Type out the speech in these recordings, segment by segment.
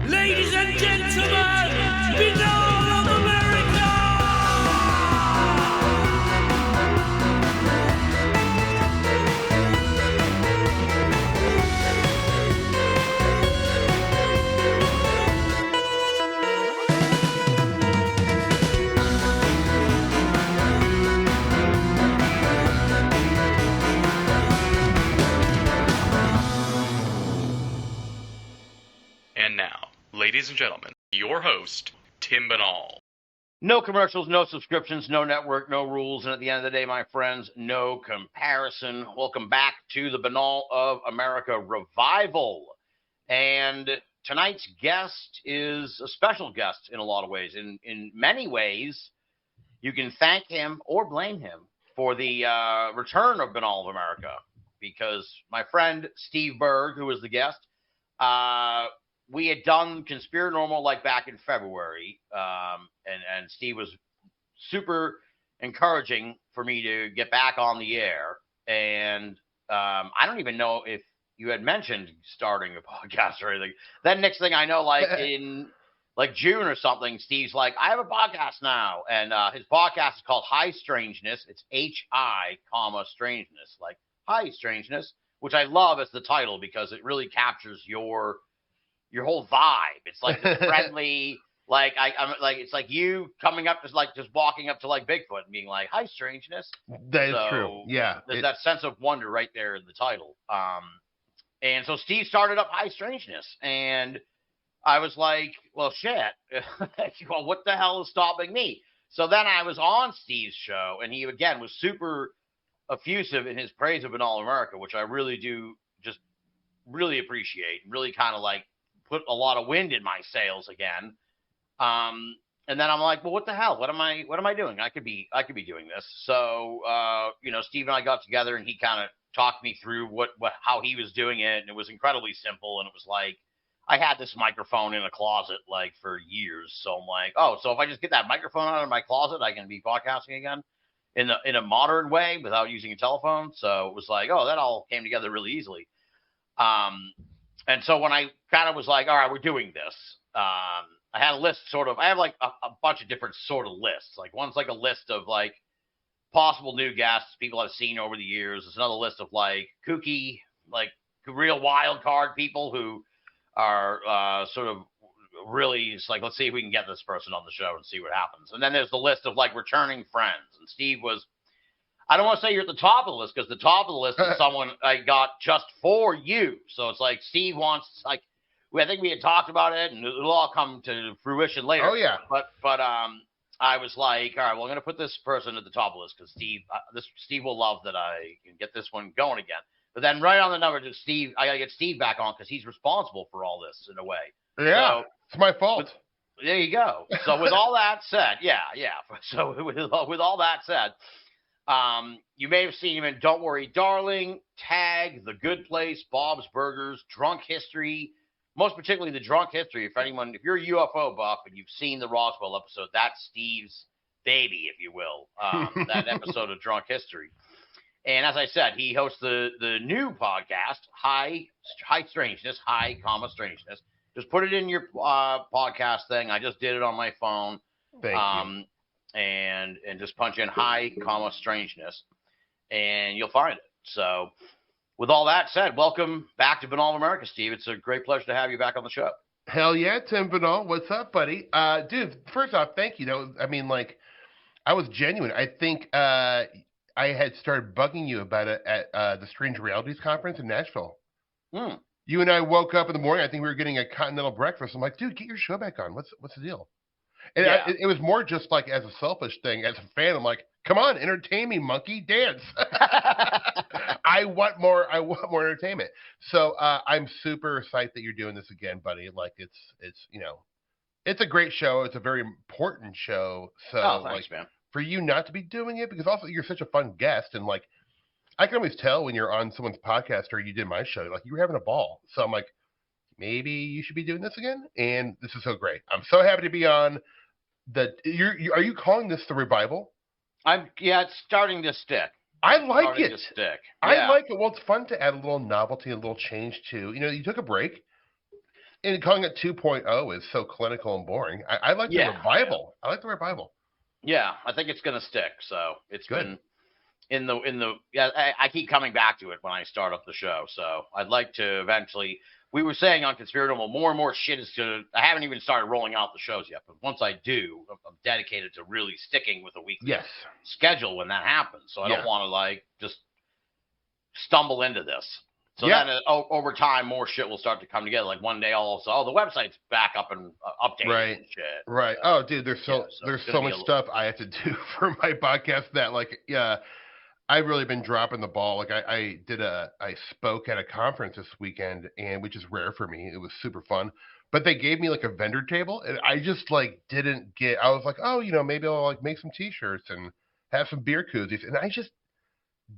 Ladies and gentlemen, Binnall of America! And now, ladies and gentlemen, your host, Tim Binnall. No commercials, no subscriptions, no network, no rules, and at the end of the day, my friends, no comparison. Welcome back to the Binnall of America Revival. And tonight's guest is a special guest in a lot of ways. In many ways, you can thank him or blame him for the return of Binnall of America, because my friend Steve Berg, who was the guest, we had done Conspiranormal like back in February, and Steve was super encouraging for me to get back on the air. And I don't even know if you had mentioned starting a podcast or anything. Then next thing I know, like in like June or something, Steve's like, I have a podcast now. And his podcast is called High Strangeness. It's H-I, strangeness, like High Strangeness, which I love as the title because it really captures your whole vibe. It's like this friendly, like I'm like, it's like you coming up, just walking up to like Bigfoot and being like, "Hi, strangeness." That is true. Yeah, there's that sense of wonder right there in the title. And so Steve started up High Strangeness, and I was like, "Well, shit. Well, what the hell is stopping me?" So then I was on Steve's show, and he again was super effusive in his praise of Binnall America, which I really do just really appreciate, and really kind of like put a lot of wind in my sails again. And then I'm like, well, what the hell? What am I doing? I could be doing this. So, Steve and I got together and he kind of talked me through how he was doing it. And it was incredibly simple. And it was like, I had this microphone in a closet like for years. So I'm like, oh, so if I just get that microphone out of my closet, I can be podcasting again in a modern way without using a telephone. So it was like, oh, that all came together really easily. And so when I kind of was like, all right, we're doing this, I had a list I have like a bunch of different sort of lists. Like one's like a list of like possible new guests, people I've seen over the years. There's another list of like kooky, like real wild card people who are sort of really, it's like, let's see if we can get this person on the show and see what happens. And then there's the list of like returning friends. And Steve was, I don't want to say you're at the top of the list because the top of the list is someone I got just for you. So it's like Steve wants, like, I think we had talked about it and it'll all come to fruition later. Oh, yeah. But I was like, all right, well, I'm going to put this person at the top of the list because Steve will love that I can get this one going again. But then right on the number to Steve, I got to get Steve back on because he's responsible for all this in a way. Yeah, it's my fault. There you go. So with all that said, yeah. So with all that said, you may have seen him in Don't Worry, Darling, Tag, The Good Place, Bob's Burgers, Drunk History, most particularly the Drunk History. If you're a UFO buff and you've seen the Roswell episode, that's Steve's baby, if you will, that episode of Drunk History. And as I said, he hosts the new podcast, High Strangeness, High, Strangeness. Just put it in your podcast thing. I just did it on my phone. Thank you. And just punch in High, Strangeness, and you'll find it. So with all that said, welcome back to Binnall of America, Steve. It's a great pleasure to have you back on the show. Hell yeah, Tim Binnall. What's up, buddy? Dude, first off, thank you. I was genuine. I think I had started bugging you about it at the Strange Realities Conference in Nashville. You and I woke up in the morning. I think we were getting a continental breakfast. I'm like, dude, get your show back on. What's the deal? And yeah. It was more just like as a selfish thing. As a fan, I'm like, come on, entertain me, monkey, dance. I want more entertainment. So I'm super psyched that you're doing this again, buddy. Like it's a great show. It's a very important show. So thanks, man. For you not to be doing it, because also you're such a fun guest, and like I can always tell when you're on someone's podcast or you did my show, like you were having a ball. So I'm like, maybe you should be doing this again. And this is so great. I'm so happy to be on. Are you calling this the revival? It's starting to stick. I like it. Yeah. I like it. Well, it's fun to add a little novelty, a little change to. You took a break. and calling it 2.0 is so clinical and boring. I like the revival. I like the revival. Yeah, I think it's going to stick. So it's Good. been I keep coming back to it when I start up the show. So I'd like to eventually. We were saying on Conspiratorial, more and more shit is going to. I haven't even started rolling out the shows yet, but once I do, I'm dedicated to really sticking with a weekly schedule when that happens. So I don't want to like just stumble into this. So then over time, more shit will start to come together. Like one day, the website's back up and updated and shit. Right. Oh, dude, there's so much stuff I have to do for my podcast that I've really been dropping the ball. Like I spoke at a conference this weekend, and which is rare for me. It was super fun. But they gave me like a vendor table, and I just didn't get. I was like, oh, maybe I'll make some T-shirts and have some beer koozies, and I just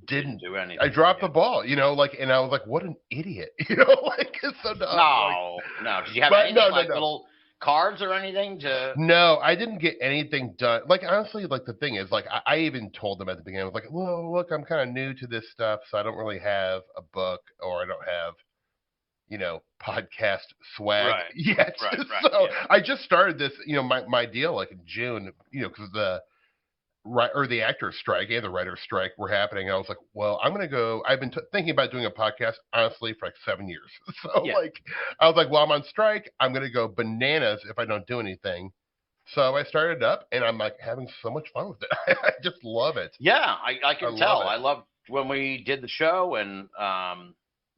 didn't do anything. I dropped the ball, and I was like, what an idiot, it's so dumb. No. Did you have anything little cards or anything to? No, I didn't get anything done. Honestly, the thing is, I even told them at the beginning, I was like, well, look, I'm kind of new to this stuff, so I don't really have a book or I don't have, podcast swag yet. Right. So I just started this, my deal in June, because the actors strike and the writers strike were happening. And I was like, well, I'm going to go. I've been thinking about doing a podcast, honestly, for 7 years. So I was like, well, I'm on strike. I'm going to go bananas if I don't do anything. So I started up, and I'm having so much fun with it. I just love it. Yeah, I can tell. I loved when we did the show, and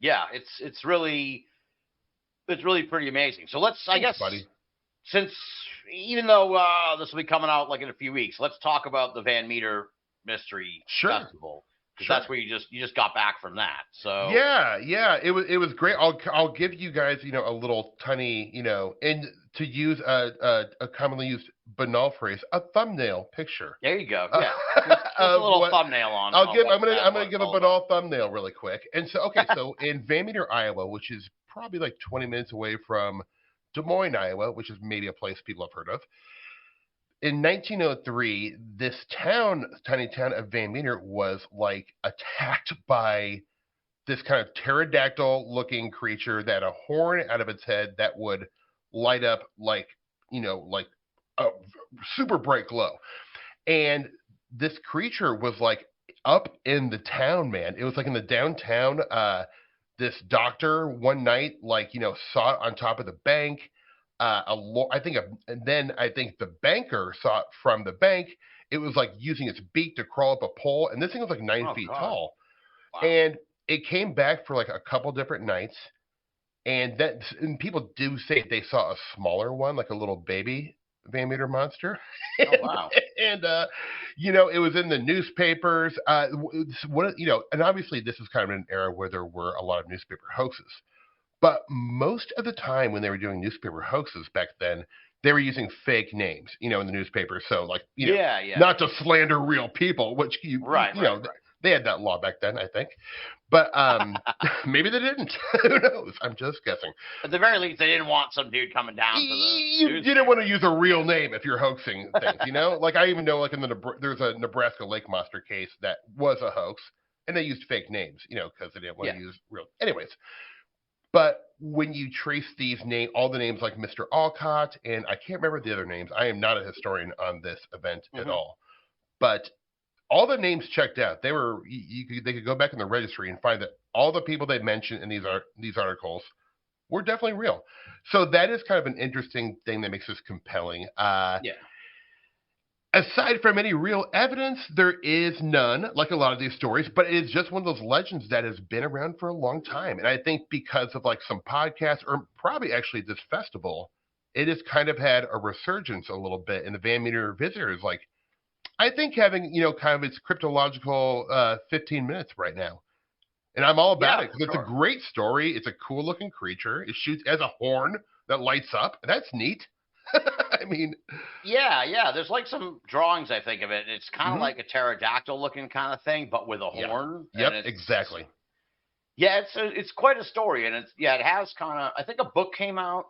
it's really pretty amazing. So I guess, buddy. Since even though this will be coming out in a few weeks, let's talk about the Van Meter Mystery Festival, because that's where you just got back from that. So it was great. I'll give you guys a little tiny and to use a commonly used Binnall phrase, a thumbnail picture. There you go. Yeah, just a little thumbnail on. I'm gonna give a Binnall thumbnail really quick. And so so in Van Meter, Iowa, which is probably 20 minutes away from Des Moines, Iowa, which is maybe a place people have heard of. In 1903, this tiny town of Van Meter, was attacked by this kind of pterodactyl-looking creature that had a horn out of its head that would light up like a super bright glow. And this creature was up in the town, man. It was in the downtown. This doctor one night, saw it on top of the bank. And then I think the banker saw it from the bank. It was using its beak to crawl up a pole, and this thing was 9 feet tall. Wow. And it came back for a couple different nights, and people do say they saw a smaller one, a little baby Van Meter monster. Oh, wow. And it was in the newspapers. And obviously this is kind of an era where there were a lot of newspaper hoaxes. But most of the time when they were doing newspaper hoaxes back then, they were using fake names, in the newspaper. So not to slander real people, which they had that law back then, I think. But maybe they didn't. Who knows? I'm just guessing. At the very least, they didn't want some dude coming down to the You didn't want to use a real name if you're hoaxing things, I even know, there's a Nebraska lake monster case that was a hoax, and they used fake names, because they didn't want to use real. Anyways, but when you trace all the names like Mr. Alcott, and I can't remember the other names. I am not a historian on this event at all. But all the names checked out. They could go back in the registry and find that all the people they mentioned in these articles were definitely real. So that is kind of an interesting thing that makes this compelling. Aside from any real evidence, there is none, like a lot of these stories, but it is just one of those legends that has been around for a long time. And I think because of some podcasts, or probably actually this festival, it has kind of had a resurgence a little bit in the Van Meter visitors. I think having, kind of its cryptological 15 minutes right now. And I'm all about it, because it's a great story. It's a cool looking creature. It shoots as a horn that lights up. That's neat. I mean, there's some drawings, I think, of it. It's kind of like a pterodactyl looking kind of thing, but with a horn. Yep, exactly. Yeah, it's quite a story, and it has kind of, I think a book came out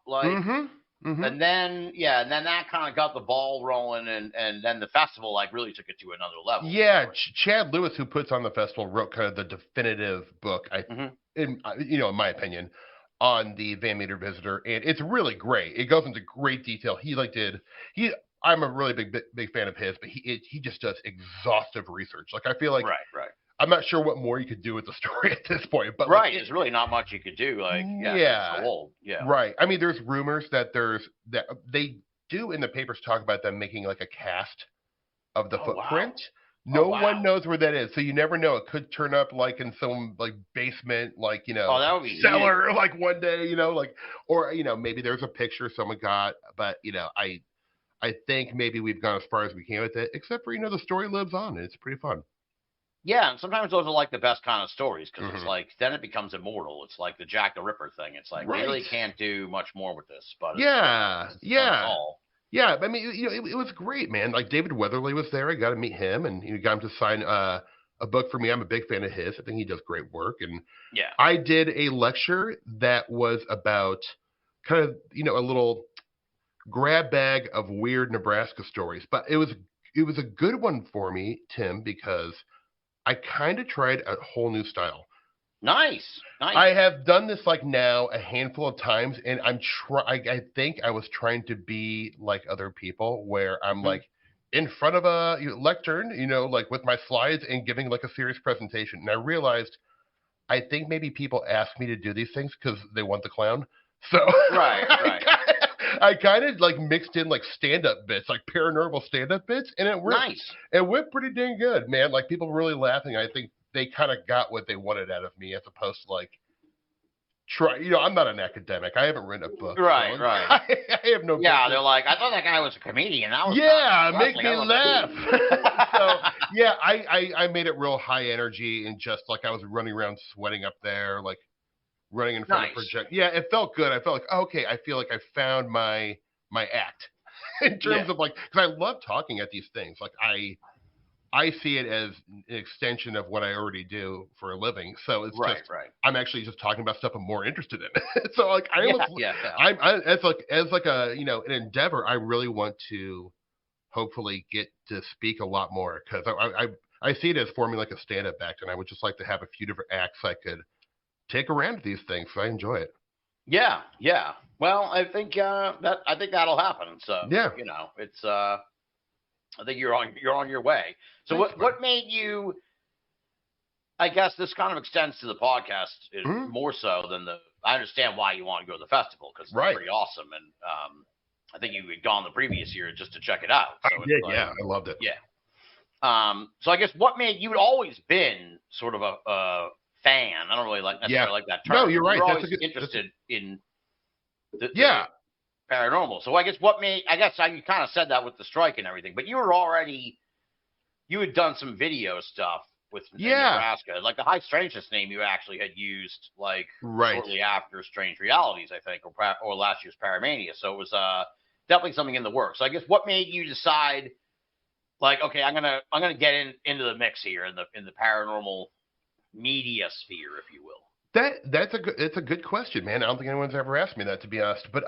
and then that kind of got the ball rolling, and then the festival really took it to another level. Yeah, Chad Lewis, who puts on the festival, wrote kind of the definitive book, in my opinion, on the Van Meter Visitor, and it's really great. It goes into great detail. I'm a really big fan of his, but he just does exhaustive research. Like I feel like right. I'm not sure what more you could do with the story at this point, but Right, there's really not much you could do. Like, it's so old. Yeah, right. I mean, there's rumors that they do in the papers talk about them making like a cast of the footprint. Wow. No one knows where that is, so you never know. It could turn up like in some like basement, like that would be cellar, huge. like one day, like, or maybe there's a picture someone got, but I think maybe we've gone as far as we can with it, except for the story lives on and it's pretty fun. Yeah, and sometimes those are like the best kind of stories because it's like then it becomes immortal. It's like the Jack the Ripper thing. It's like we really can't do much more with this, but yeah. I mean, it was great, man. Like David Weatherly was there. I got to meet him, and got him to sign a book for me. I'm a big fan of his. I think he does great work. And I did a lecture that was about kind of a little grab bag of weird Nebraska stories, but it was a good one for me, Tim, because I kind of tried a whole new style. Nice. I have done this like now a handful of times, and I think I was trying to be like other people, where I'm like in front of a lectern, like with my slides and giving like a serious presentation. And I realized, I think maybe people ask me to do these things because they want the clown. So right. I kind of like mixed in like stand-up bits, like paranormal stand-up bits, and it worked. Nice. It went pretty dang good, man. Like people were really laughing. I think they kind of got what they wanted out of me, as opposed to like I'm not an academic. I haven't written a book. Right. I have no. Yeah, they're like, I thought that guy was a comedian. Make me laugh. So I made it real high energy and just like I was running around sweating up there, like running in front of the project. Yeah, it felt good. I felt like, okay, I feel like I found my act in terms of like, because I love talking at these things. Like I see it as an extension of what I already do for a living. So it's I'm actually just talking about stuff I'm more interested in. So like as like a an endeavor, I really want to hopefully get to speak a lot more, because I see it as forming like a stand-up act, and I would just like to have a few different acts I could take around these things. So I enjoy it. Yeah. Well, I think that'll happen. So it's I think you're on your way. So what made you? I guess this kind of extends to the podcast more so than I understand why you want to go to the festival, because it's pretty awesome, and I think you had gone the previous year just to check it out. So I did, I loved it. Yeah. So I guess what made you had always been sort of a fan. I don't really necessarily like that term. No, you're right. You're always interested in the paranormal. So I guess you kind of said that with the strike and everything, but you had done some video stuff with Nebraska, like the High Strangeness name you actually had used like shortly after Strange Realities, I think, or last year's Paramania. So it was definitely something in the works. So I guess what made you decide, like, okay, I'm gonna get into the mix here in the paranormal media sphere, if you will? It's a good question, man. I don't think anyone's ever asked me that, to be honest. But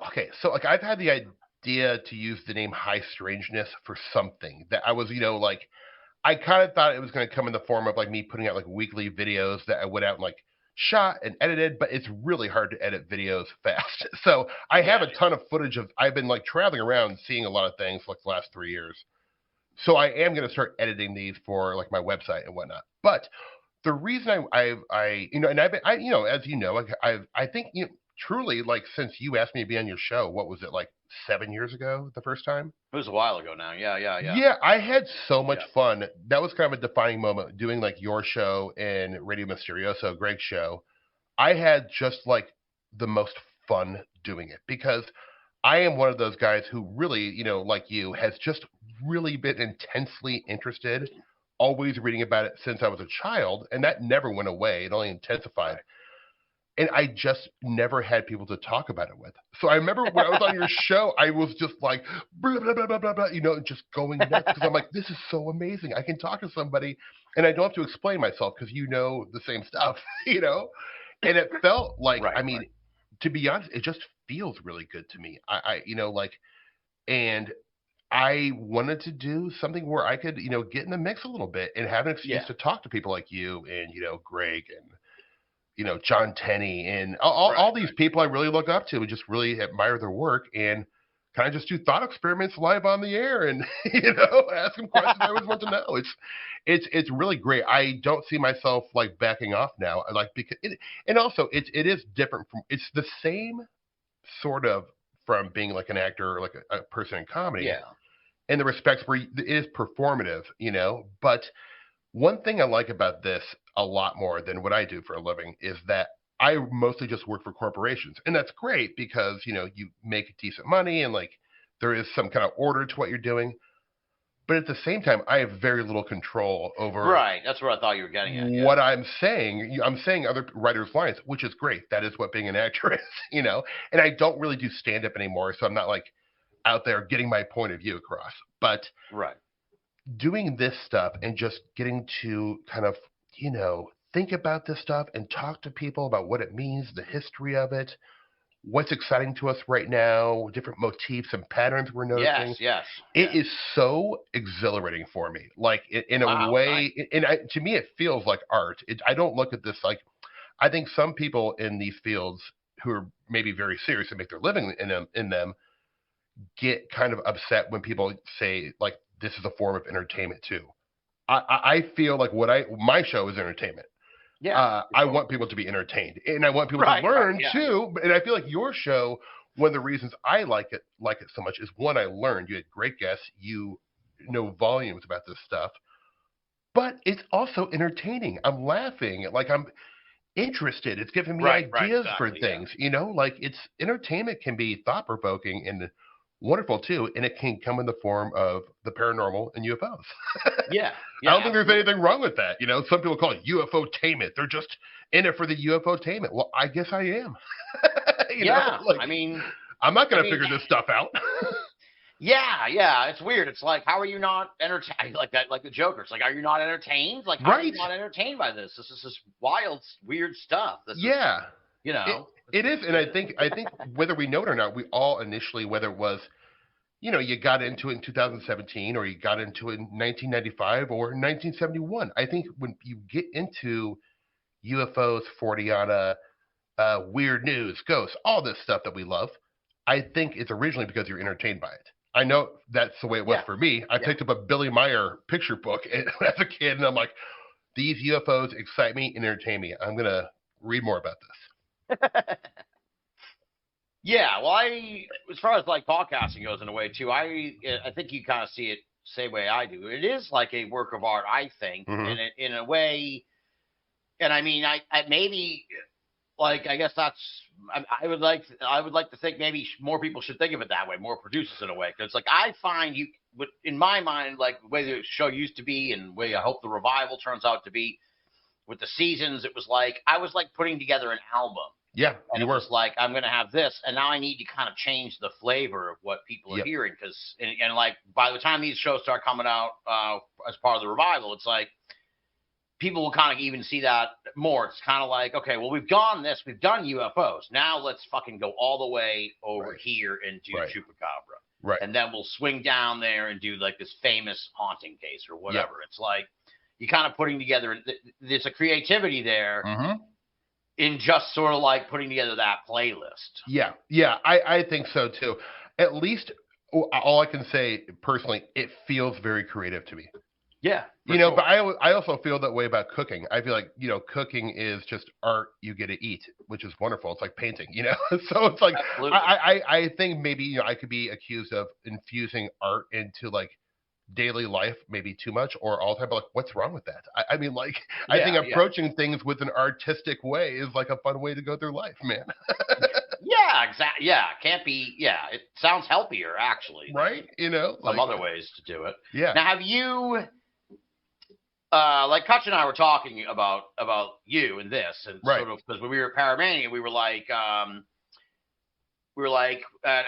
okay. So like I've had the idea to use the name High Strangeness for something that I was, like I kind of thought it was going to come in the form of like me putting out like weekly videos that I went out and like shot and edited, but it's really hard to edit videos fast. So I have a ton of footage I've been like traveling around seeing a lot of things like the last 3 years. So I am going to start editing these for like my website and whatnot. But the reason I think truly, like, since you asked me to be on your show, what was it, like 7 years ago the first time? It was a while ago now. Yeah. Yeah, I had so much fun. That was kind of a defining moment doing like your show and Radio Mysterioso, Greg's show. I had just like the most fun doing it, because I am one of those guys who really, like you, has just really been intensely interested, always reading about it since I was a child, and that never went away. It only intensified. And I just never had people to talk about it with. So I remember when I was on your show, I was just like, blah, blah, blah, blah, blah, blah, just going nuts, because I'm like, this is so amazing. I can talk to somebody, and I don't have to explain myself because you know the same stuff, And it felt like, to be honest, it just feels really good to me. And I wanted to do something where I could, get in the mix a little bit and have an excuse to talk to people like you and, Greg and John Tenney and all these people I really look up to and just really admire their work and kind of just do thought experiments live on the air and ask them questions I always want to know. It's really great. I don't see myself like backing off now. Because and also it is different from, it's the same sort of from being like an actor or like a person in comedy. Yeah. In the respects where it is performative, but one thing I like about this a lot more than what I do for a living is that I mostly just work for corporations. And that's great because, you make decent money and like there is some kind of order to what you're doing. But at the same time, I have very little control over. Right. That's what I thought you were getting at. Yeah. What I'm saying. I'm saying other writers' lines, which is great. That is what being an actor is, And I don't really do stand up anymore. So I'm not like out there getting my point of view across. But right. Doing this stuff and just getting to kind of, think about this stuff and talk to people about what it means, the history of it, what's exciting to us right now, different motifs and patterns we're noticing. Yes. It is so exhilarating for me. Like in a way, to me, it feels like art. I don't look at this like, I think some people in these fields who are maybe very serious and make their living in them get kind of upset when people say like, this is a form of entertainment too. I feel like my show is entertainment. Yeah. I want people to be entertained and I want people to learn too. And I feel like your show, one of the reasons I like it so much is one, I learned. You had great guests. You know volumes about this stuff, but it's also entertaining. I'm laughing. Like I'm interested. It's giving me ideas for things, like it's entertainment can be thought provoking and wonderful too, and it can come in the form of the paranormal and UFOs. Yeah, I don't think there's anything wrong with that. Some people call it UFO-tainment. They're just in it for the UFO-tainment. Well, I guess I am. I'm not going to figure this stuff out. Yeah. It's weird. It's like, how are you not entertained? Like that, like the Joker. It's like, are you not entertained? Like, how are you not entertained by this? This is just wild, weird stuff. It is, and I think whether we know it or not, we all initially, whether it was, you got into it in 2017 or you got into it in 1995 or 1971. I think when you get into UFOs, Forteana, weird news, ghosts, all this stuff that we love, I think it's originally because you're entertained by it. I know that's the way it was for me. I picked up a Billy Meyer picture book as a kid, and I'm like, these UFOs excite me and entertain me. I'm going to read more about this. Yeah, well, as far as like podcasting goes in a way too, I think you kind of see it same way I do. It is like a work of art, I think, in a way. And I mean, I maybe like I guess that's I would like to think maybe more people should think of it that way, more producers in a way, because like I find in my mind, like the way the show used to be and the way I hope the revival turns out to be. With the seasons, it was like I was like putting together an album. Yeah, and it was like I'm going to have this, and now I need to kind of change the flavor of what people are hearing because, and like by the time these shows start coming out as part of the revival, it's like people will kind of even see that more. It's kind of like, okay, well we've done UFOs, now let's fucking go all the way over here and do Chupacabra, right? And then we'll swing down there and do like this famous haunting case or whatever. It's like. You kind of putting together, there's a creativity there in just sort of like putting together that playlist. Yeah, I think so too. At least all I can say personally, it feels very creative to me. Yeah. But I also feel that way about cooking. I feel like, cooking is just art you get to eat, which is wonderful. It's like painting, So it's like, I think maybe, I could be accused of infusing art into like daily life maybe too much or all the time, but like what's wrong with that? I mean like I think approaching things with an artistic way is like a fun way to go through life, man. Yeah, exactly. Yeah, can't be. Yeah, it sounds healthier actually, right? Some other ways to do it. Yeah. Now have you like Kutch and I were talking about you and this and sort of because when we were at Paramania we were like I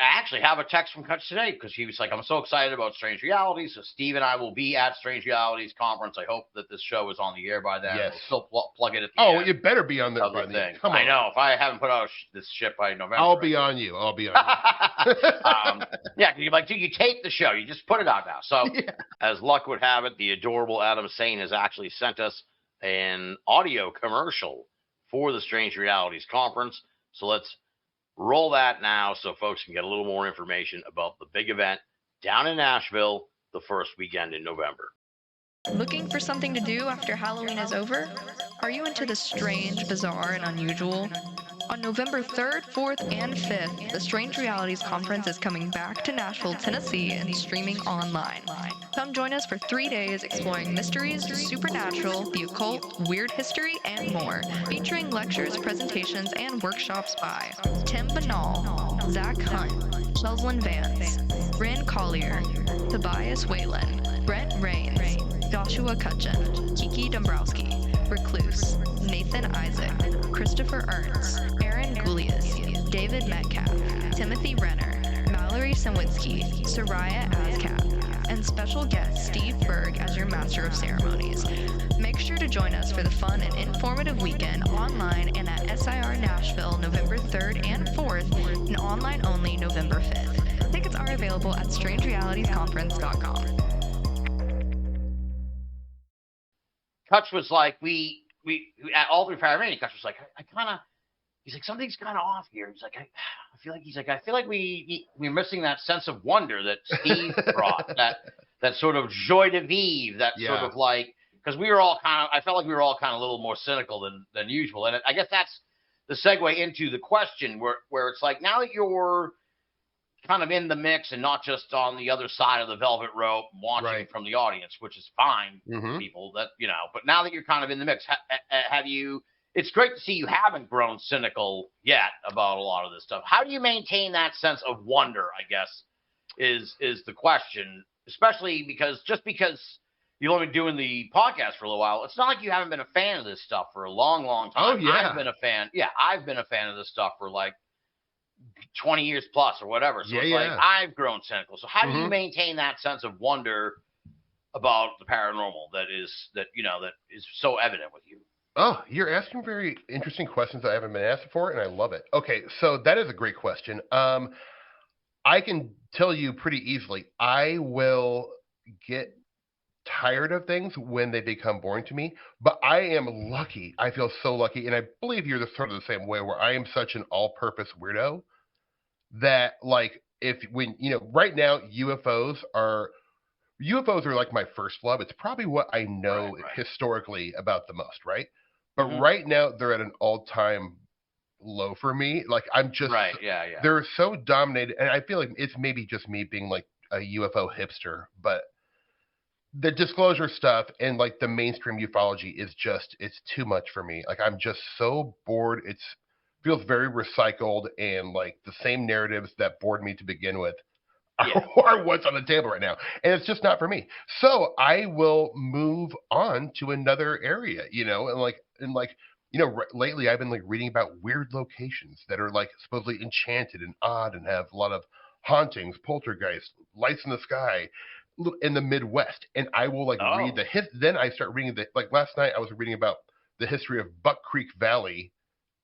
actually have a text from Kutch today because he was like, I'm so excited about Strange Realities. So Steve and I will be at Strange Realities conference. I hope that this show is on the air by then. Yes. We'll still plug it at the end. It better be on the thing. Come on. I know. If I haven't put out this shit by November. I'll be on you. Yeah, because you're like, dude, you tape the show. You just put it out now. So as luck would have it, the adorable Adam Sane has actually sent us an audio commercial for the Strange Realities Conference. So let's roll that now so folks can get a little more information about the big event down in Nashville the first weekend in November. Looking for something to do after Halloween is over? Are you into the strange, bizarre, and unusual? On November 3rd, 4th, and 5th, the Strange Realities Conference is coming back to Nashville, Tennessee, and streaming online. Come join us for 3 days exploring mysteries, supernatural, the occult, weird history, and more, featuring lectures, presentations, and workshops by Tim Binnall, Zach Hunt, Cheslin Vance, Bryn Collier, Tobias Whalen, Brent Rains, Joshua Cutchin, Kiki Dombrowski, Recluse, Nathan Isaac, Christopher Ernst, Aaron Goulias, David Metcalf, Timothy Renner, Mallory Sawinski, Soraya Ascap, and special guest Steve Berg as your Master of Ceremonies. Make sure to join us for the fun and informative weekend online and at SIR Nashville November 3rd and 4th and online only November 5th. Tickets are available at strangerealitiesconference.com. Kutch was like, we at all three Paramania, Kutch was like, he's like, something's kind of off here. He's like, I feel like we're missing that sense of wonder that Steve brought, that sort of joie de vivre, that sort of like, because we were all I felt like we were all kind of a little more cynical than usual. And I guess that's the segue into the question where it's like, now that you're kind of in the mix and not just on the other side of the velvet rope watching from the audience, which is fine, people that, but now that you're kind of in the mix, have you, it's great to see you haven't grown cynical yet about a lot of this stuff. How do you maintain that sense of wonder, I guess, is the question, especially because you've only been doing the podcast for a little while. It's not like you haven't been a fan of this stuff for a long, long time. Oh, yeah. I've been a fan of this stuff for like 20 years plus or whatever. So like I've grown cynical. So how do you maintain that sense of wonder about the paranormal that is so evident with you? Oh, you're asking very interesting questions that I haven't been asked before, and I love it. Okay, so that is a great question. I can tell you pretty easily, I will get tired of things when they become boring to me, but I am lucky. I feel so lucky, and I believe you're sort of the same way, where I am such an all-purpose weirdo that, like, right now UFOs are like my first love. It's probably what I know historically about the most, right? But right now they're at an all-time low for me. Like, I'm just they're so dominated, and I feel like it's maybe just me being like a UFO hipster, but the disclosure stuff and like the mainstream ufology is it's too much for me. Like, I'm just so bored. It feels very recycled, and like the same narratives that bored me to begin with are what's on the table right now. And it's just not for me. So I will move on to another area, lately I've been like reading about weird locations that are like supposedly enchanted and odd and have a lot of hauntings, poltergeists, lights in the sky in the Midwest. And I will like read then I start reading like last night I was reading about the history of Buck Creek Valley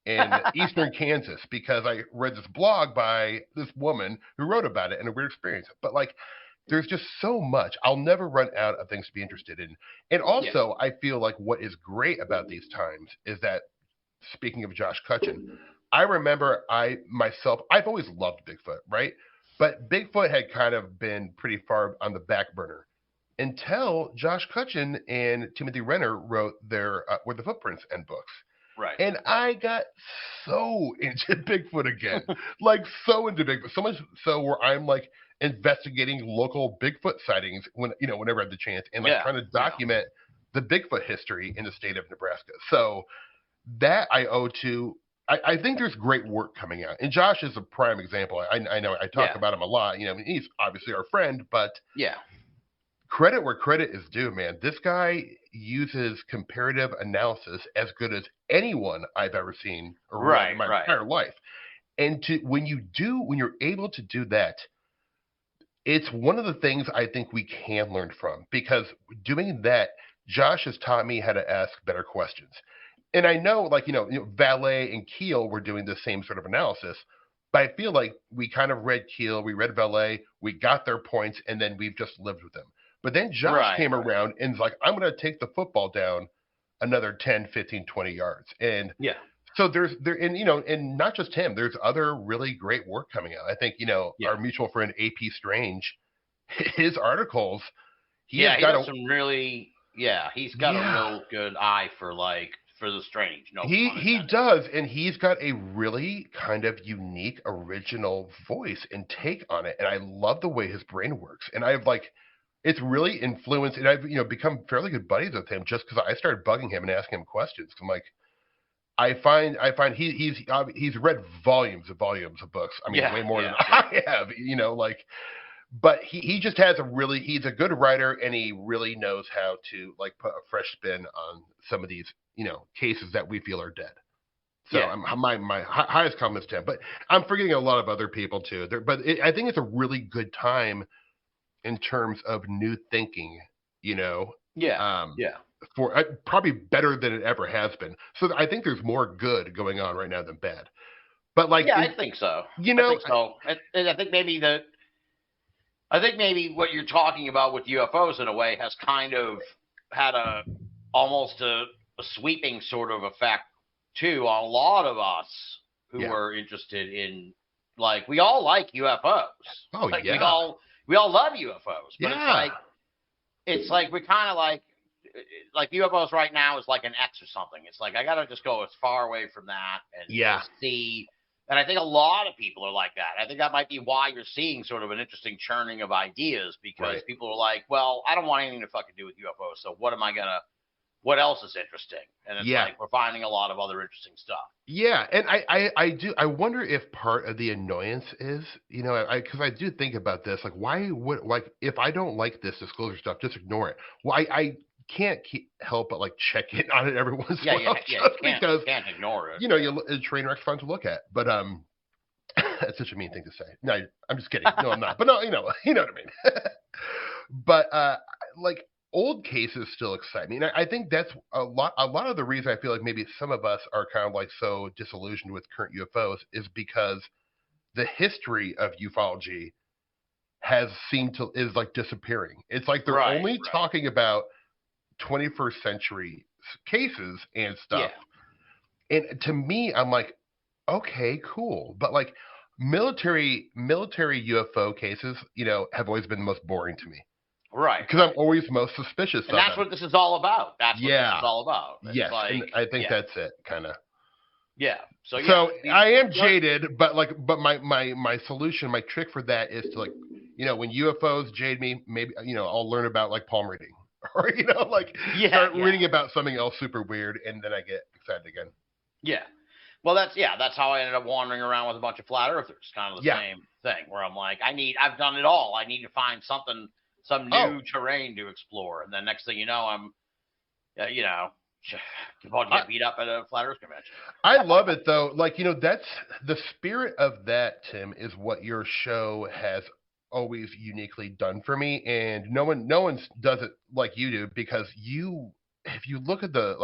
in eastern Kansas, because I read this blog by this woman who wrote about it and a weird experience. But like, there's just so much. I'll never run out of things to be interested in. And also, I feel like what is great about these times is that, speaking of Josh Cutchin, I remember I've always loved Bigfoot, right? But Bigfoot had kind of been pretty far on the back burner until Josh Cutchin and Timothy Renner wrote their Where the Footprints End books. Right. And I got so into Bigfoot again, like so into Bigfoot, so much so where I'm like investigating local Bigfoot sightings whenever I have the chance, and like trying to document the Bigfoot history in the state of Nebraska. So that I owe to, I think there's great work coming out, and Josh is a prime example. I know I talk about him a lot. He's obviously our friend, but credit where credit is due, man. This guy uses comparative analysis as good as anyone I've ever seen around in my entire life. And when you're able to do that, it's one of the things I think we can learn from, because doing that, Josh has taught me how to ask better questions. And I know, like, Valet and Keel were doing the same sort of analysis, but I feel like we kind of read Keel, we read Valet, we got their points, and then we've just lived with them. But then Josh came around and was like, I'm going to take the football down another 10, 15, 20 yards. And So and not just him. There's other really great work coming out. I think our mutual friend AP Strange, his articles. He's got a real good eye for the strange. No, he does, and he's got a really kind of unique, original voice and take on it, and I love the way his brain works. And I've it's really influenced, and I've become fairly good buddies with him just because I started bugging him and asking him questions. I'm like, I find he's read volumes of books. I mean, way more than I have. But he just has he's a good writer, and he really knows how to put a fresh spin on some of these cases that we feel are dead. So my highest comment is 10, but I'm forgetting a lot of other people too. I think it's a really good time in terms of new thinking. For probably better than it ever has been. So I think there's more good going on right now than bad. But I think so. I think maybe what you're talking about with UFOs in a way has kind of had almost a sweeping sort of effect too on a lot of us who are interested in we all like UFOs. Oh yeah. We all love UFOs, but it's we're kind of like UFOs right now is like an X or something. It's I gotta just go as far away from that and just see. And I think a lot of people are like that. I think that might be why you're seeing sort of an interesting churning of ideas, because people are like, well, I don't want anything to fucking do with UFOs. So what what else is interesting? And it's we're finding a lot of other interesting stuff. Yeah. And I wonder if part of the annoyance is, because I do think about this, why would, if I don't like this disclosure stuff, just ignore it. Well, I can't help but check in on it every once in a while. You can't ignore it. A train wreck's fun to look at, but that's such a mean thing to say. No, I'm just kidding. No, I'm not. But no, you know what I mean. But old cases still excite me, and I think that's a lot of the reason I feel maybe some of us are kind of so disillusioned with current UFOs is because the history of ufology is disappearing. It's they're only talking about 21st century cases and stuff. And to me, I'm okay, cool. But military UFO cases, have always been the most boring to me. Right. Because I'm always most suspicious and of that's them. what this is all about. That's what this is all about. It's yes, and I think that's it, kind of. Yeah. So I am jaded, but my solution, my trick for that is to when UFOs jade me, maybe I'll learn about palm reading. Or start reading about something else super weird, and then I get excited again. Yeah. Well, that's how I ended up wandering around with a bunch of flat earthers. Kind of the same thing, where I'm I've done it all. I need to find some new terrain to explore, and then next thing you know, I'm about to get beat up at a flat earth convention. I love it though. That's the spirit of that, Tim, is what your show has always uniquely done for me, and no one does it like you do, because if you look at the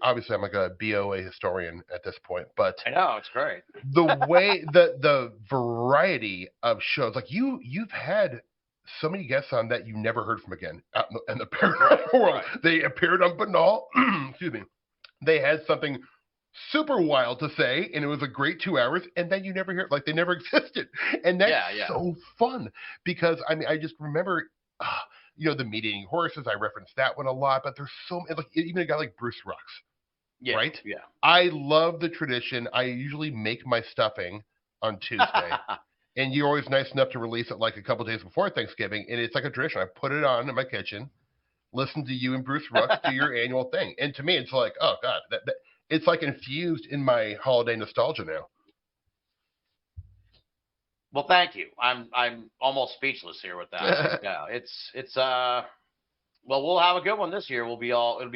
obviously I'm a BOA historian at this point, but I know it's great the way the variety of shows, you've had so many guests on that you never heard from again out in the paranormal world. They appeared on Binnall. Excuse me. They had something super wild to say, and it was a great 2 hours, and then you never hear it, they never existed. And that's so fun, because I just remember the meat-eating horses. I referenced that one a lot, but there's so many, even a guy like Bruce Rux. Right? Yeah. I love the tradition. I usually make my stuffing on Tuesday. And you're always nice enough to release it a couple days before Thanksgiving, and it's a tradition. I put it on in my kitchen, listen to you and Bruce Rux do your annual thing, and to me, it's oh god, that it's infused in my holiday nostalgia now. Well, thank you. I'm almost speechless here with that. It's well, we'll have a good one this year. It'll be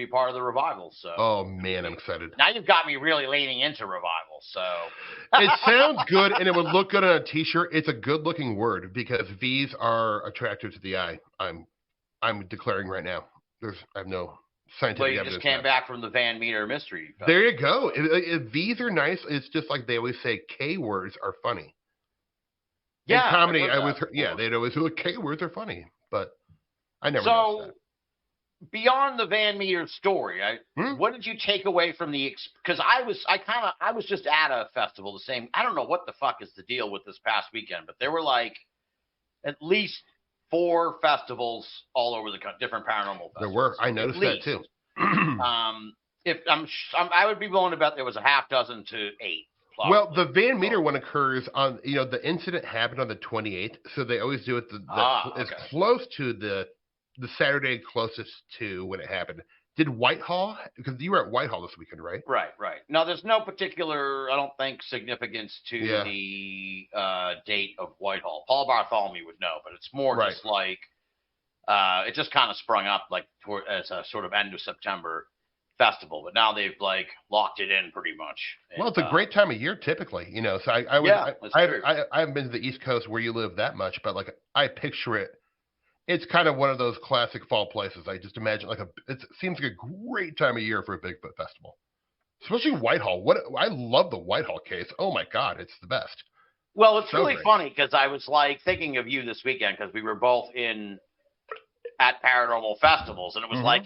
part of the revival. So. Oh man, I'm excited. Now you've got me really leaning into revival. So. It sounds good, and it would look good on a T-shirt. It's a good-looking word, because V's are attractive to the eye. I'm declaring right now. I have no scientific evidence. You just came back from the Van Meter mystery. There you go. V's are nice. It's just they always say K words are funny. Yeah. In comedy, they'd always say K words are funny, but I never noticed that. beyond the Van Meter story, what did you take away from the? Because I was just at a festival. The same. I don't know what the fuck is the deal with this past weekend, but there were like at least 4 festivals all over the country, different paranormal festivals. There were. I noticed that too. If I would be willing to bet there was a half dozen to 8. Probably. Well, the Van Meter one occurs on, the incident happened on the 28th, so they always do it as close to the Saturday closest to when it happened. Did Whitehall? Because you were at Whitehall this weekend, right? Right. No, there's no particular, I don't think, significance to the date of Whitehall. Paul Bartholomew would know, but it's more just like it just kind of sprung up like as a sort of end of September festival, but now they've like locked it in pretty much. Well, it's a great time of year typically, So I haven't been to the East Coast where you live that much, but like I picture it. It's kind of one of those classic fall places. I just imagine it seems like a great time of year for a Bigfoot festival, especially Whitehall. I love the Whitehall case. Oh my God, it's the best. Well, it's really funny because I was like thinking of you this weekend because we were both at paranormal festivals, and it was like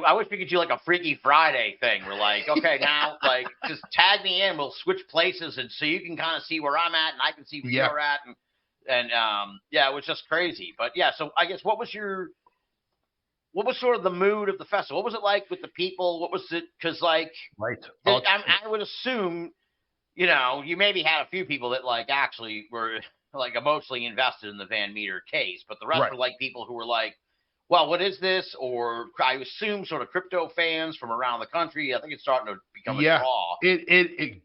I wish we could do like a Freaky Friday thing. We're like, okay, now like just tag me in. We'll switch places, and so you can kind of see where I'm at, and I can see where you're at, and it was just crazy. But yeah, so I guess what was sort of the mood of the festival? What was it like with the people? What was it? Because like, I would assume, you maybe had a few people that like actually were like emotionally invested in the Van Meter case, but the rest were like people who were like, well, what is this? Or I assume sort of crypto fans from around the country. I think it's starting to become a draw.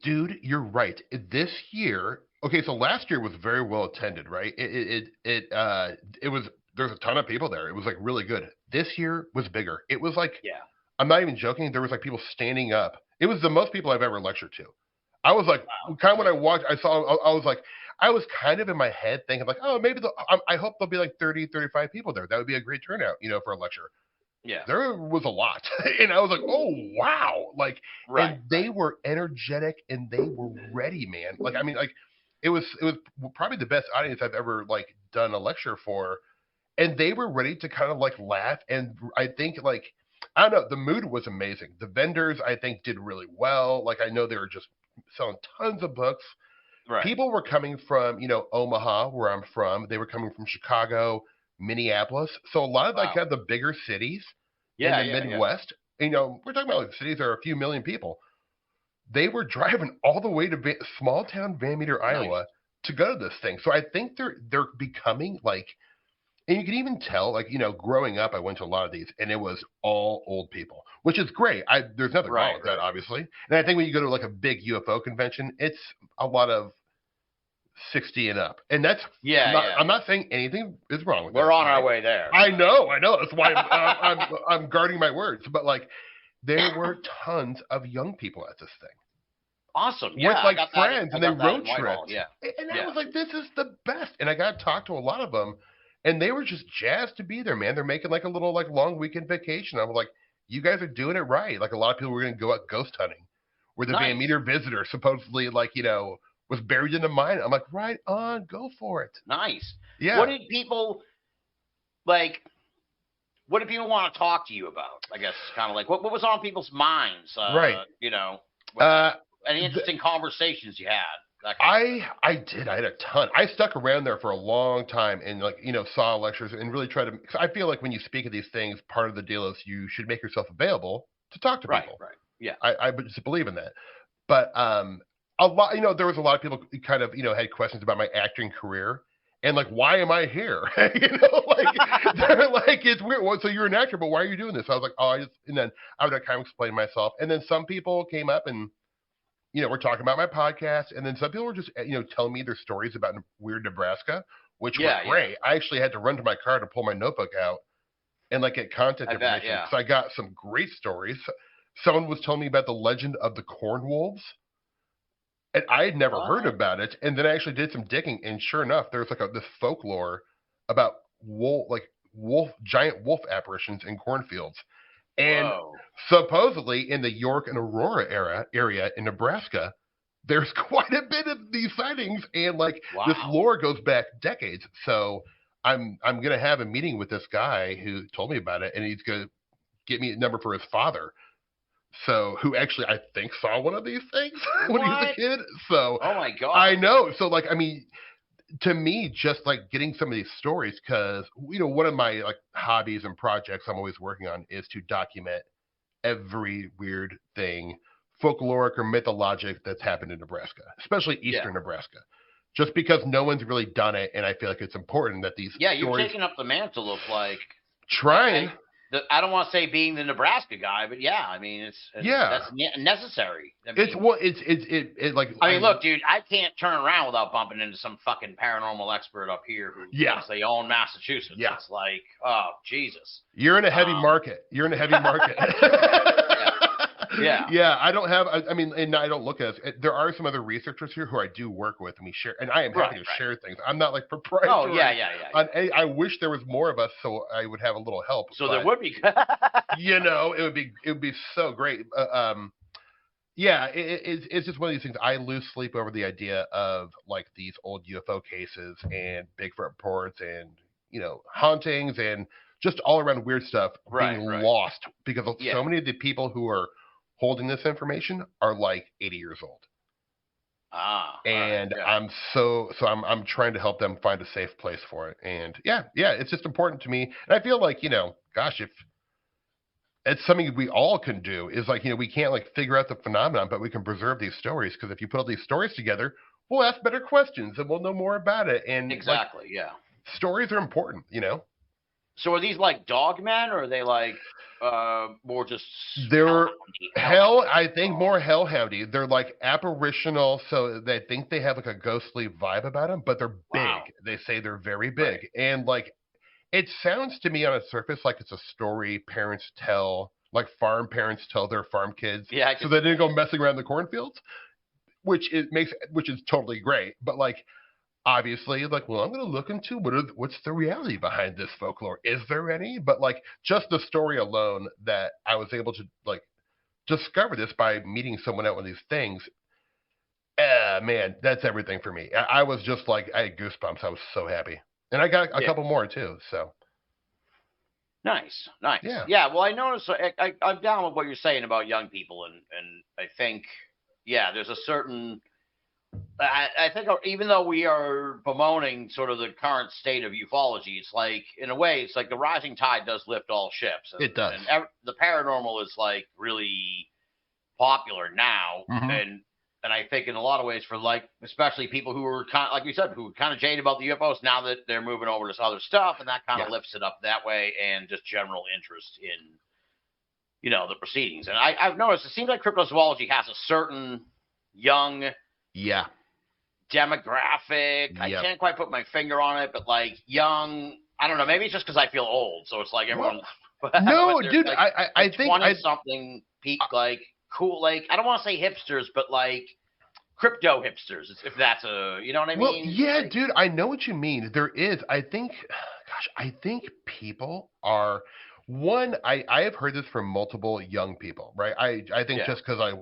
Dude, you're right. This year, okay, so last year was very well attended, right? It was, there's a ton of people there. It was like really good. This year was bigger. It was like, I'm not even joking. There was like people standing up. It was the most people I've ever lectured to. I was like, kind of when I watched, I was like, I was kind of in my head thinking like, oh, maybe I hope there'll be like 30, 35 people there. That would be a great turnout, for a lecture. Yeah. There was a lot. And I was like, oh, wow. Like, and they were energetic and they were ready, man. Like, I mean, like it was probably the best audience I've ever like done a lecture for. And they were ready to kind of like laugh. And I think like, I don't know, the mood was amazing. The vendors, I think, did really well. Like, I know they were just selling tons of books. Right. People were coming from, Omaha, where I'm from. They were coming from Chicago, Minneapolis. So a lot of like kind of the bigger cities in the Midwest. Yeah. We're talking about like cities that are a few million people. They were driving all the way to small town Van Meter, Iowa, to go to this thing. So I think they're becoming like, and you can even tell, like, growing up, I went to a lot of these, and it was all old people, which is great. There's nothing wrong with that, obviously. And I think when you go to like a big UFO convention, it's a lot of 60 and up, and that's I'm not saying anything is wrong with that. We're on our way there. I know. That's why I'm guarding my words. But like, there were tons of young people at this thing. Awesome. With like friends, and they road tripped. Yeah. And I was like, this is the best. And I got to talk to a lot of them. And they were just jazzed to be there, man. They're making like a little like long weekend vacation. I was like, you guys are doing it right. Like a lot of people were going to go out ghost hunting, where the Van Meter visitor supposedly like, was buried in the mine. I'm like, right on, go for it. Nice. Yeah. What did people want to talk to you about? I guess kind of like what was on people's minds? Any interesting conversations you had? I did. I had a ton. I stuck around there for a long time and saw lectures and really tried to. Cause I feel like when you speak at these things, part of the deal is you should make yourself available to talk to people. Right. Yeah. I just believe in that. But a lot, there was a lot of people who kind of had questions about my acting career and like, why am I here? They're like, it's weird. Well, so you're an actor, but why are you doing this? I was like, and then I would kind of explain myself. And then some people came up and. We're talking about my podcast, and then some people were just, telling me their stories about weird Nebraska, which was great. I actually had to run to my car to pull my notebook out and like get contact information. So I got some great stories. Someone was telling me about the legend of the corn wolves, and I had never heard about it. And then I actually did some digging, and sure enough, there's like this folklore about giant wolf apparitions in cornfields. And supposedly in the York and Aurora area in Nebraska, there's quite a bit of these sightings, and like this lore goes back decades. So I'm gonna have a meeting with this guy who told me about it, and he's gonna get me a number for his father. So, who actually, I think, saw one of these things when he was a kid. So, oh my God. I know. So, like, I mean, to me, just like getting some of these stories, because, one of my like hobbies and projects I'm always working on is to document every weird thing, folkloric or mythologic, that's happened in Nebraska, especially eastern Nebraska. Just because no one's really done it, and I feel like it's important that these you're stories taking up the mantle of like trying. I don't want to say being the Nebraska guy, but I mean that's necessary. I mean, it's like I mean, look, dude, I can't turn around without bumping into some fucking paranormal expert up here who thinks they own Massachusetts. Yeah. It's like, oh Jesus, you're in a heavy market. You're in a heavy market. Yeah. I don't have. I mean, and I don't look at it. There are some other researchers here who I do work with, and we share. And I am happy to share things. I'm not like proprietary. Oh yeah. I wish there was more of us, so I would have a little help. So there would be. it would be so great. It's just one of these things. I lose sleep over the idea of like these old UFO cases and Bigfoot reports and hauntings and just all around weird stuff being lost because so many of the people who are holding this information are like 80 years old. And I'm trying to help them find a safe place for it. And it's just important to me. And I feel like, gosh, if it's something we all can do is like, we can't like figure out the phenomenon, but we can preserve these stories. Because if you put all these stories together, we'll ask better questions and we'll know more about it. And exactly. Stories are important, So are these like dogmen, or are they like more just? They're I think more hellhoundy. They're like apparitional, so they think they have like a ghostly vibe about them, but they're big. Wow. They say they're very big, and like it sounds to me on a surface like it's a story parents tell, like farm parents tell their farm kids, so they didn't go messing around the cornfields, which is totally great, but like. Obviously, like, well, I'm going to look into what's the reality behind this folklore. Is there any? But like, just the story alone that I was able to like discover this by meeting someone out with these things. Man, that's everything for me. I was just like, I had goosebumps. I was so happy, and I got a couple more too. So nice. Yeah. Well, I noticed. I'm down with what you're saying about young people, and I think there's a certain. I think even though we are bemoaning sort of the current state of ufology, it's like, in a way, it's like the rising tide does lift all ships. It does. And the paranormal is like really popular now. Mm-hmm. And I think in a lot of ways for like, especially people who were kind of, like you said, who were kind of jaded about the UFOs, now that they're moving over to this other stuff, and that kind of lifts it up that way, and just general interest in, the proceedings. And I've noticed it seems like cryptozoology has a certain young demographic. I can't quite put my finger on it, but like young, I don't know, maybe it's just because I feel old, so it's like everyone no dude, like, I think 20 something peak, like cool, like I don't want to say hipsters, but like crypto hipsters, if that's you know what I mean? Like, dude, I know what you mean. There is, I think people are I have heard this from multiple young people, right? I think just because I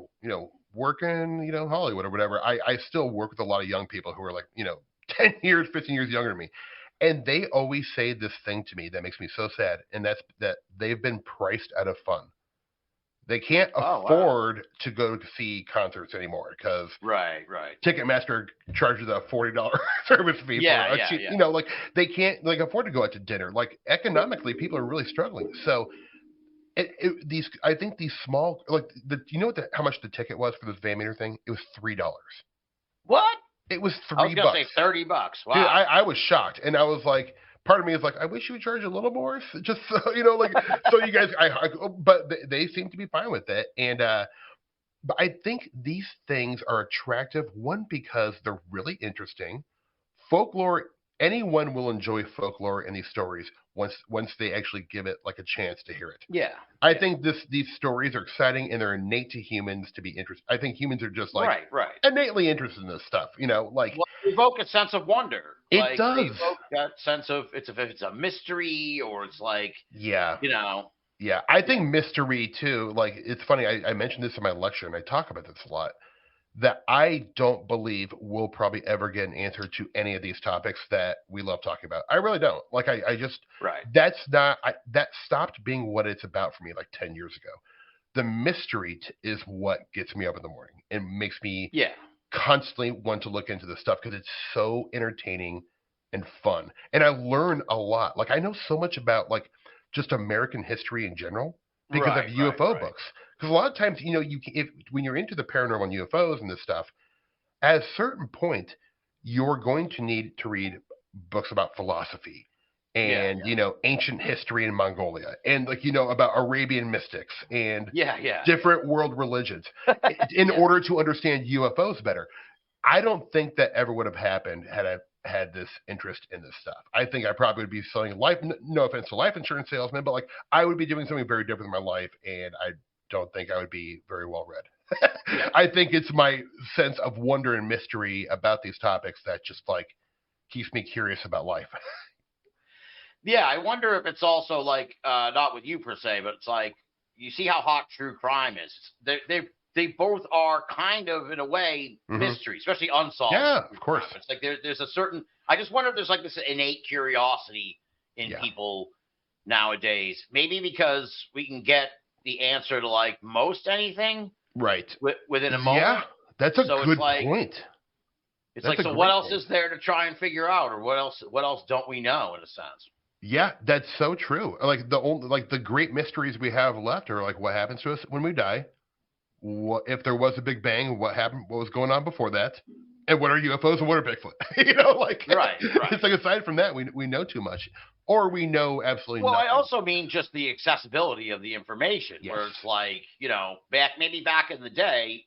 work in, Hollywood or whatever, I still work with a lot of young people who are like, 10 years, 15 years younger than me. And they always say this thing to me that makes me so sad. And that's that they've been priced out of fun. They can't afford to go to see concerts anymore because Ticketmaster charges a $40 service fee for it. Like they can't like afford to go out to dinner. Like economically, people are really struggling. So I think these small, like, how much the ticket was for this Van Meter thing? It was $3. What? It was $3. I was gonna say $30. Wow. Dude, I was shocked, and I was like, part of me is like, I wish you would charge a little more, just so like, so you guys. But they seem to be fine with it, and but I think these things are attractive. One, because they're really interesting. Folklore. Anyone will enjoy folklore and these stories once they actually give it like a chance to hear it. Yeah. I think these stories are exciting and they're innate to humans to be interested. I think humans are just like innately interested in this stuff, like evoke a sense of wonder. It does. Evoke that sense of if it's a mystery or it's like Yeah, I think mystery too. Like it's funny. I mentioned this in my lecture and I talk about this a lot. that I don't believe we'll probably ever get an answer to any of these topics that we love talking about. I really don't. Like, I just, Right. that's not, that stopped being what it's about for me like 10 years ago. The mystery is what gets me up in the morning and makes me Yeah. constantly want to look into this stuff because it's so entertaining and fun. And I learn a lot. Like, I know so much about like just American history in general because of UFO books. Because a lot of times, when you're into the paranormal and UFOs and this stuff, at a certain point, you're going to need to read books about philosophy and ancient history in Mongolia and about Arabian mystics and different world religions in order to understand UFOs better. I don't think that ever would have happened had I had this interest in this stuff. I think I probably would be selling life, no offense to life insurance salesmen, but like I would be doing something very different in my life, and I don't think I would be very well read. I think it's my sense of wonder and mystery about these topics that just like keeps me curious about life. Yeah, I wonder if it's also like not with you per se, but it's like you see how hot true crime is. They both are kind of in a way mystery, especially unsolved. Yeah, of course. It's like there's a certain. I just wonder if there's like this innate curiosity in people nowadays. Maybe because we can get the answer to like most anything right within a moment. Yeah, that's a good point. It's like, so what else is there to try and figure out, or what else don't we know in a sense? Yeah, that's so true. Like the great mysteries we have left are like what happens to us when we die. What if there was a Big Bang? What happened? What was going on before that? And what are UFOs and what are Bigfoot? Right. It's like aside from that, we know too much, or we know absolutely nothing. Well, I also mean just the accessibility of the information, where it's like back in the day,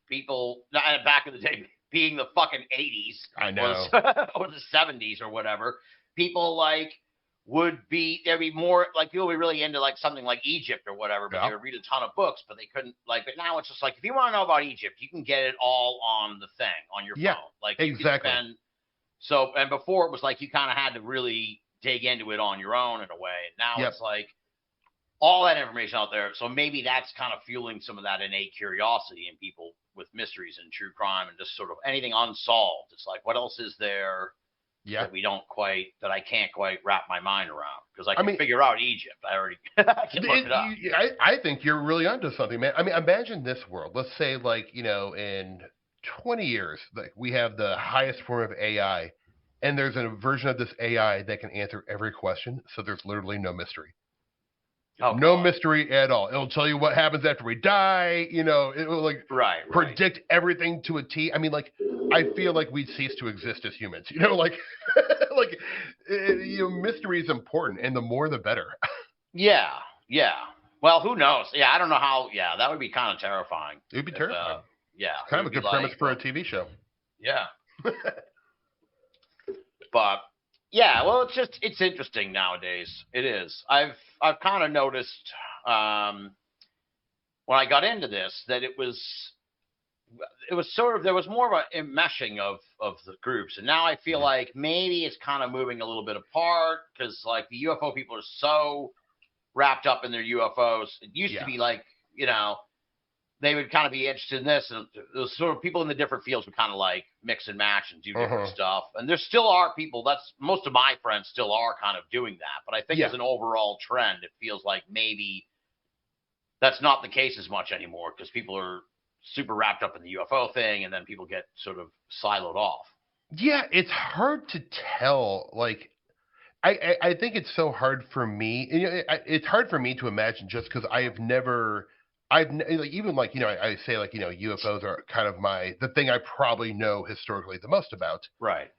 people back in the day being the fucking 80s, I know, or the 70s or whatever, people like. There'd be more like people would be really into like something like Egypt or whatever, but they would read a ton of books, but they couldn't but now it's just like if you want to know about Egypt, you can get it all on the thing on your phone. Like exactly. And before it was like you kind of had to really dig into it on your own in a way. And now it's like all that information out there. So maybe that's kind of fueling some of that innate curiosity in people with mysteries and true crime and just sort of anything unsolved. It's like, what else is there? That I can't quite wrap my mind around because I can figure out Egypt. I can look it up. I think you're really onto something, man. I mean, imagine this world. Let's say like, in 20 years, like we have the highest form of AI and there's a version of this AI that can answer every question. So there's literally no mystery. No mystery at all. It'll tell you what happens after we die. It will like predict everything to a T. I mean, like, I feel like we'd cease to exist as humans. Mystery is important, and the more the better. Yeah. Well, who knows? Yeah, I don't know how. Yeah, that would be kind of terrifying. It would be terrifying. It's kind of a good premise for a TV show. Yeah. But. Yeah, well, it's interesting nowadays. It is. I've kind of noticed when I got into this that it was sort of there was more of a meshing of the groups, and now I feel like maybe it's kind of moving a little bit apart because like the UFO people are so wrapped up in their UFOs. It used to be like they would kind of be interested in this, and those sort of people in the different fields would kind of like mix and match and do different stuff. And there still are people. That's most of my friends still are kind of doing that. But I think as an overall trend, it feels like maybe that's not the case as much anymore because people are super wrapped up in the UFO thing, and then people get sort of siloed off. Yeah, it's hard to tell. Like, I think it's so hard for me. It's hard for me to imagine just because I have never. I say like, UFOs are kind of the thing I probably know historically the most about. Right.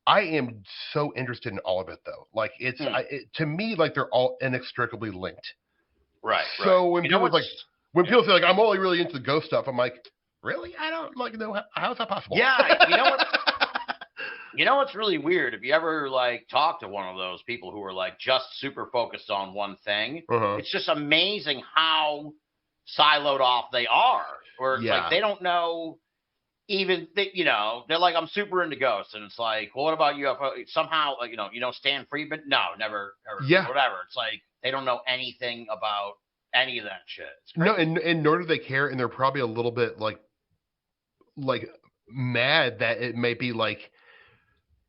I am so interested in all of it though. Like to me, like they're all inextricably linked. Right. So when people say like, I'm only really into the ghost stuff, I'm like, really? I don't know. How is that possible? Yeah. You know what's really weird? If you ever like talk to one of those people who are like just super focused on one thing, it's just amazing how siloed off they are, or it's like they don't know even they're like, I'm super into ghosts, and it's like, well, what about UFO? Somehow, like, Stan Friedman, no, never, whatever. It's like they don't know anything about any of that shit. No, and nor do they care, and they're probably a little bit like like mad that it may be like,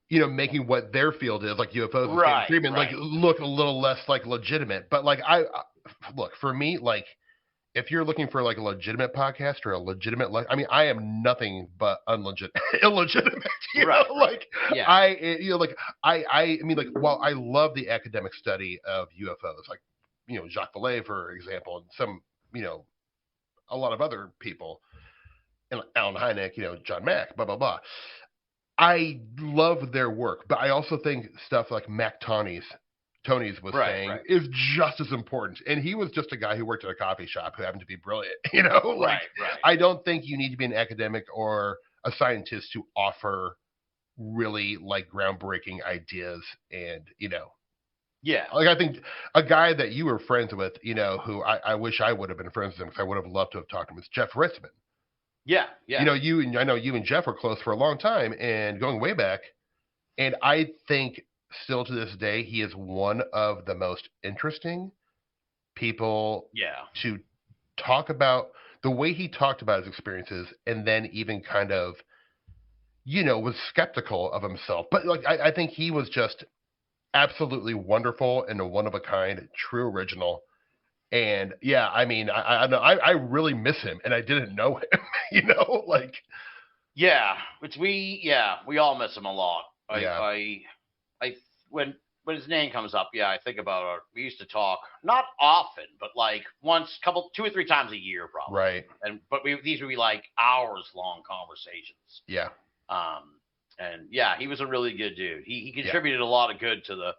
you know, making what their field is, like UFOs and Right, streaming, right. like look a little less like legitimate. But like look, for me, like if you're looking for like a legitimate podcast or a legitimate, like, I mean, I am nothing but illegitimate. You Right, know, right. like Yeah. you know, like I mean, like while I love the academic study of UFOs, like you know Jacques Vallée, for example, and some you know a lot of other people, and Alan Hynek, you know John Mack, blah blah blah. I love their work, but I also think stuff like Tony's was Right, saying right. is just as important. And he was just a guy who worked at a coffee shop who happened to be brilliant. You know, like Right, right. I don't think you need to be an academic or a scientist to offer really like groundbreaking ideas. And, you know, Yeah. like I think a guy that you were friends with, you know, who I wish I would have been friends with him because I would have loved to have talked to him, is Jeff Ritzman. Yeah, yeah. You know, I know you and Jeff were close for a long time and going way back. And I think still to this day, he is one of the most interesting people Yeah. to talk about the way he talked about his experiences and then even kind of, you know, was skeptical of himself. But like, I think he was just absolutely wonderful and a one of a kind, true original. And yeah, I mean, I really miss him and I didn't know him, you know, like, Yeah, we all miss him a lot. Yeah. I when his name comes up, yeah, I think about it. We used to talk not often, but like once, two or three times a year, probably. right. But these would be like hours long conversations. Yeah. And yeah, he was a really good dude. He contributed a lot of good to the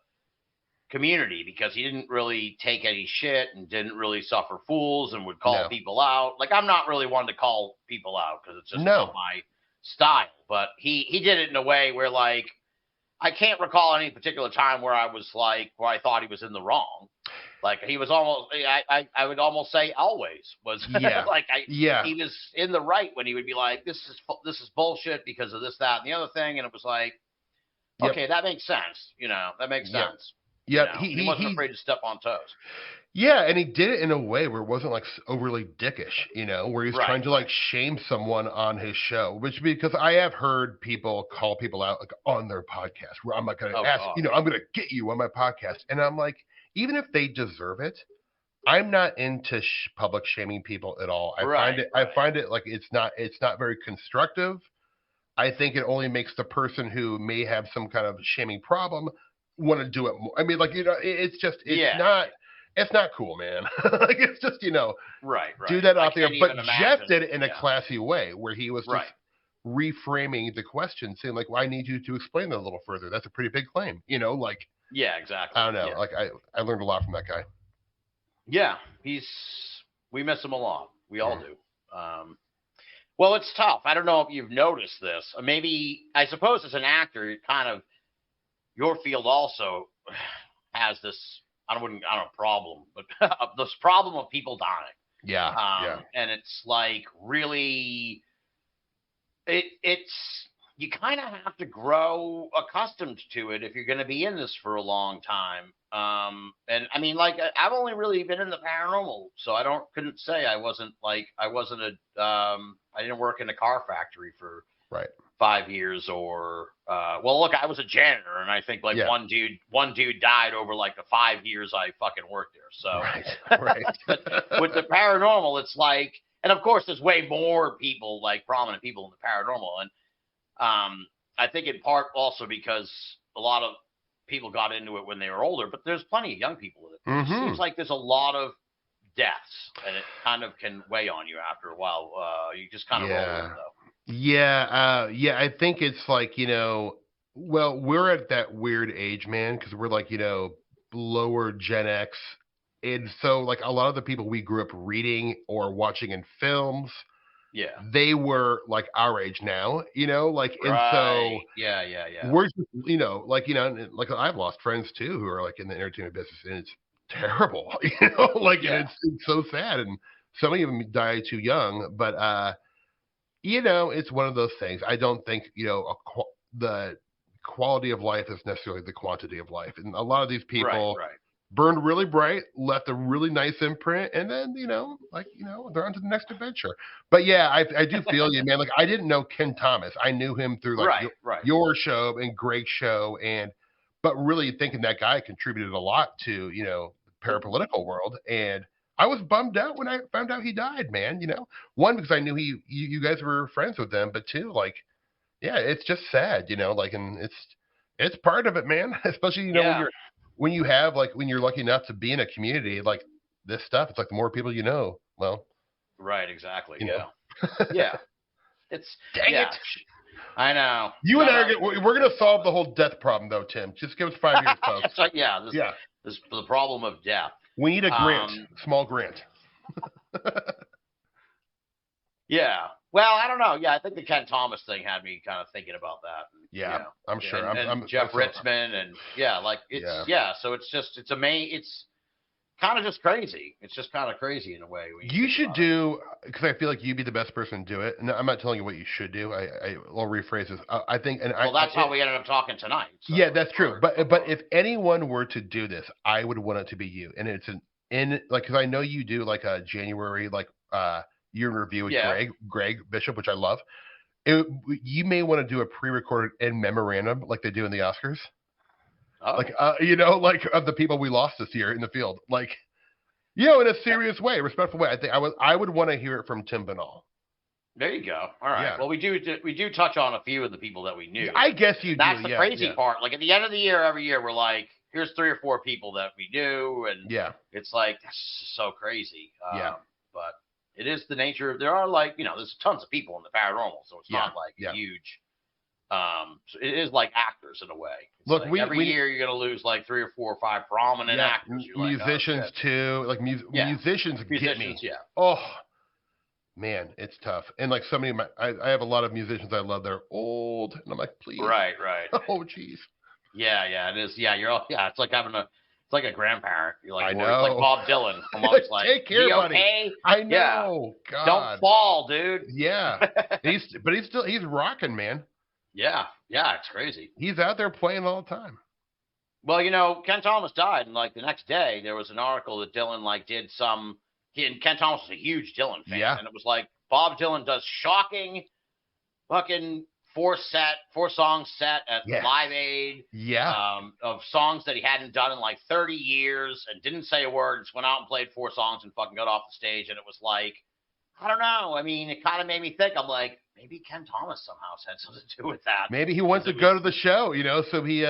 community because he didn't really take any shit and didn't really suffer fools and would call people out. Like I'm not really one to call people out because it's just not my style. But he did it in a way where like I can't recall any particular time where I thought he was in the wrong. Like he was almost, I would almost say always was he was in the right when he would be like, this is bullshit because of this, that, and the other thing. And it was like, okay, that makes sense. You know, that makes sense. Yeah. You know, he wasn't afraid to step on toes. Yeah, and he did it in a way where it wasn't like overly dickish, you know, where he's trying to like shame someone on his show, which because I have heard people call people out like on their podcast where I'm like going to ask, you know, I'm going to get you on my podcast. And I'm like, even if they deserve it, I'm not into public shaming people at all. I find it like it's not very constructive. I think it only makes the person who may have some kind of shaming problem want to do it more. I mean, like, you know, it's not cool, man. Like it's just, you know, do that out there. But Jeff did it in a classy way where he was just reframing the question, saying like, well, I need you to explain that a little further. That's a pretty big claim, you know, like. Yeah, exactly. I don't know. Yeah. Like I learned a lot from that guy. Yeah, we miss him a lot. We all do. Well, it's tough. I don't know if you've noticed this. Maybe, I suppose as an actor, your field also has this, I don't know, problem, but this problem of people dying. Yeah. And it's like really, you kind of have to grow accustomed to it if you're going to be in this for a long time. And I mean, like, I've only really been in the paranormal, so I couldn't say I didn't work in a car factory for 5 years or, well, look, I was a janitor, and I think one dude died over like the 5 years I fucking worked there. So, but with the paranormal, it's like, and of course there's way more people, like prominent people in the paranormal. And, I think in part also because a lot of people got into it when they were older, but there's plenty of young people with it. It seems like there's a lot of deaths, and it kind of can weigh on you after a while. You just kind of roll with it, though. Yeah. I think it's like, you know, well, we're at that weird age, man, because we're like, you know, lower Gen X. And so like a lot of the people we grew up reading or watching in films, they were like our age now, you know, like, and so we're just, you know, like and I've lost friends too who are like in the entertainment business, and it's terrible, you know, like and it's so sad, and some of them die too young, but you know, it's one of those things. I don't think, you know, the quality of life is necessarily the quantity of life, and a lot of these people burned really bright, left a really nice imprint, and then they're on to the next adventure. But yeah, I do feel you, man. Like I didn't know Ken Thomas. I knew him through like Right. your show and Greg's show, but really thinking that guy contributed a lot to the parapolitical world. And I was bummed out when I found out he died, man. One, because I knew you guys were friends with them, but two, like, yeah, it's just sad, like, and it's part of it, man. Especially when you're lucky enough to be in a community like this stuff. It's like the more people well, Right, exactly. you know. Yeah. It's Dang it. I know. You and I we're gonna solve the whole death problem though, Tim. Just give us 5 years, folks. It's like, this the problem of death. We need a grant, small grant. Yeah. Well, I don't know. Yeah, I think the Ken Thomas thing had me kind of thinking about that. Yeah, I'm sure. And I'm Jeff Ritzman and so it's kind of just crazy. It's just kind of crazy in a way. You should do, because I feel like you'd be the best person to do it. And I'm not telling you what you should do. I'll rephrase this. I think, that's how we ended up talking tonight. So. Yeah, that's true. But if anyone were to do this, I would want it to be you. And it's because I know you do like a January year in review with Greg Bishop, which I love. You may want to do a pre-recorded in memorandum like they do in the Oscars. Oh. Like of the people we lost this year in the field, like in a serious way, respectful way. I think I would want to hear it from Tim Binnall. There you go. All right. Yeah. Well, we do touch on a few of the people that we knew. I guess you do. That's the crazy part. Like at the end of the year, every year we're like, here's 3 or 4 people that we knew, and it's like that's just so crazy. But it is the nature of there are there's tons of people in the paranormal, so it's not like huge. So it is like actors in a way. It's Look, like every year you're gonna lose like 3 or 4 or 5 prominent actors. Musicians too, like musicians get me. Yeah. Oh man, it's tough. And like so many of I have a lot of musicians I love. They're old, and I'm like, please. Right. Oh jeez. Yeah, it is. Yeah, it's like having it's like a grandparent. You're like, I know. It's like Bob Dylan. I'm always like, take care, buddy. Okay? I know. Yeah. God. Don't fall, dude. Yeah. he's rocking, man. Yeah, it's crazy. He's out there playing all the time. Well, Ken Thomas died, and like the next day, there was an article that Dylan did some. And Ken Thomas was a huge Dylan fan, and it was like Bob Dylan does shocking, fucking 4-song set at Live Aid. Yeah. Of songs that he hadn't done in like 30 years, and didn't say a word. Just went out and played 4 songs and fucking got off the stage, and it was like, I don't know. I mean, it kind of made me think. I'm like, maybe Ken Thomas somehow had something to do with that. Maybe he wants to go to the show, so he,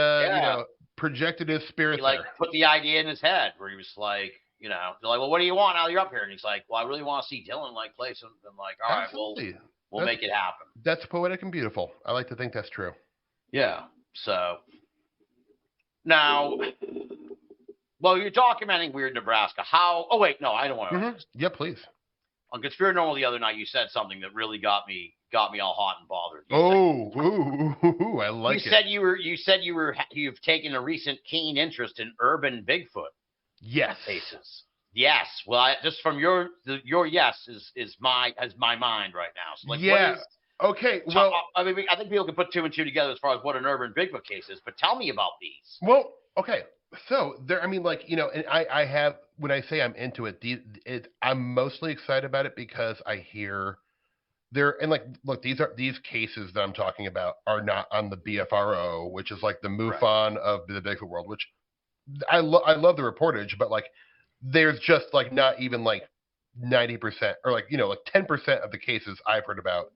projected his spirit there. Put the idea in his head where he was like, they're like, well, what do you want now that you're up here? And he's like, well, I really want to see Dylan play something. Like, all right, we'll make it happen. That's poetic and beautiful. I like to think that's true. Yeah. So now, well, you're documenting Weird Nebraska. How? Oh wait, no, I don't want to. Mm-hmm. Yeah, please. On Conspiracy Normal the other night, you said something that really got me all hot and bothered. I like it. You said you've taken a recent keen interest in urban Bigfoot. Yes. Cases. Yes. Well, just from your yes is my mind right now. So Okay. Well, I mean, I think people can put 2 and 2 together as far as what an urban Bigfoot case is. But tell me about these. Well, okay. So there, I mean, and I have, when I say I'm into it, I'm mostly excited about it because I hear look, these cases that I'm talking about are not on the BFRO, which is like the MUFON of the Bigfoot world, which I love the reportage, but there's just not even 90% or 10% of the cases I've heard about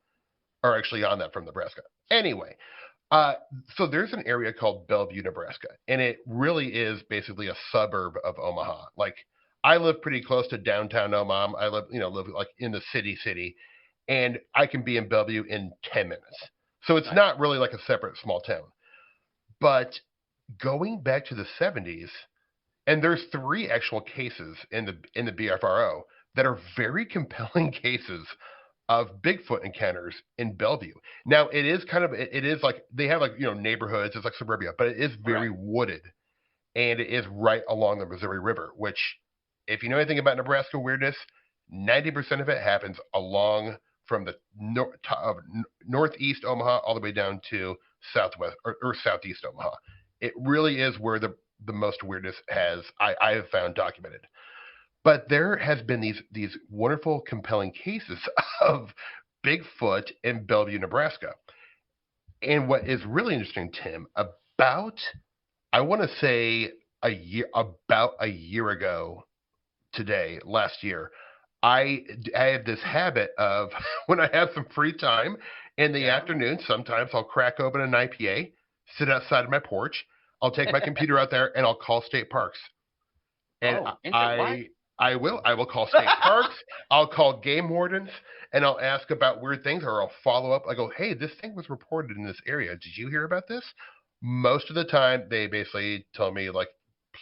are actually on that from Nebraska. Anyway. So there's an area called Bellevue, Nebraska, and it really is basically a suburb of Omaha. I live pretty close to downtown Omaha. I live in the city, and I can be in Bellevue in 10 minutes. So it's not really like a separate small town. But going back to the 70s, and there's 3 actual cases in the BFRO that are very compelling cases of Bigfoot encounters in Bellevue. Now it is they have neighborhoods, it's like suburbia, but it is very wooded, and it is right along the Missouri River, which if you know anything about Nebraska weirdness, 90% of it happens along from the northeast Omaha all the way down to southwest or southeast Omaha. It really is where the most weirdness I have found documented. But there has been these wonderful, compelling cases of Bigfoot in Bellevue, Nebraska. And what is really interesting, Tim, about I want to say about a year ago today, last year, I have this habit of when I have some free time in the afternoon, sometimes I'll crack open an IPA, sit outside of my porch, I'll take my computer out there, and I'll call state parks. And I will call state parks, I'll call game wardens, and I'll ask about weird things, or I'll follow up. I go, hey, this thing was reported in this area. Did you hear about this? Most of the time, they basically tell me, like,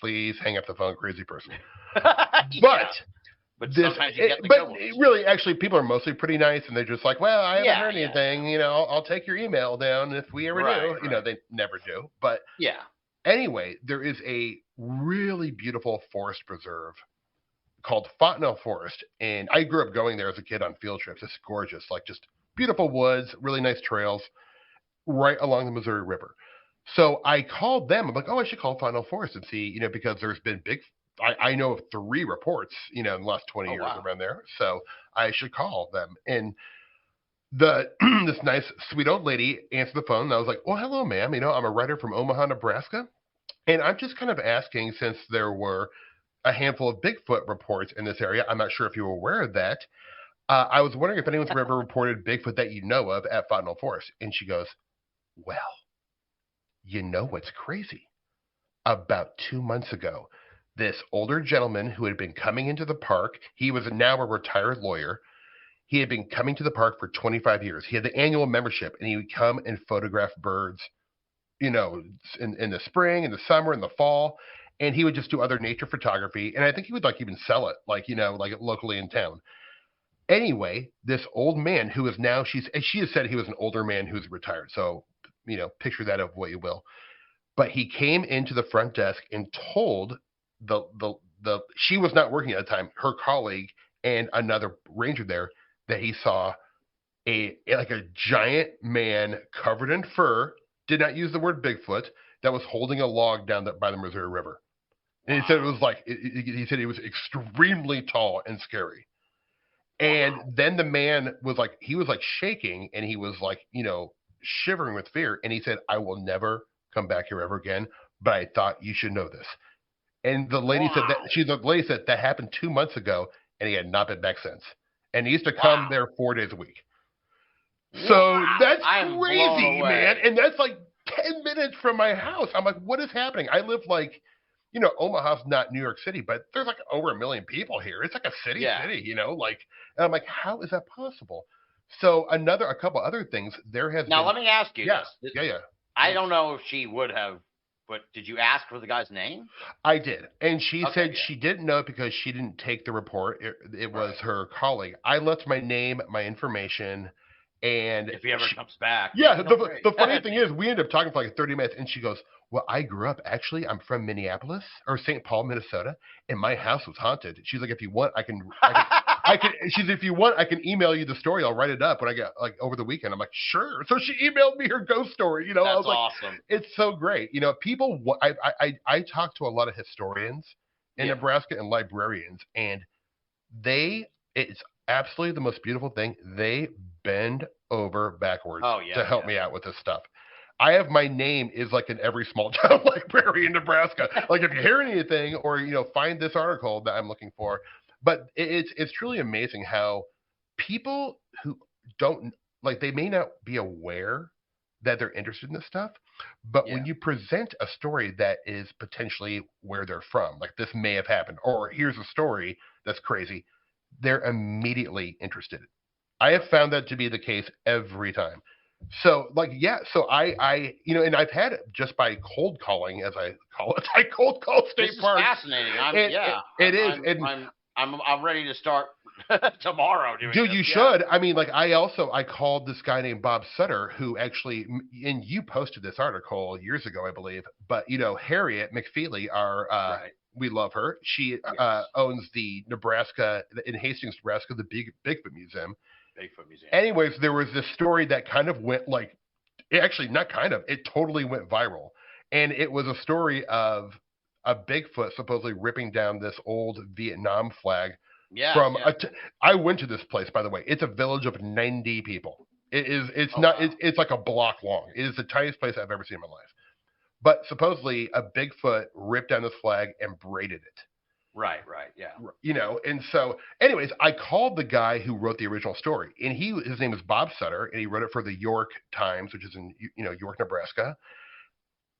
please hang up the phone, crazy person. But sometimes you get the good ones. Really, actually, people are mostly pretty nice, and they're just like, well, I haven't heard anything. You know, I'll take your email down if we ever do. Right. You know, they never do. But anyway, there is a really beautiful forest preserve called Fontenelle Forest, and I grew up going there as a kid on field trips. It's gorgeous, like just beautiful woods, really nice trails, right along the Missouri River. So I called them. I'm like, oh, I should call Fontenelle Forest and see, you know, because there's been I know of 3 reports, you know, in the last 20 years around there. So I should call them. And this nice, sweet old lady answered the phone. And I was like, well, hello, ma'am. You know, I'm a writer from Omaha, Nebraska. And I'm just kind of asking, since there were a handful of Bigfoot reports in this area, I'm not sure if you were aware of that. I was wondering if anyone's ever reported Bigfoot that you know of at Fontenelle Forest. And she goes, well, you know what's crazy? About 2 months ago, this older gentleman who had been coming into the park, he was now a retired lawyer. He had been coming to the park for 25 years. He had the annual membership, and he would come and photograph birds, you know, in the spring, in the summer, in the fall. And he would just do other nature photography. And I think he would like even sell it, like, you know, like locally in town. Anyway, this old man who is now, she has said he was an older man who's retired. So, you know, picture that of what you will. But he came into the front desk and told she was not working at the time, her colleague and another ranger there, that he saw a giant man covered in fur, did not use the word Bigfoot, that was holding a log down by the Missouri River. And he said it was like, he said he was extremely tall and scary. And then the man was like, he was like shaking, and he was like, you know, shivering with fear. And he said, I will never come back here ever again, but I thought you should know this. And the lady said that happened 2 months ago, and he had not been back since. And he used to come there 4 days a week. So that's crazy, man. And that's like 10 minutes from my house. I'm like, what is happening? I live like, you know, Omaha's not New York City, but there's like over 1 million people here. It's like a city, you know, like, and I'm like, how is that possible? So a couple other things there has now. Let me ask you this. Yeah. I don't know if she would have, but did you ask for the guy's name? I did. And she said she didn't know because she didn't take the report. It was her colleague. I left my name, my information, and if he ever comes back. Yeah, the funny thing is, we ended up talking for like 30 minutes, and she goes, well, I grew up, actually, I'm from Minneapolis, or St. Paul, Minnesota, and my house was haunted. She's like, if you want, I can if you want, I can email you the story. I'll write it up when I get like over the weekend. I'm like, sure. So she emailed me her ghost story. You know, that's I was like, awesome. It's so great. You know, people. I talk to a lot of historians in Nebraska and librarians, and it's absolutely the most beautiful thing. They bend over backwards to help me out with this stuff. I have my name is like in every small town library in Nebraska. Like if you hear anything or, you know, find this article that I'm looking for. But it's truly amazing how people who don't, like, they may not be aware that they're interested in this stuff, but when you present a story that is potentially where they're from, like this may have happened, or here's a story that's crazy, they're immediately interested. I have found that to be the case every time. So so I you know, and I've had it just by cold calling, as I call it. I cold call state parks. Fascinating. I'm ready to start tomorrow doing Dude, this. You should. I mean, like I called this guy named Bob Sutter, who actually, and you posted this article years ago, I believe. But you know, Harriet McFeely, we love her. She owns the Nebraska in Hastings, Nebraska, the Bigfoot Museum. Anyways, there was this story that kind of went it totally went viral. And it was a story of a Bigfoot supposedly ripping down this old Vietnam flag Yeah. from I went to this place, by the way. It's a village of 90 people. It's like a block long. It is the tiniest place I've ever seen in my life. But supposedly a Bigfoot ripped down this flag and braided it. Right, yeah. And so, anyways, I called the guy who wrote the original story, and his name is Bob Sutter, and he wrote it for the York Times, which is in York, Nebraska.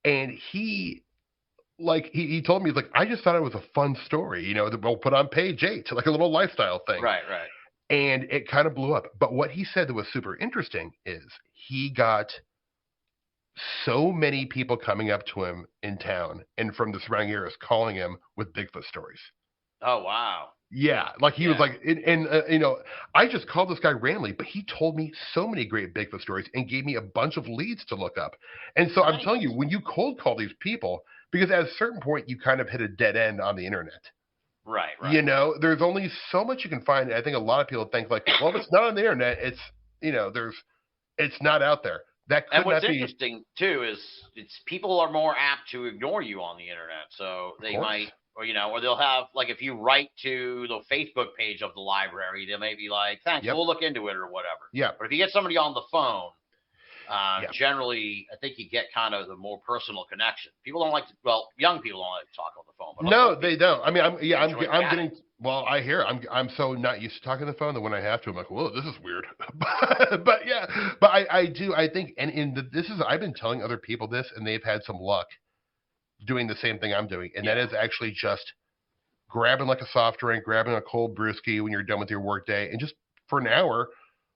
And he told me, he's like, I just thought it was a fun story, that we'll put on page 8, like a little lifestyle thing. Right. And it kind of blew up. But what he said that was super interesting is he got so many people coming up to him in town and from the surrounding areas calling him with Bigfoot stories. Oh, wow. Yeah. Like he was like, I just called this guy randomly, but he told me so many great Bigfoot stories and gave me a bunch of leads to look up. And so I'm telling you, when you cold call these people, because at a certain point you kind of hit a dead end on the internet. Right. There's only so much you can find. I think a lot of people think like, well, if it's not on the internet, it's not out there. And what's interesting too is people are more apt to ignore you on the internet. So they might, or they'll have, like, if you write to the Facebook page of the library, they may be like, thanks, we'll look into it or whatever. Yeah. But if you get somebody on the phone, generally, I think you get kind of the more personal connection. People don't like to, young people don't like to talk on the phone. But no, they don't. I mean, I'm getting, I hear I'm so not used to talking on the phone that when I have to, I'm like, whoa, this is weird. but I do, I think, and I've been telling other people this, and they've had some luck doing the same thing I'm doing. And that is actually just grabbing like a soft drink, grabbing a cold brewski when you're done with your work day, and just for an hour,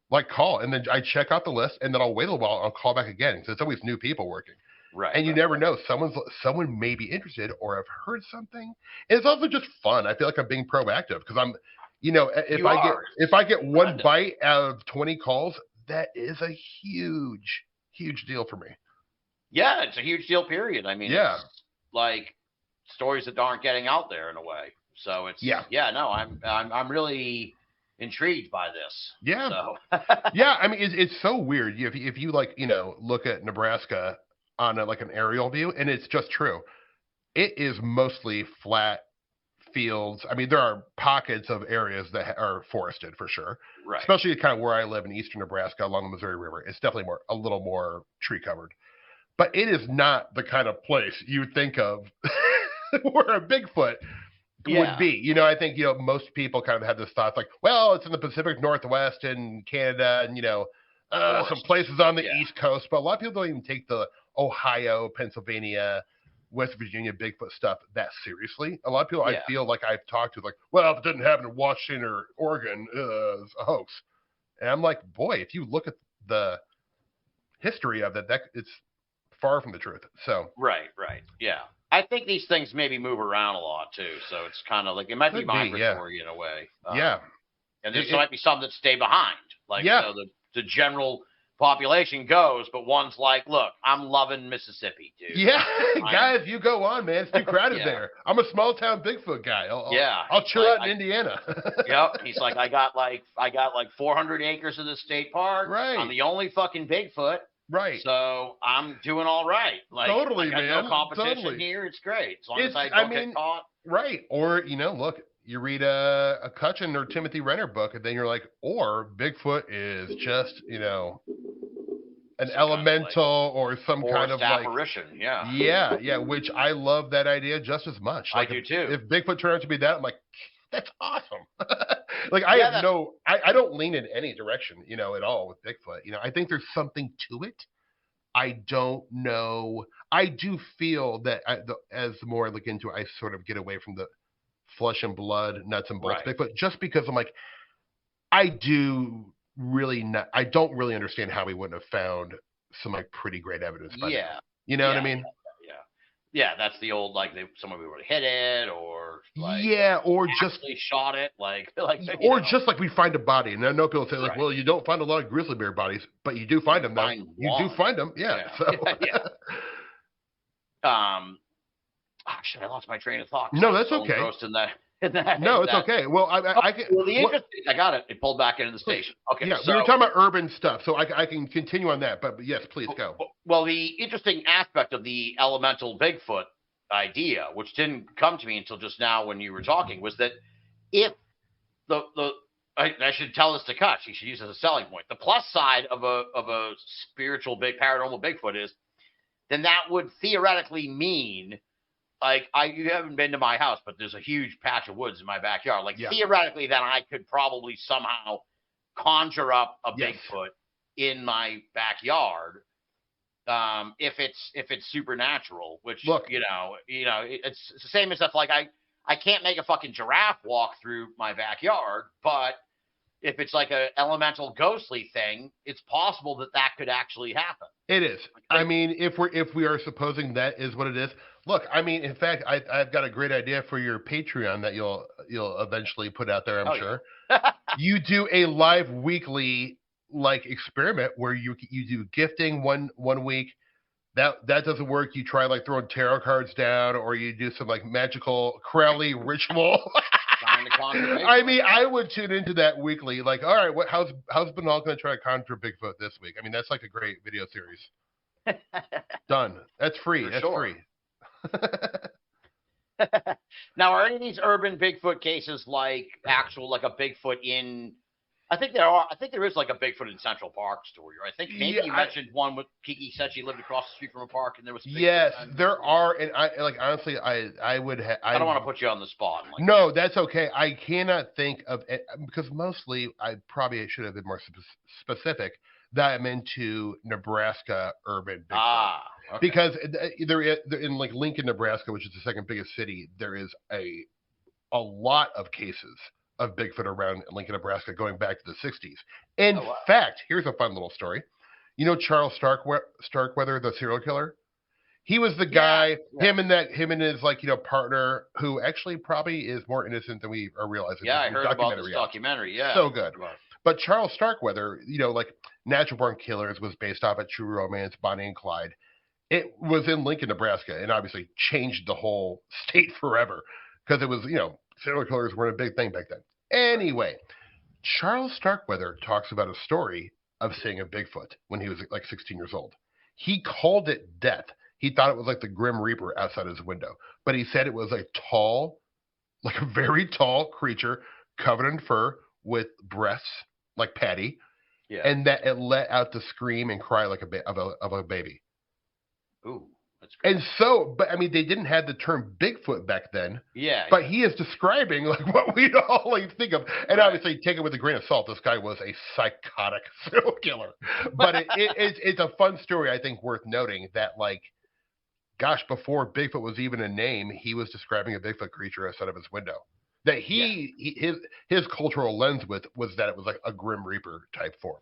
like, call, and then I check out the list, and then I'll wait a while, and I'll call back again, because it's always new people working. Right. And you never know. Someone may be interested or have heard something. And it's also just fun. I feel like I'm being proactive because I'm, if I get one bite out of 20 calls, that is a huge, huge deal for me. Yeah, it's a huge deal, period. I mean, it's like stories that aren't getting out there in a way. So it's, I'm really intrigued by this. Yeah. So. Yeah. I mean, it's so weird. If you look at Nebraska on an aerial view, and it's just true. It is mostly flat fields. I mean, there are pockets of areas that are forested for sure. Right. Especially kind of where I live in eastern Nebraska along the Missouri River. It's definitely a little more tree covered. But it is not the kind of place you would think of where a Bigfoot would be. I think, most people kind of have this thought like, well, it's in the Pacific Northwest and Canada and, some places on the East Coast. But a lot of people don't even take the Ohio, Pennsylvania, West Virginia Bigfoot stuff that seriously. A lot of people I feel like I've talked to like, well, if it didn't happen in Washington or Oregon, it's a hoax. And I'm like, boy, if you look at the history of that it's far from the truth. So right. Yeah. I think these things maybe move around a lot too. So it's kind of like, it might be migratory in a way. And there might be some that stay behind. Like, the general population goes, but one's like, look, I'm loving Mississippi, dude. Yeah, guys, you go on, man. It's too crowded there. I'm a small town Bigfoot guy. I'll chill out in Indiana. Yep. He's like, I got like 400 acres of the state park. Right. I'm the only fucking Bigfoot. Right. So I'm doing all right. Like, totally, I got man. no competition here. It's great. As long as I don't get caught. Right. Or, look, you read a Cutchin or Timothy Renner book, and then you're like, or Bigfoot is just, an elemental or some kind of apparition. Yeah, which I love that idea just as much. Like, I do too. If Bigfoot turned out to be that, I'm like, that's awesome. I don't lean in any direction, at all with Bigfoot. I think there's something to it. I don't know. I do feel that as the more I look into it, I sort of get away from the flesh and blood, nuts and bolts Bigfoot, just because I'm like, I don't really understand how we wouldn't have found some pretty great evidence by now. You know what I mean? Yeah, that's the old, like, someone would hit it, or or just shot it, just like we find a body. And I know people say well, you don't find a lot of grizzly bear bodies, but you do find them. You do find them, So. Shit, I lost my train of thought. No, that's okay. No, it's okay. Well, I got it. It pulled back into the station. Okay. Yeah, we were talking about urban stuff, so I can continue on that. But yes, please go. Well, the interesting aspect of the elemental Bigfoot idea, which didn't come to me until just now when you were talking, was that if I should tell this to Cut, she should use it as a selling point. The plus side of a spiritual paranormal Bigfoot is, then that would theoretically mean, like, you haven't been to my house, but there's a huge patch of woods in my backyard. Like, theoretically, then I could probably somehow conjure up a Bigfoot in my backyard, if it's supernatural. Which, look, it's the same as stuff like I can't make a fucking giraffe walk through my backyard, but if it's like a elemental ghostly thing, it's possible that could actually happen. It is. I mean, if we are supposing that is what it is. Look, I mean, in fact, I've got a great idea for your Patreon that you'll eventually put out there. I'm sure. Yeah. You do a live weekly experiment where you do gifting one week. That doesn't work. You try throwing tarot cards down, or you do some magical Crowley ritual. I mean, I would tune into that weekly. All right, how's Binnall going to try to conjure Bigfoot this week? I mean, that's a great video series. Done. That's free. That's free. Now, are any of these urban Bigfoot cases actual a Bigfoot in? I think there are. I think there is a Bigfoot in Central Park story. Or I think maybe you mentioned one with Kiki said she lived across the street from a park and there was. Yes, there are, and I honestly, I would. I don't want to put you on the spot. No, that's okay. I cannot think of it because mostly I probably should have been more specific. That I'm into Nebraska urban Bigfoot. Okay. Because there in Lincoln, Nebraska, which is the second biggest city, there is a lot of cases of Bigfoot around Lincoln, Nebraska, going back to the 60s. In fact, here's a fun little story. You know Charles Starkweather, the serial killer? He was the guy, him and his partner, who actually probably is more innocent than we are realizing. Yeah, I heard about this documentary. Yeah, so good. But Charles Starkweather, Natural Born Killers was based off of True Romance, Bonnie and Clyde. It was in Lincoln, Nebraska, and obviously changed the whole state forever because it was, serial killers weren't a big thing back then. Anyway, Charles Starkweather talks about a story of seeing a Bigfoot when he was 16 years old. He called it death. He thought it was the Grim Reaper outside his window, but he said it was a a very tall creature covered in fur with breasts like Patty, and that it let out to scream and cry like a baby. Ooh. That's great. And so, but I mean, they didn't have the term Bigfoot back then. Yeah. But he is describing what we'd all think of, and obviously take it with a grain of salt. This guy was a psychotic serial killer, but it's a fun story. I think worth noting that gosh, before Bigfoot was even a name, he was describing a Bigfoot creature outside of his window. That his cultural lens was that it was a Grim Reaper type form.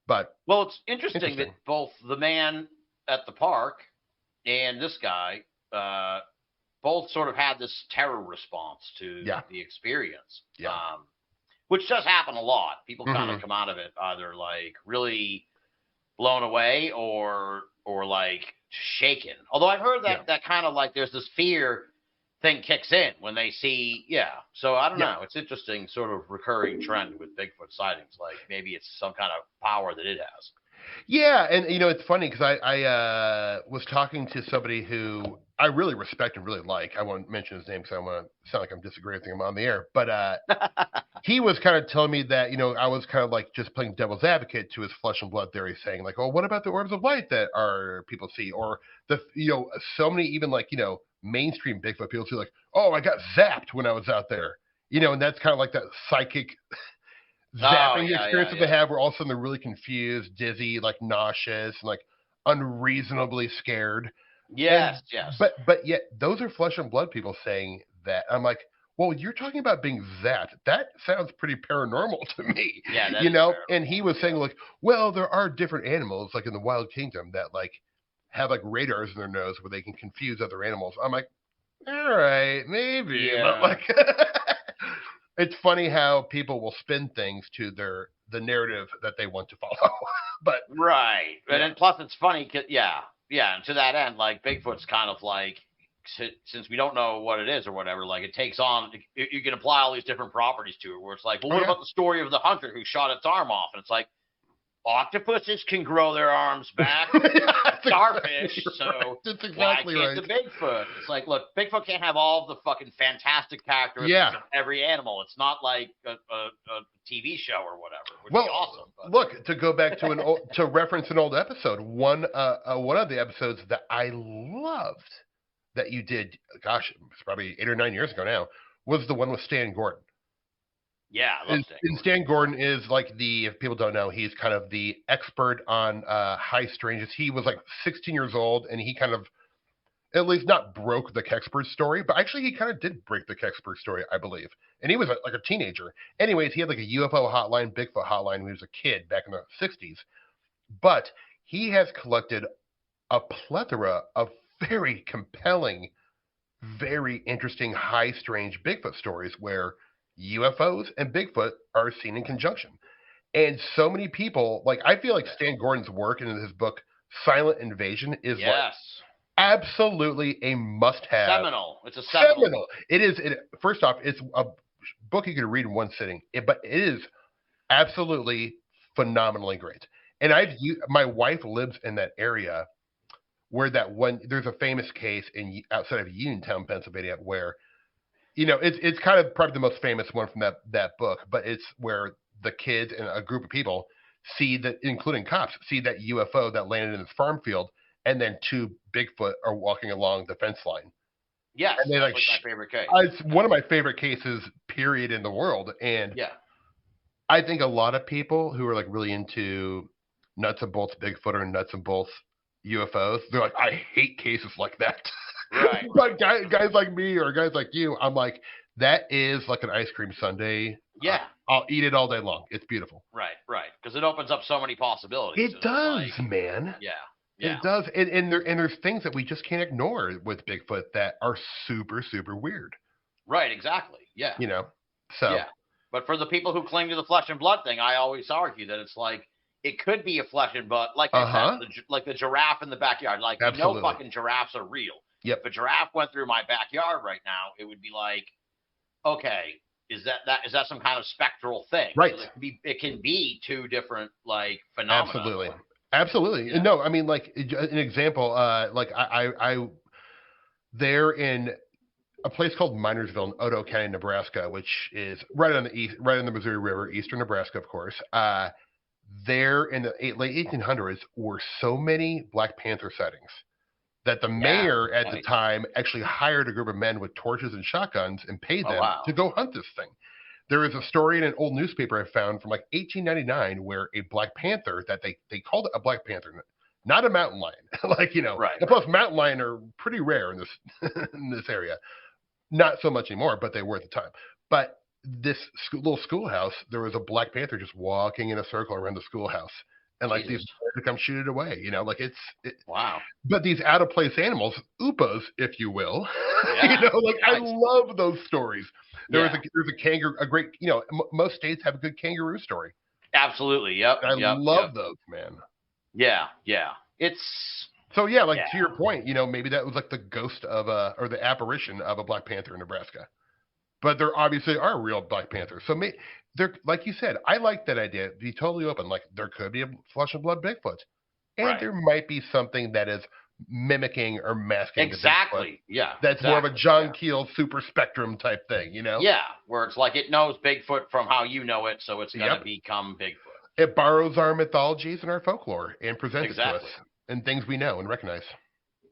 But it's interesting that both the man at the park and this guy both sort of had this terror response to the experience, which does happen a lot. People kind of come out of it either really blown away or shaken. Although I've heard that kind of there's this fear thing kicks in when they see, So I don't know. It's interesting sort of recurring trend with Bigfoot sightings. Maybe it's some kind of power that it has. Yeah, and it's funny because I was talking to somebody who I really respect and really like. I won't mention his name because I don't want to sound like I'm disagreeing with him on the air. But he was kind of telling me that I was kind of just playing devil's advocate to his flesh and blood theory, saying oh, what about the orbs of light that our people see, or the so many even mainstream Bigfoot people see oh, I got zapped when I was out there, and that's kind of that psychic zapping experience that they have, where all of a sudden they're really confused, dizzy, nauseous, and unreasonably scared. Yes. But yet those are flesh and blood people saying that. I'm well, you're talking about being zapped. That sounds pretty paranormal to me. Yeah, And he was saying well, there are different animals in the wild kingdom that have radars in their nose where they can confuse other animals. I'm all right, maybe, but it's funny how people will spin things to the narrative that they want to follow. But and then plus it's funny, and to that end, Bigfoot's kind of since we don't know what it is or whatever, it takes on. You can apply all these different properties to it. Where it's well, what about the story of the hunter who shot its arm off? And it's octopuses can grow their arms back. Starfish, so that's exactly why can't right. the Bigfoot? It's like, look, Bigfoot can't have all of the fucking fantastic characteristics of every animal. It's not like a TV show or whatever. It would be awesome. But. Look, to go back to to reference an old episode, one of the episodes that I loved that you did, gosh, it's probably 8 or 9 years ago now, was the one with Stan Gordon. Yeah, I love Stan Gordon. And Stan Gordon is like if people don't know, he's kind of the expert on high strangeness. He was like 16 years old, and he kind of, at least not broke the Kexpert story, but actually he kind of did break the Kexpert story, I believe. And he was like a teenager. Anyways, he had like a UFO hotline, Bigfoot hotline when he was a kid back in the 60s. But he has collected a plethora of very compelling, very interesting, high strange Bigfoot stories where UFOs and Bigfoot are seen in conjunction. And so many people, like, I feel like Stan Gordon's work in his book, Silent Invasion, is like absolutely a must-have. Seminal. It's a seminal. It is. First off, it's a book you could read in one sitting, but it is absolutely phenomenally great. And my wife lives in that area where there's a famous case outside of Uniontown, Pennsylvania, where it's kind of probably the most famous one from that book, but it's where the kids and a group of people see that, including cops, see that UFO that landed in this farm field, and then 2 Bigfoot are walking along the fence line. Yes, and that's my favorite case. It's one of my favorite cases, period, in the world. And I think a lot of people who are like really into nuts and bolts Bigfoot or nuts and bolts UFOs, they're like, I hate cases like that. Right. But guys like me or guys like you, I'm like, that is like an ice cream sundae. Yeah. I'll eat it all day long. It's beautiful. Right. Because it opens up so many possibilities. It does, man. Yeah. It does. And there's things that we just can't ignore with Bigfoot that are super, super weird. Right, exactly. Yeah. So. Yeah. But for the people who cling to the flesh and blood thing, I always argue that it's like, it could be a flesh and blood, like I said, like the giraffe in the backyard. Like, fucking giraffes are real. Yep. If a giraffe went through my backyard right now, it would be like, okay, is that some kind of spectral thing? Right. So it can be 2 different like phenomena. Absolutely. Yeah. No, I mean, like an example, like I there in a place called Minersville in Otoe County, Nebraska, which is right on the Missouri River, eastern Nebraska, of course. There in the late 1800s were so many Black Panther sightings that the mayor at the time actually hired a group of men with torches and shotguns and paid them to go hunt this thing. There is a story in an old newspaper I found from like 1899 where a Black Panther, that they called it a Black Panther, not a mountain lion. Right. And plus mountain lion are pretty rare in this area. Not so much anymore, but they were at the time. But this little schoolhouse, there was a Black Panther just walking in a circle around the schoolhouse, and like these to come shoot it away. Wow. But these out of place animals, upas, if you will, I love those stories. There's a kangaroo, a great, most states have a good kangaroo story. Absolutely. Yep. I love those, man. Yeah. It's so to your point, maybe that was like the ghost of or the apparition of a Black Panther in Nebraska. But there obviously are real Black Panthers. So they're, like you said, I like that idea. Be totally open. Like, there could be a flesh and blood Bigfoot. And there might be something that is mimicking or masking exactly. Yeah. That's more of a John Keel super spectrum type thing, Yeah, where it's like it knows Bigfoot from how you know it, so it's going to become Bigfoot. It borrows our mythologies and our folklore and presents it to us and things we know and recognize.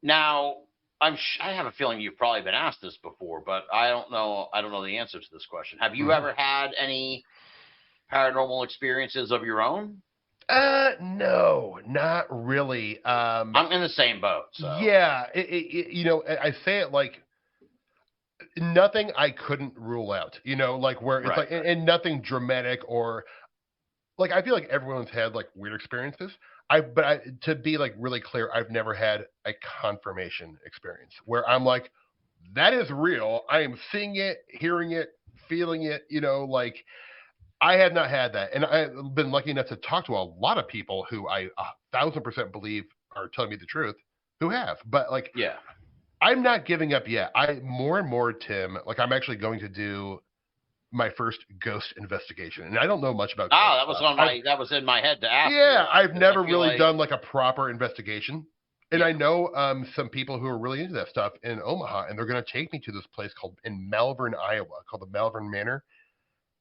Now, I have a feeling you've probably been asked this before, but I don't know the answer to this question. Have you ever had any paranormal experiences of your own? No, not really. I'm in the same boat. So. Yeah, I say it like nothing I couldn't rule out. Like where it's and nothing dramatic or like I feel like everyone's had like weird experiences. To be like really clear, I've never had a confirmation experience where I'm like, that is real. I am seeing it, hearing it, feeling it. Like I have not had that, and I've been lucky enough to talk to a lot of people who I 1,000% believe are telling me the truth, who have. But like, I'm not giving up yet. More and more, Tim. Like I'm actually going to do my first ghost investigation, and I don't know much about. Oh, ghosts. that was in my head to ask. Yeah, I've never I feel really like- done like a proper investigation, and Yeah. I know some people who are really into that stuff in Omaha, and they're going to take me to this place called in Malvern, Iowa, called the Malvern Manor,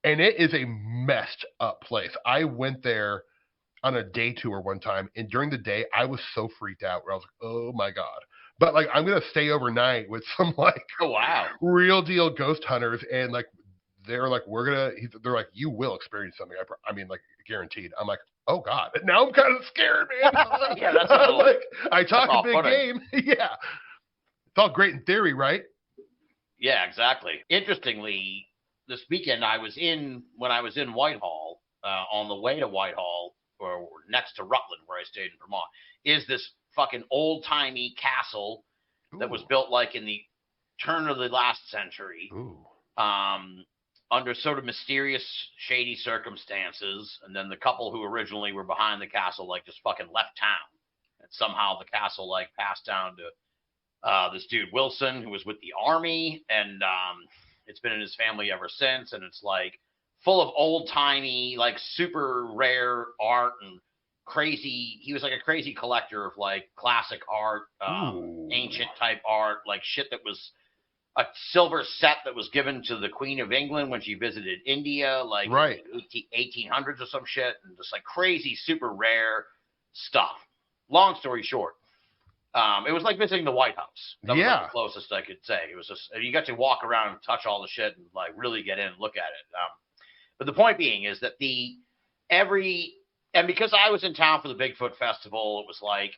and it is a messed up place. I went there on a day tour one time, and during the day, I was so freaked out where I was like, "Oh my god!" But like, I'm gonna stay overnight with some like Oh wow. real deal ghost hunters, and like they're like, they're like, you will experience something. I mean, like guaranteed. I'm like, oh god, now I'm kind of scared, man. Yeah, that's a little- like I talk a all big funny. game. Yeah, it's all great in theory, right? Yeah, exactly. Interestingly, this weekend when I was in Whitehall, on the way to Whitehall, or next to Rutland, where I stayed in Vermont, is this fucking old-timey castle that was Ooh. built like in the turn of the last century, Ooh. under sort of mysterious, shady circumstances. And then the couple who originally were behind the castle, like, just fucking left town. And somehow the castle, like, passed down to this dude Wilson, who was with the army, and it's been in his family ever since. And it's like full of old-timey, like, super rare art and crazy. He was like a crazy collector of like classic art, Ooh. ancient type art, like shit that was a silver set that was given to the Queen of England when she visited India, like Right. in the 1800s or some shit, and just like crazy, super rare stuff. Long story short, it was like visiting the White House. That was like Yeah. the closest I could say. It was just, you got to walk around and touch all the shit and like really get in and look at it. But the point being is that and because I was in town for the Bigfoot Festival, it was like,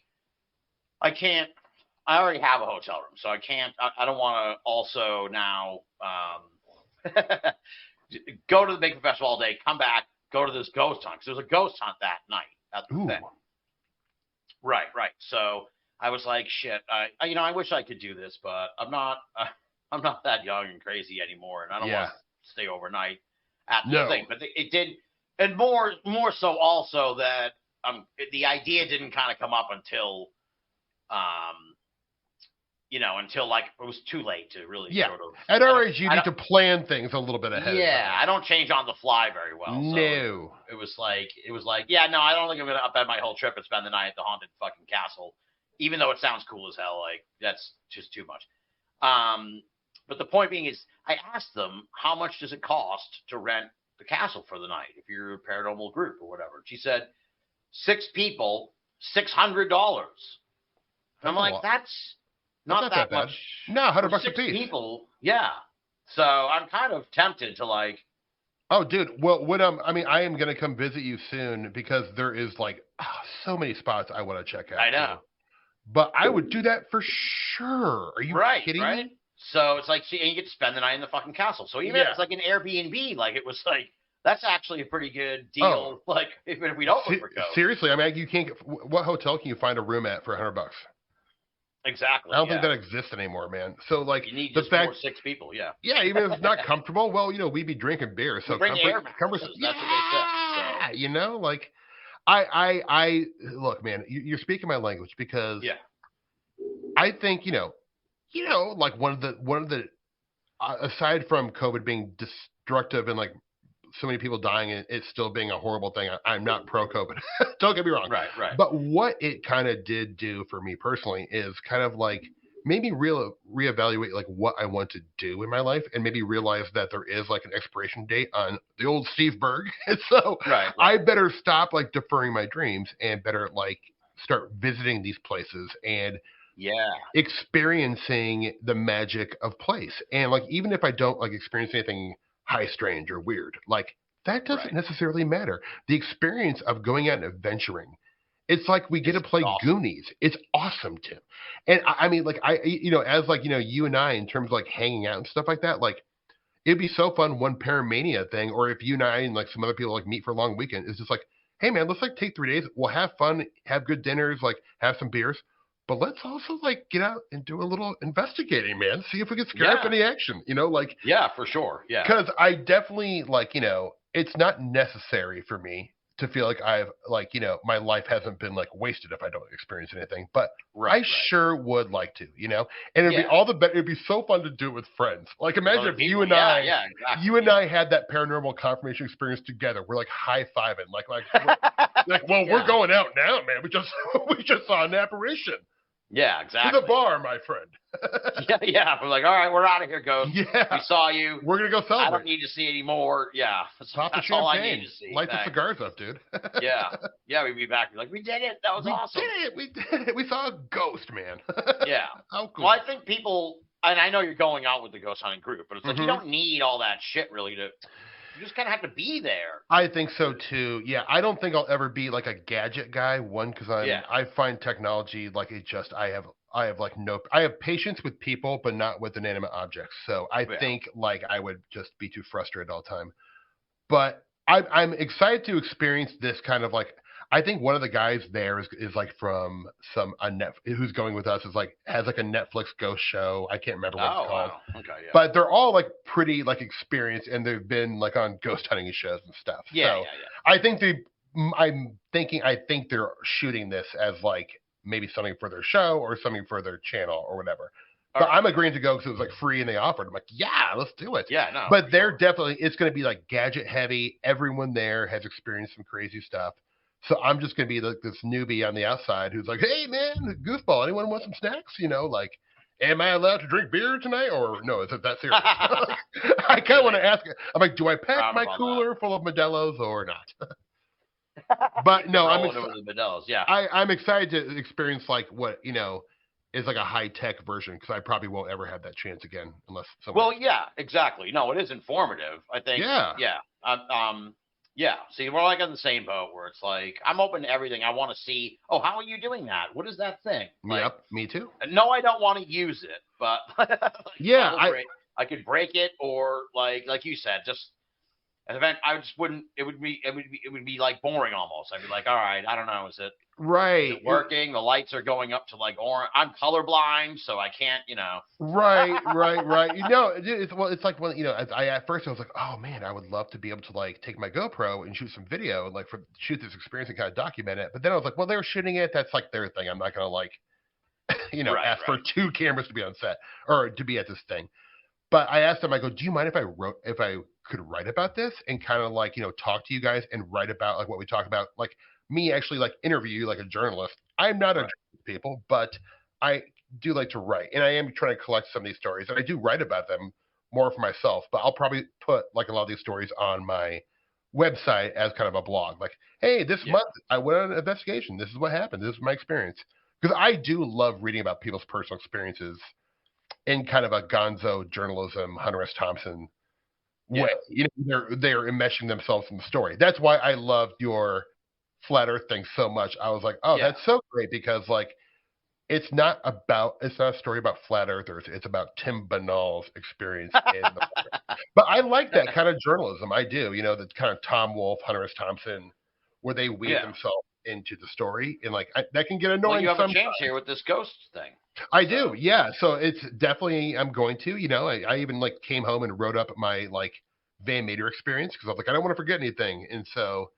I already have a hotel room, so I don't want to also now go to the Bigfoot Festival all day, come back, go to this ghost hunt, because there was a ghost hunt that night at the Ooh. thing. Right. So I was like, shit, I wish I could do this, but I'm not that young and crazy anymore, and I don't want to stay overnight at the thing. But it did. And more so also that the idea didn't kind of come up until until like it was too late to really sort of. At our age, you need to plan things a little bit ahead. Yeah, I don't change on the fly very well. So No. it was like, yeah, no, I don't think I'm gonna upend my whole trip and spend the night at the haunted fucking castle, even though it sounds cool as hell. Like that's just too much. But the point being is, I asked them, how much does it cost to rent the castle for the night if you're a paranormal group or whatever? She said, 6 people, $600. And I'm like, that's not that bad. much. No, $100 for a 6 piece. people, yeah. So I'm kind of tempted to like. Oh, dude. Well, I am gonna come visit you soon because there is like so many spots I want to check out. I know. Too. But I would do that for sure. Are you kidding me? So it's like, see, and you get to spend the night in the fucking castle. So even if it's like an Airbnb, like it was like, that's actually a pretty good deal. Oh. Like even if we don't look for ghosts. Seriously, I mean, you can't. What hotel can you find a room at for $100? Exactly. I don't think that exists anymore, man. So like you need the just fact, more 6 people, yeah. Yeah, even if it's not comfortable, well, we'd be drinking beer, so bring air mattresses, that's what they said. So. Like I look, man, you're speaking my language because I think like one of the aside from COVID being destructive and like so many people dying and it still being a horrible thing, I'm not pro COVID. Don't get me wrong. Right. But what it kind of did do for me personally is kind of like made me reevaluate like what I want to do in my life and maybe realize that there is like an expiration date on the old Steve Berg. And so I better stop like deferring my dreams and better like start visiting these places and experiencing the magic of place. And like even if I don't like experience anything high strange or weird, like that doesn't necessarily matter. The experience of going out and adventuring, it's like we get to play Goonies. It's awesome, Tim. And I mean, like as like you and I in terms of like hanging out and stuff like that, like it'd be so fun one Paramania thing, or if you and I and like some other people like meet for a long weekend, it's just like, hey man, let's like take 3 days, we'll have fun, have good dinners, like have some beers. But let's also like get out and do a little investigating, man. See if we can scare up any action, like. Yeah, for sure. Yeah. Because I definitely like, it's not necessary for me to feel like I've like, my life hasn't been like wasted if I don't experience anything, but Right. I sure would like to, and it'd be all the better. It'd be so fun to do it with friends. Like imagine if you and exactly. you and I had that paranormal confirmation experience together. We're like high-fiving, like we're going out now, man. We just saw an apparition. Yeah, exactly. To the bar, my friend. yeah. We're like, all right, we're out of here, ghost. Yeah. We saw you. We're going to go celebrate. I don't need to see any more. Yeah. Pop the That's all I need champagne. to see. Light the cigars up, dude. Yeah. Yeah, we'd be back. Like, we did it. That was awesome. We did it. We saw a ghost, man. Yeah. How cool. Well, I think people, and I know you're going out with the ghost hunting group, but it's like you don't need all that shit really to. You just kind of have to be there. I think so too. Yeah, I don't think I'll ever be like a gadget guy. One, because I find technology like I have patience with people, but not with inanimate objects. So I think like I would just be too frustrated all the time. But I'm excited to experience this kind of like. I think one of the guys there is like from who's going with us is like has like a Netflix ghost show. I can't remember what it's called. Wow. Okay, yeah. But they're all like pretty like experienced and they've been like on ghost hunting shows and stuff. Yeah. I think I think they're shooting this as like maybe something for their show or something for their channel or whatever. But I'm agreeing to go because it was like free and they offered. I'm like, yeah, let's do it. Yeah, no. But they're definitely, it's going to be like gadget heavy. Everyone there has experienced some crazy stuff. So I'm just going to be like this newbie on the outside who's like, hey, man, goofball, anyone want some snacks? Like, am I allowed to drink beer tonight? Or no, is it that serious? I kind of want to ask. I'm like, do I pack my cooler full of Modelo's or not? But no, I'm excited to experience like what, is like a high-tech version because I probably won't ever have that chance again unless someone. Well, yeah, exactly. No, it is informative. I think. Yeah. Yeah. See, we're like on the same boat where it's like I'm open to everything. I want to see. Oh, how are you doing that? What is that thing? Like, yep, me too. No, I don't want to use it, but yeah, I could break it or like you said, just an event. I just wouldn't. It would be like boring almost. I'd be like, all right, I don't know, is it working? The lights are going up to like orange. I'm colorblind, so I can't, Right. It's like when at first I was like, oh man, I would love to be able to like take my GoPro and shoot some video and like shoot this experience and kind of document it. But then I was like, well, they were shooting it. That's like their thing. I'm not gonna like, ask for 2 cameras to be on set or to be at this thing. But I asked them, I go, do you mind if I could write about this and kind of like, talk to you guys and write about like what we talk about, like me actually like interview you like a journalist. I'm not a journalist, people, but I do like to write and I am trying to collect some of these stories and I do write about them more for myself, but I'll probably put like a lot of these stories on my website as kind of a blog. Like, hey, this month I went on an investigation. This is what happened. This is my experience. Because I do love reading about people's personal experiences in kind of a gonzo journalism, Hunter S. Thompson way. They're enmeshing themselves in the story. That's why I loved your flat earth thing so much. I was like, oh, that's so great because like it's not a story about flat earthers. It's about Tim Binnall's experience in the But I like that kind of journalism. I do, the kind of Tom Wolfe, Hunter S. Thompson, where they weave themselves into the story and like that can get annoying. Well, you have sometimes. A chance here with this ghost thing. I do, yeah. So it's definitely I'm going to. I even like came home and wrote up my like Van Meter experience because I was like I don't want to forget anything, and so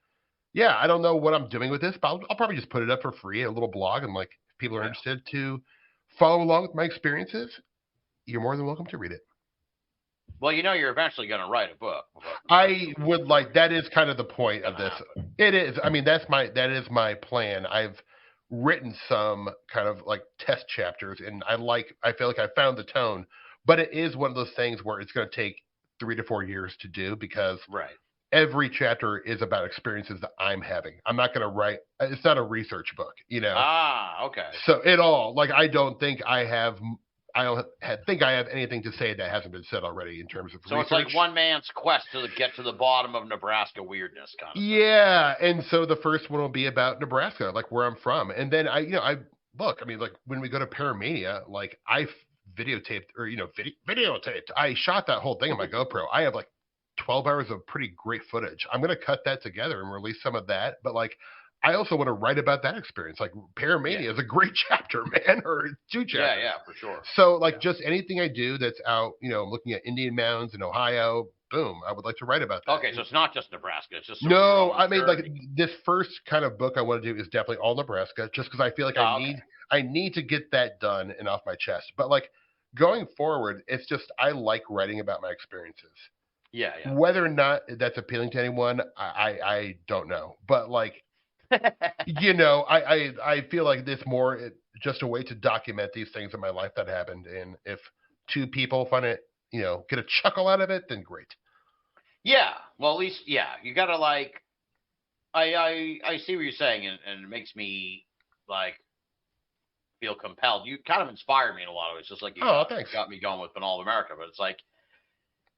yeah, I don't know what I'm doing with this, but I'll probably just put it up for free, a little blog, and like if people are interested to follow along with my experiences, you're more than welcome to read it. Well, you're eventually going to write a book. I would like that is kind of the point of this. It is. I mean, that is my plan. I've written some kind of like test chapters, and I feel like I found the tone. But it is one of those things where it's going to take 3 to 4 years to do because every chapter is about experiences that I'm having. I'm not going to write. It's not a research book, Okay. So I don't think I have anything to say that hasn't been said already in terms of research. It's like one man's quest to get to the bottom of Nebraska weirdness kind of. Yeah, and so the first one will be about Nebraska, like where I'm from. And then like when we go to Paramania, like I videotaped videotaped. I shot that whole thing on my GoPro. I have like 12 hours of pretty great footage. I'm going to cut that together and release some of that, but like I also want to write about that experience. Like Paramania is a great chapter, man, or 2 chapters. Yeah, for sure. So like just anything I do that's out, looking at Indian mounds in Ohio, boom, I would like to write about that. Okay, so it's not just Nebraska. It's just no. I mean, like this first kind of book I want to do is definitely all Nebraska, just because I feel like I need to get that done and off my chest. But like going forward, it's just I like writing about my experiences. Yeah. Whether or not that's appealing to anyone, I don't know. But like, I feel like this more just a way to document these things in my life that happened, and if two people find it, get a chuckle out of it, then great. Yeah, well, at least, you gotta like, I see what you're saying, and it makes me like feel compelled. You kind of inspired me in a lot of ways, just like you got me going with Binnall of America. But it's like,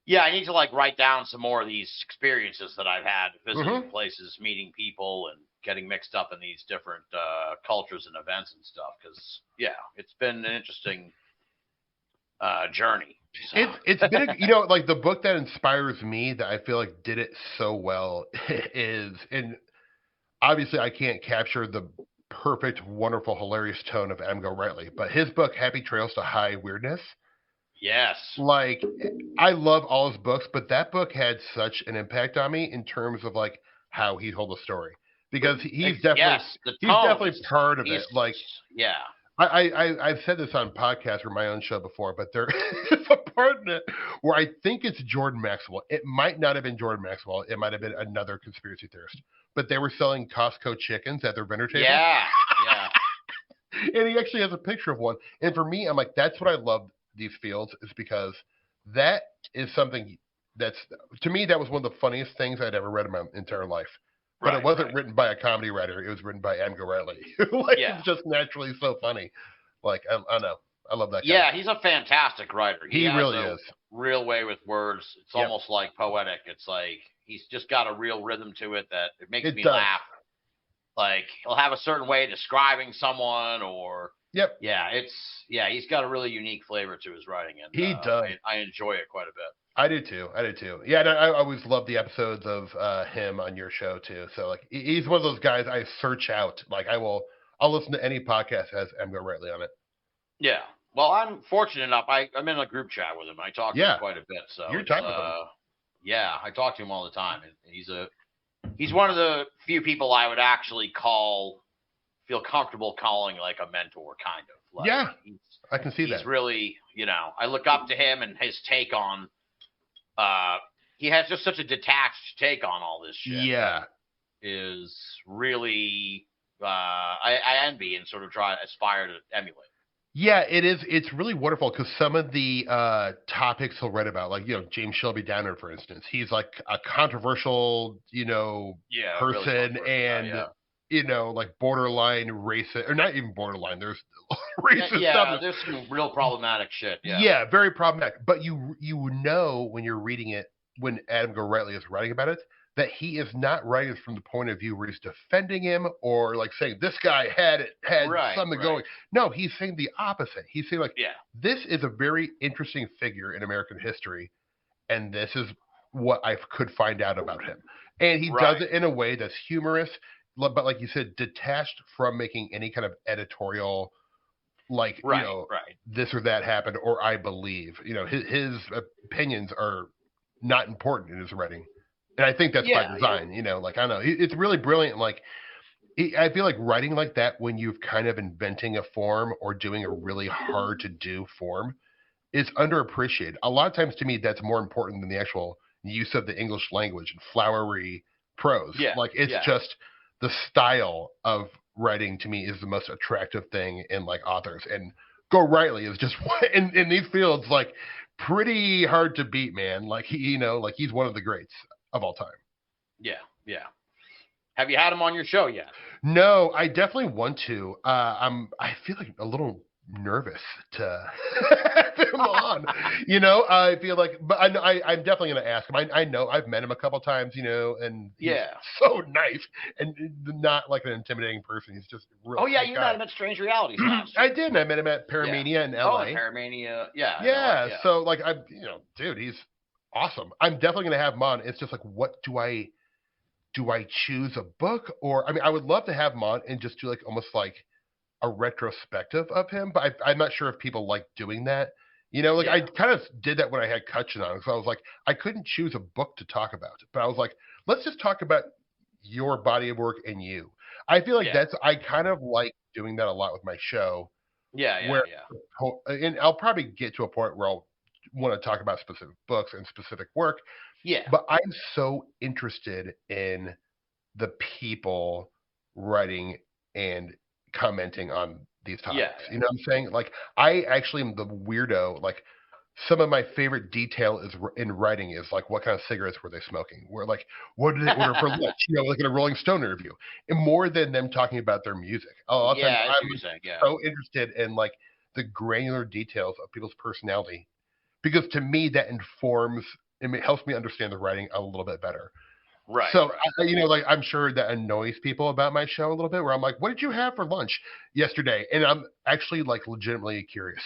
I need to like write down some more of these experiences that I've had visiting places, meeting people, and getting mixed up in these different cultures and events and stuff. Because it's been an interesting journey. So. It's been like the book that inspires me that I feel like did it so well is, and obviously I can't capture the perfect, wonderful, hilarious tone of Adam Riley, but his book Happy Trails to High Weirdness. Yes. Like I love all his books, but that book had such an impact on me in terms of like how he told the story, because he's definitely part of it. Like I've said this on podcasts or my own show before, but there is a part in it where I think it's Jordan Maxwell. It might not have been Jordan Maxwell. It might have been another conspiracy theorist. But they were selling Costco chickens at their vendor table. Yeah. And he actually has a picture of one. And for me, I'm like, that's what I love these fields, is because that is something that's, to me, that was one of the funniest things I'd ever read in my entire life. But it wasn't written by a comedy writer. It was written by Adam Riley. It's just naturally so funny. Like, I know. I love that guy. Yeah, he's a fantastic writer. He really is. Real way with words. It's almost like poetic. It's like he's just got a real rhythm to it that it makes me laugh. Like, he'll have a certain way of describing someone or... Yep. He's got a really unique flavor to his writing. And he does. I enjoy it quite a bit. I do too. Yeah, and I always love the episodes of him on your show too. So like, he's one of those guys I search out. Like I'll listen to any podcast that has Edgar Wrightley on it. Yeah. Well, I'm fortunate enough. I'm in a group chat with him. I talk to him quite a bit. So you're talking with him. Yeah, I talk to him all the time. And he's one of the few people I would actually feel comfortable calling like a mentor, kind of. Like, I can see that. He's really, I look up to him and his take on. He has just such a detached take on all this shit. Yeah, is really I envy and sort of aspire to emulate. Yeah, it is. It's really wonderful because some of the topics he'll write about, like James Shelby Downard, for instance, he's like a controversial, person, really and like borderline racist, or not even borderline. There's racist stuff. There's some real problematic shit. Yeah, very problematic. But you know when you're reading it, when Adam Riley is writing about it, that he is not writing from the point of view where he's defending him or like saying this guy had something going. No, he's saying the opposite. He's saying like, this is a very interesting figure in American history, and this is what I could find out about him. And he does it in a way that's humorous, but like you said, detached from making any kind of editorial, like this or that happened, or I believe. His opinions are not important in his writing. And I think that's by design, like, I don't know. It's really brilliant. Like, I feel like writing like that when you're kind of inventing a form or doing a really hard to do form is underappreciated. A lot of times to me, that's more important than the actual use of the English language and flowery prose. Like, it's just the style of writing to me is the most attractive thing in like authors. And Riley is just in these fields, like, pretty hard to beat, man. Like, like he's one of the greats of all time. Yeah. Have you had him on your show yet? No, I definitely want to. I feel like a little nervous to have him on. I feel like, but I'm definitely going to ask him. I know I've met him a couple times, and he's so nice and not like an intimidating person. He's just really. Oh yeah, you met him at Strange Realities. I did. I met him at Paramania in LA. Paramania, So like dude, he's awesome. I'm definitely going to have him on. It's just like, what do I choose a book? Or, I mean, I would love to have him on and just do like almost like a retrospective of him, but I'm not sure if people like doing that You know, like Yeah. I kind of did that when I had Cutchin on. So I was like, I couldn't choose a book to talk about, but I was like, let's just talk about your body of work and you. I feel like Yeah. I kind of like doing that a lot with my show, Yeah. where, Yeah. and I'll probably get to a point where I'll want to talk about specific books and specific work, Yeah. but I'm so interested in the people writing and commenting on these topics. Yeah. You know what I'm saying? Like, I actually am the weirdo. Like, some of my favorite detail is in writing is like, what kind of cigarettes were they smoking? Where like, what did they order for lunch? You know, like in a Rolling Stone interview, and more than them talking about their music. A lot of times Yeah. I see what I'm you're saying. Yeah. so interested in like the granular details of people's personality, because to me that informs and it helps me understand the writing a little bit better. Right. So, Right. you know, like I'm sure that annoys people about my show a little bit, where I'm like, "What did you have for lunch yesterday?" And I'm actually like legitimately curious.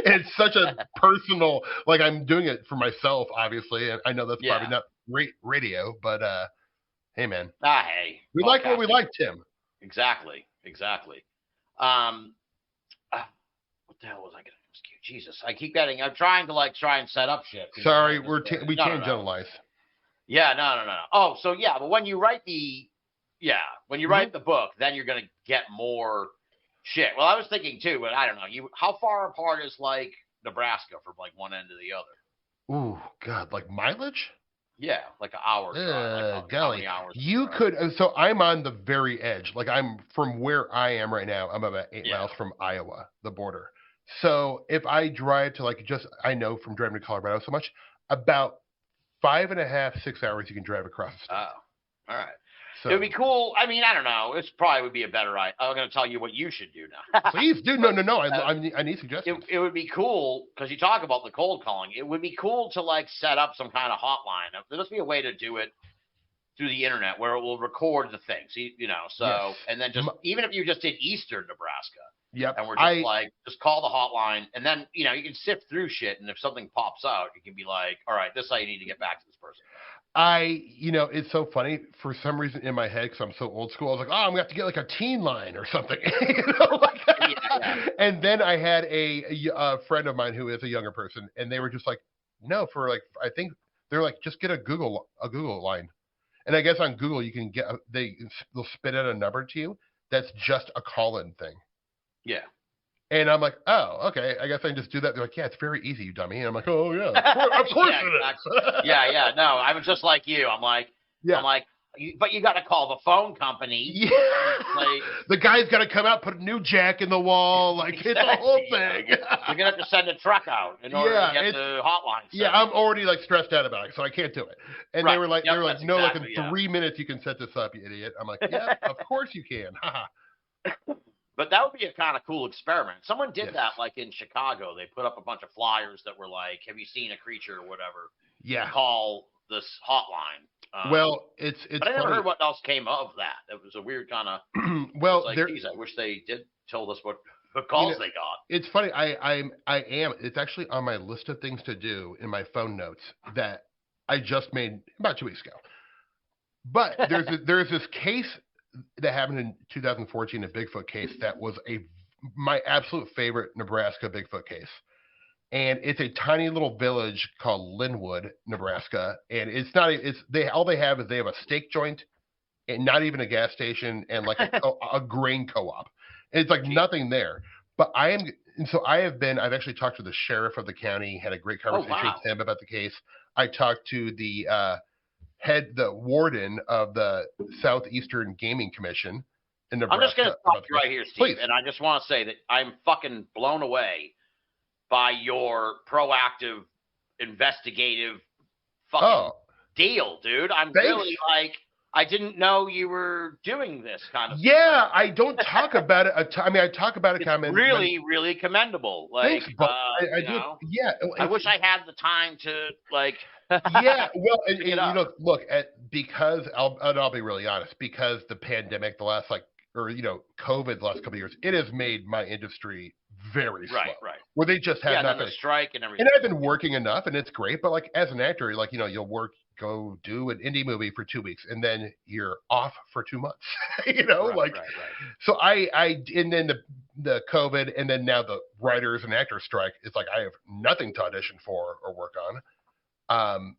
And it's such a personal, like I'm doing it for myself, obviously, and I know that's probably Yeah. not great radio, but hey, man, Hey. we like what we Podcasting. like, Tim. Exactly. Exactly. Um. What the hell was I going to ask you? Jesus, I'm trying to like try and set up shit. you know, Sorry, just, we no, tangentialize. Yeah, no. Oh, so yeah, but when you write Mm-hmm. the book, then you're gonna get more shit. Well, I was thinking too, but I don't know. How far apart is like Nebraska from like one end to the other? Ooh, God, like mileage? Yeah, like an hour drive. Like how Golly, many hours? you drive? could. So I'm on the very edge. Like I'm from where I am right now. I'm about 8 miles from Iowa, the border. So if I drive to like I know from driving to Colorado so much, about 5.5, 6 hours you can drive across the state. Oh, all right. So It would be cool. I mean, I don't know. It's probably would be a better idea. I'm going to tell you what you should do now. please do. No. I need suggestions. It would be cool because you talk about the cold calling. It would be cool to like set up some kind of hotline. There must be a way to do it through the internet where it will record the things, you know. So Yes. and then just even if you just did Eastern Nebraska, Yep. and we're just just call the hotline, and then you know you can sift through shit, and if something pops out, you can be like, all right, this is how you need to get back to this person. You know, it's so funny for some reason in my head because I'm so old school. I was like, oh, I'm gonna have to get like a teen line or something, you know, like. Yeah. And then I had a friend of mine who is a younger person, and they were just like, no, for like I think they're like just get a Google line, and I guess on Google you can get they'll spit out a number to you that's just a call-in thing. Yeah. And I'm like, oh, okay. I guess I can just do that. They're like, yeah, it's very easy, you dummy. And I'm like, oh yeah, of course Yeah, it is. exactly. Yeah. No, I was just like you. I'm like, but you got to call the phone company. Yeah. Like, the guy's got to come out, put a new jack in the wall. Like, it's a whole thing. You're going to have to send a truck out in order to get the hotline set. Yeah, I'm already like stressed out about it, so I can't do it. And Right. they were like, Yep, no, exactly, like in 3 minutes you can set this up, you idiot. I'm like, yeah, of course you can. But that would be a kind of cool experiment. Someone did Yes. that like in Chicago. They put up a bunch of flyers that were like, have you seen a creature or whatever? Yeah. Call this hotline. Well, it's but I never funny. heard what else came of that. It was a weird kind of. Well, like, there. geez, I wish they did tell us what calls they got. It's funny. I am. It's actually on my list of things to do in my phone notes that I just made about 2 weeks ago. But there's this case that happened in 2014, a Bigfoot case that was my absolute favorite Nebraska Bigfoot case. And it's a tiny little village called Linwood, Nebraska, and all they have is they have a steak joint and not even a gas station and like a grain co-op. And it's like nothing there. But I've actually talked to the sheriff of the county, had a great conversation with him about the case. I talked to the warden of the Southeastern Gaming Commission in Nebraska. I'm just going to stop you right here, Steve. Please. And I just want to say that I'm fucking blown away by your proactive, investigative fucking deal, dude. I'm really like, I didn't know you were doing this kind of thing. I don't talk about it. I talk about it. It's really, really commendable. Like, thanks, but I do. Yeah. I wish I had the time to like. Yeah. Well, and look, because I'll be really honest, because the pandemic, COVID the last couple of years, it has made my industry very slow. Right. Where they just have nothing. The strike and everything. And I've been working enough, and it's great. But like as an actor, like you'll go do an indie movie for 2 weeks, and then you're off for 2 months. Right. So and then the COVID and then now the writers and actors strike, it's like I have nothing to audition for or work on.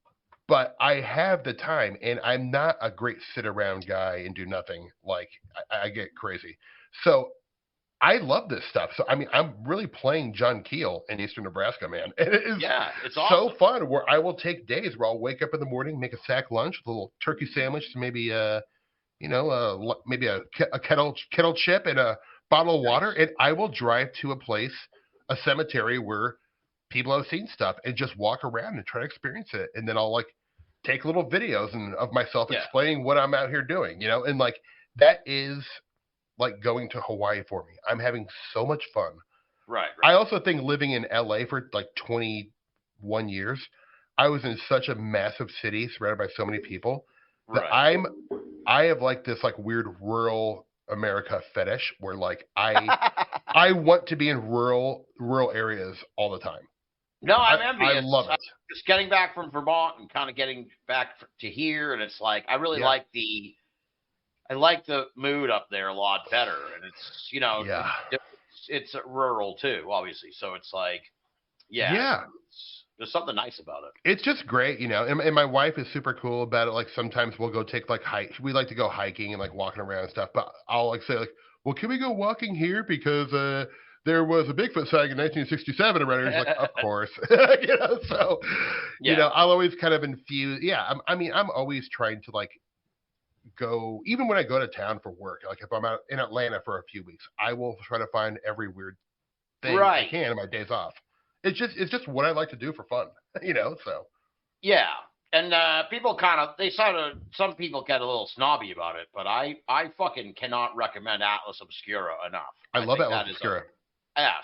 But I have the time, and I'm not a great sit around guy and do nothing. Like I get crazy. So I love this stuff. So I mean, I'm really playing John Keel in Eastern Nebraska, man. And it is it's awesome. so fun. Where I will take days where I'll wake up in the morning, make a sack lunch, a little turkey sandwich, maybe maybe a kettle chip and a bottle of water, and I will drive to a place, a cemetery where people have seen stuff, and just walk around and try to experience it. And then I'll like take little videos of myself explaining what I'm out here doing, and like that is like going to Hawaii for me. I'm having so much fun. Right. I also think living in LA for like 21 years, I was in such a massive city surrounded by so many people that I have like this like weird rural America fetish where like I want to be in rural areas all the time. No, I'm envious. I love it. Just getting back from Vermont and kind of getting back to here, and it's like I really like the mood up there a lot better, and it's it's rural too, obviously. So it's like there's something nice about it. It's just great, and my wife is super cool about it. Like sometimes we'll go take like we like to go hiking and like walking around and stuff, but I'll like say like, well, can we go walking here because there was a Bigfoot sighting in 1967 around here. It's like, of course, so I'll always kind of infuse. Yeah, I'm always trying to like go, even when I go to town for work. Like if I'm out in Atlanta for a few weeks, I will try to find every weird thing I can on my days off. It's just what I like to do for fun, so. Yeah. And people some people get a little snobby about it, but I fucking cannot recommend Atlas Obscura enough. I love Atlas Obscura.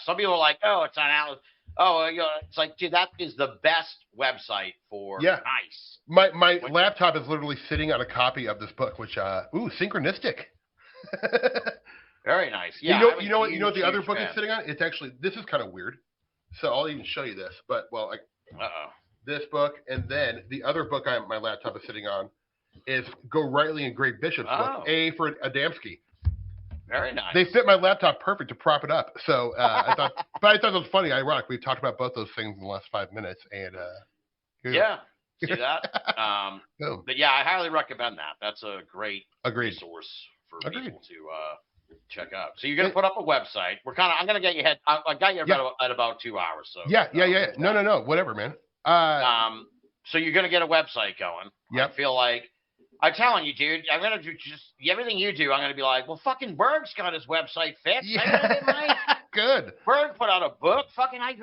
Some people are like, oh, it's on Atlas. Oh, it's like, dude, that is the best website for nice. My laptop is literally sitting on a copy of this book, which, synchronistic. Very nice. Yeah. You know what the other book is sitting on? It's actually, this is kind of weird. So I'll even show you this, but this book, and then the other book my laptop is sitting on is Go Rightly and Great Bishop's book, A for Adamski. Very nice. They fit my laptop perfect to prop it up. So I thought it was funny, ironic. We've talked about both those things in the last 5 minutes, and see that. But yeah, I highly recommend that. That's a great resource for people to check out. So you're gonna put up a website. I'm gonna get you I got you at about 2 hours. So yeah. No, whatever, man. So you're gonna get a website going. Yep. I feel like I'm telling you, dude. I'm gonna do just everything you do. I'm gonna be like, well, fucking Berg's got his website fixed. Yeah. Good. Berg put out a book.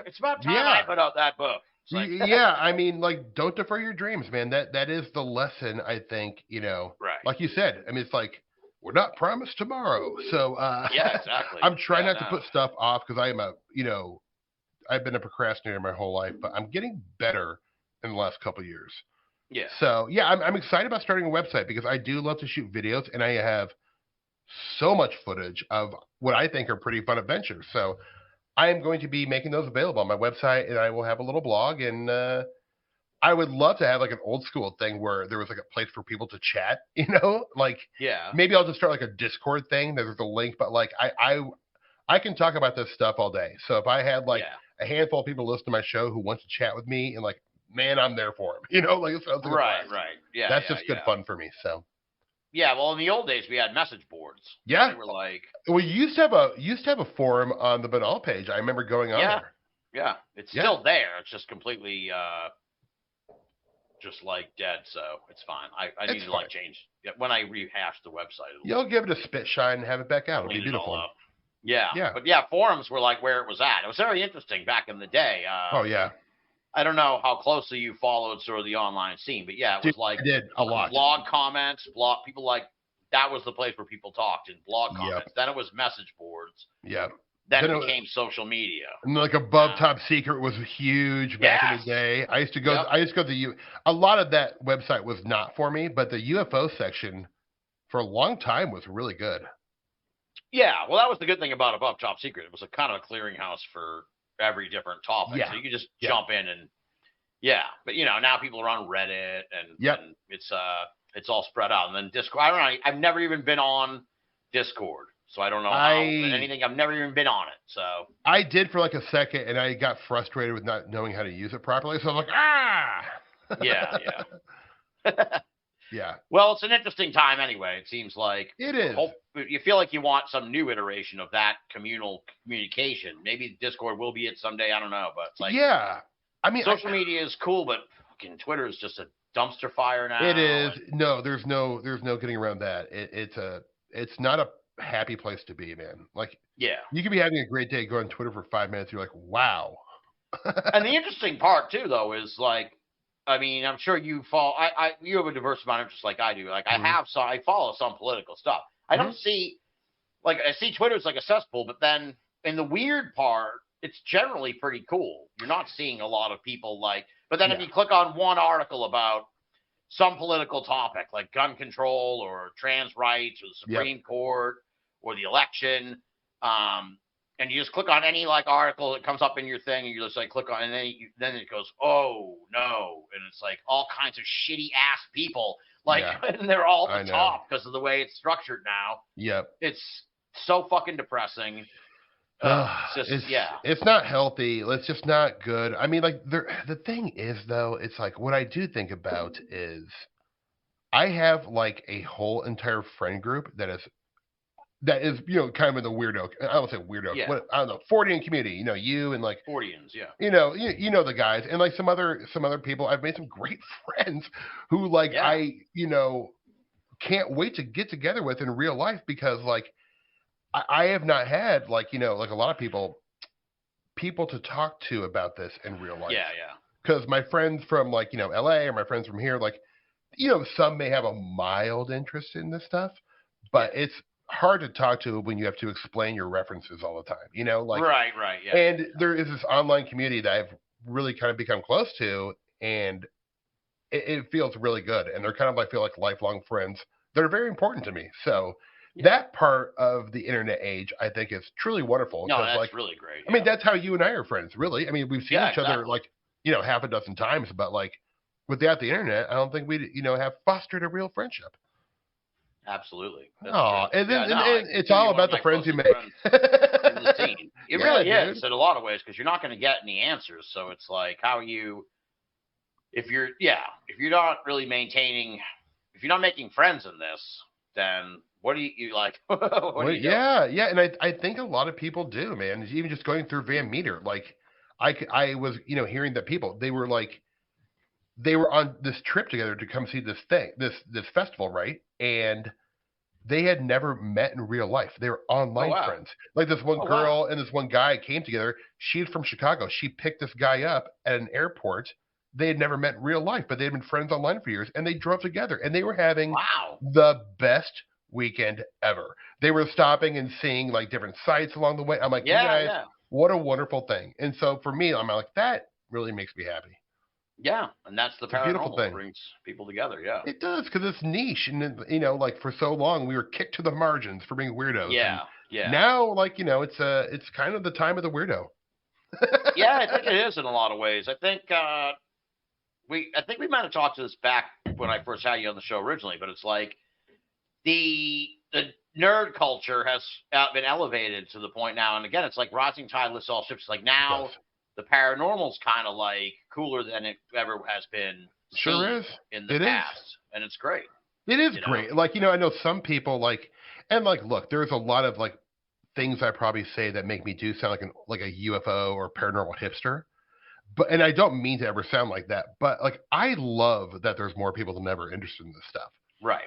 It's about time I put out that book. Like, yeah, I mean, like, don't defer your dreams, man. That is the lesson, I think. Right. Like you said. I mean, it's like, we're not promised tomorrow. So yeah, exactly. I'm trying not to put stuff off because I am I've been a procrastinator my whole life, but I'm getting better in the last couple of years. Yeah. So yeah, I'm excited about starting a website because I do love to shoot videos, and I have so much footage of what I think are pretty fun adventures. So I am going to be making those available on my website, and I will have a little blog, and I would love to have like an old school thing where there was like a place for people to chat, like maybe I'll just start like a Discord thing. There's a link, but like I can talk about this stuff all day. So if I had like a handful of people listen to my show who want to chat with me, and like, man, I'm there for them, like it sounds like right. Yeah. That's just good fun for me. So. Yeah, well, in the old days we had message boards. Yeah. They were like, well, you used to have a forum on the Binnall page. I remember going on there. Yeah, it's still there. It's just completely just like dead, so it's fine. I need to like change when I rehash the website. You'll give it a spit shine and have it back out. It'll be beautiful. Yeah. But yeah, forums were like where it was at. It was very interesting back in the day. Oh yeah. I don't know how closely you followed sort of the online scene, but yeah, it was like I did a lot. Blog comments, people like that was the place where people talked in blog comments. Yep. Then it was message boards. Yeah. Then it became social media. And like Above Top Secret was huge back in the day. I used to go. A lot of that website was not for me, but the UFO section for a long time was really good. Yeah, well, that was the good thing about Above Top Secret. It was a kind of a clearinghouse for every different topic. Yeah. So you could just jump in and but now people are on Reddit and it's all spread out. And then Discord. I don't know. I've never even been on Discord. So I don't know how anything. I've never even been on it. So I did for like a second, and I got frustrated with not knowing how to use it properly. So I was like, ah. Yeah. Yeah. Well, it's an interesting time anyway. It seems like it is. You feel like you want some new iteration of that communal communication. Maybe Discord will be it someday. I don't know, but it's like, yeah. I mean, social media is cool, but fucking Twitter is just a dumpster fire now. It is. No, there's no getting around that. It's not a happy place to be, man. Like, yeah, you could be having a great day, go on Twitter for 5 minutes, you're like, wow. And the interesting part too, though, is like, I mean, I'm sure you you have a diverse amount of interest like I do. Like, I follow some political stuff. I don't see, like, I see Twitter as like a cesspool, but then in the weird part, it's generally pretty cool. You're not seeing a lot of people like, but then if you click on one article about some political topic like gun control or trans rights or the Supreme Court or the election, and you just click on any like article that comes up in your thing, and you just like click on, and then it goes, oh no, and it's like all kinds of shitty ass people, like, and they're all at the top because of the way it's structured now. Yep, it's so fucking depressing. It's not healthy. It's just not good. I mean, like, the thing is, though, it's like, what I do think about is I have like a whole entire friend group that is, you know, kind of in the weirdo. I don't say weirdo. Yeah. I don't know, 40 community. You know, you and like 40ans, yeah. You know the guys, and like some other people. I've made some great friends who like I can't wait to get together with in real life, because like I have not had like, you know, like a lot of people to talk to about this in real life. Yeah. Because my friends from like, you know, LA, or my friends from here, like, you know, some may have a mild interest in this stuff, but it's hard to talk to when you have to explain your references all the time, you know, like, right, yeah. And there is this online community that I've really kind of become close to, and it feels really good, and they're kind of, I feel like, lifelong friends that are very important to me. So that part of the internet age, I think, is truly wonderful. No, that's like, really great. I mean, that's how you and I are friends, really. I mean, we've seen each other like, you know, half a dozen times, but like without the internet, I don't think we'd, you know, have fostered a real friendship. Absolutely. Oh, and it's all about the friends you make. In the scene. It really dude. is in a lot of ways, because you're not going to get any answers. So it's like, if you're not really if you're not making friends in this, then what do you like? What do you do? And I think a lot of people do, man. Even just going through Van Meter, like I was, you know, hearing that people, they were on this trip together to come see this festival, right? And they had never met in real life. They were online friends. Like, this one girl and this one guy came together. She's from Chicago. She picked this guy up at an airport. They had never met in real life, but they had been friends online for years, and they drove together, and they were having the best weekend ever. They were stopping and seeing like different sites along the way. I'm like, you guys, what a wonderful thing. And so for me, I'm like, that really makes me happy. Yeah, and that's the beautiful thing. Brings people together. Yeah, it does, because it's niche, and you know, like, for so long we were kicked to the margins for being weirdos. Yeah. Now, like, you know, it's kind of the time of the weirdo. Yeah, I think it is in a lot of ways. I think we might have talked to this back when I first had you on the show originally, but it's like the nerd culture has been elevated to the point now, and again, it's like rising tide lifts all ships. Like, now the paranormal's kind of like cooler than it ever has been. Sure is. In the past, and it's great. It is great. Like, you know, I know some people like, and like, look, there's a lot of like things I probably say that make me do sound like a UFO or paranormal hipster. But, and I don't mean to ever sound like that, but like, I love that there's more people than ever interested in this stuff. Right.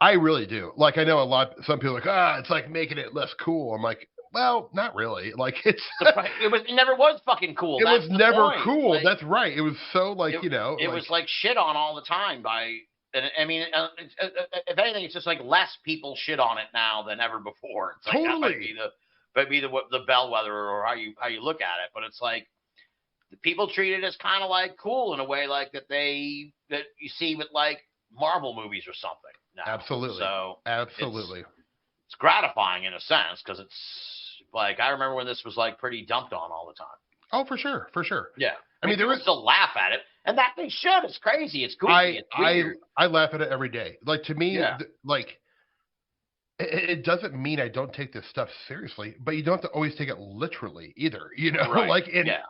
I really do. Like, I know some people are like, it's like making it less cool. I'm like, well, not really. Like, it never was fucking cool. It was never cool. Like, that's right. It was so like, you know, it was like shit on all the time and I mean, if anything, it's just like less people shit on it now than ever before. It's like, totally. That might be the bellwether, or how you look at it. But it's like, the people treat it as kind of like cool in a way, like that you see with like Marvel movies or something now. Absolutely. So absolutely, it's gratifying in a sense, because it's like, I remember when this was like pretty dumped on all the time. Oh, for sure. Yeah. I mean, there still laugh at it, and that they should. It's crazy. It's goofy. It's weird. I laugh at it every day. Like, to me, like, it doesn't mean I don't take this stuff seriously, but you don't have to always take it literally either. Right. Like Yeah.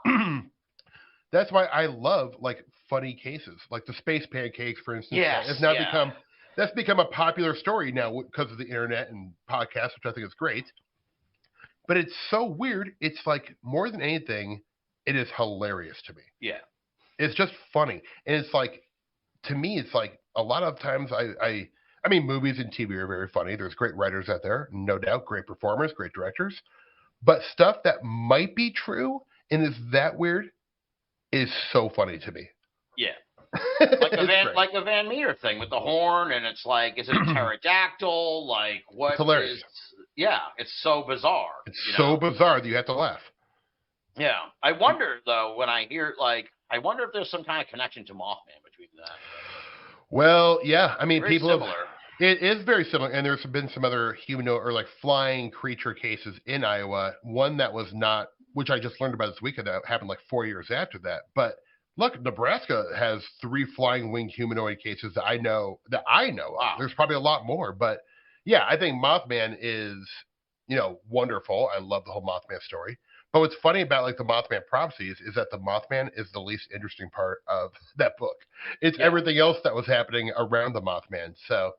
that's why I love like funny cases, like the space pancakes, for instance. Yes. Has now Yeah. that's become a popular story now because of the internet and podcasts, which I think is great. But it's so weird. It's like more than anything, it is hilarious to me. Yeah. It's just funny, and it's like to me, it's like a lot of times I mean, movies and TV are very funny. There's great writers out there, no doubt, great performers, great directors. But stuff that might be true and is that weird is so funny to me. Yeah. It's Like the Van Meter thing with the horn, and it's like, is it a pterodactyl? Like, what? It's hilarious. Yeah, it's so bizarre. It's so bizarre that you have to laugh. Yeah, I wonder though when I hear I wonder if there's some kind of connection to Mothman between that. Well, yeah, I mean, Very people similar. It is very similar, and there's been some other humanoid or like flying creature cases in Iowa. One that was not, which I just learned about this weekend, that happened like 4 years after that. But look, Nebraska has 3 flying winged humanoid cases that I know of. Wow. There's probably a lot more, but yeah, I think Mothman is, wonderful. I love the whole Mothman story. But what's funny about like the Mothman prophecies is that the Mothman is the least interesting part of that book. It's everything else that was happening around the Mothman. So,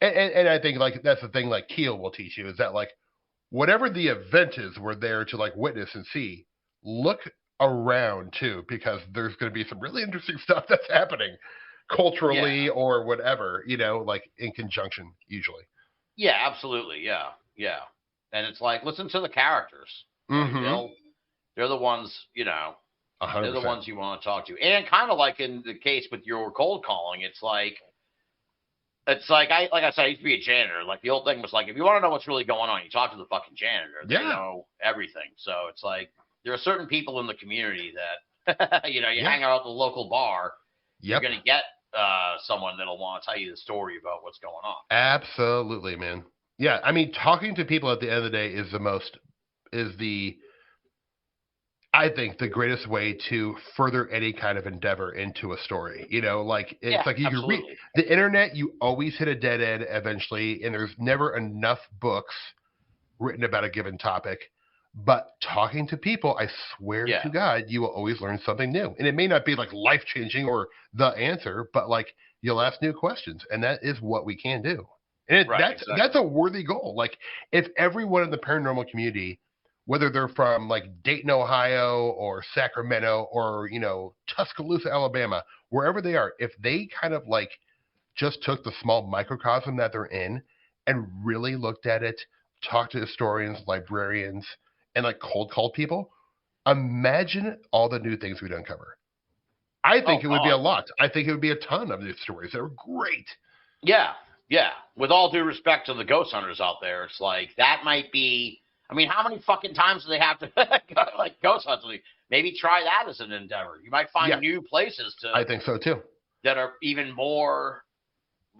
and I think like that's the thing like Keel will teach you is that like whatever the event is, we're there to like witness and see. Look around too, because there's going to be some really interesting stuff that's happening culturally or whatever, like in conjunction usually. Yeah, absolutely. Yeah, yeah. And it's like, listen to the characters. Mm-hmm. They're the ones, 100%. they're the ones you want to talk to. And kind of like in the case with your cold calling, it's like I said, I used to be a janitor. Like the old thing was like, if you want to know what's really going on, you talk to the fucking janitor. They know everything. So it's like there are certain people in the community that you hang out at the local bar. You're gonna get someone that'll want to tell you the story about what's going on. Absolutely, man. Yeah, I mean, talking to people at the end of the day I think the greatest way to further any kind of endeavor into a story. Like it's like you can read the internet, you always hit a dead end eventually, and there's never enough books written about a given topic. But talking to people, I swear to God, you will always learn something new. And it may not be like life changing or the answer, but like you'll ask new questions, and that is what we can do. And that's a worthy goal. Like if everyone in the paranormal community, whether they're from like Dayton, Ohio, or Sacramento, or Tuscaloosa, Alabama, wherever they are, if they kind of like just took the small microcosm that they're in and really looked at it, talked to historians, librarians, and like cold called people, imagine all the new things we'd uncover. I think it would be a lot. I think it would be a ton of new stories that are great. Yeah, yeah. With all due respect to the ghost hunters out there, it's like that might be. I mean, how many fucking times do they have to like ghost hunt? Maybe try that as an endeavor. You might find new places to. I think so too. That are even more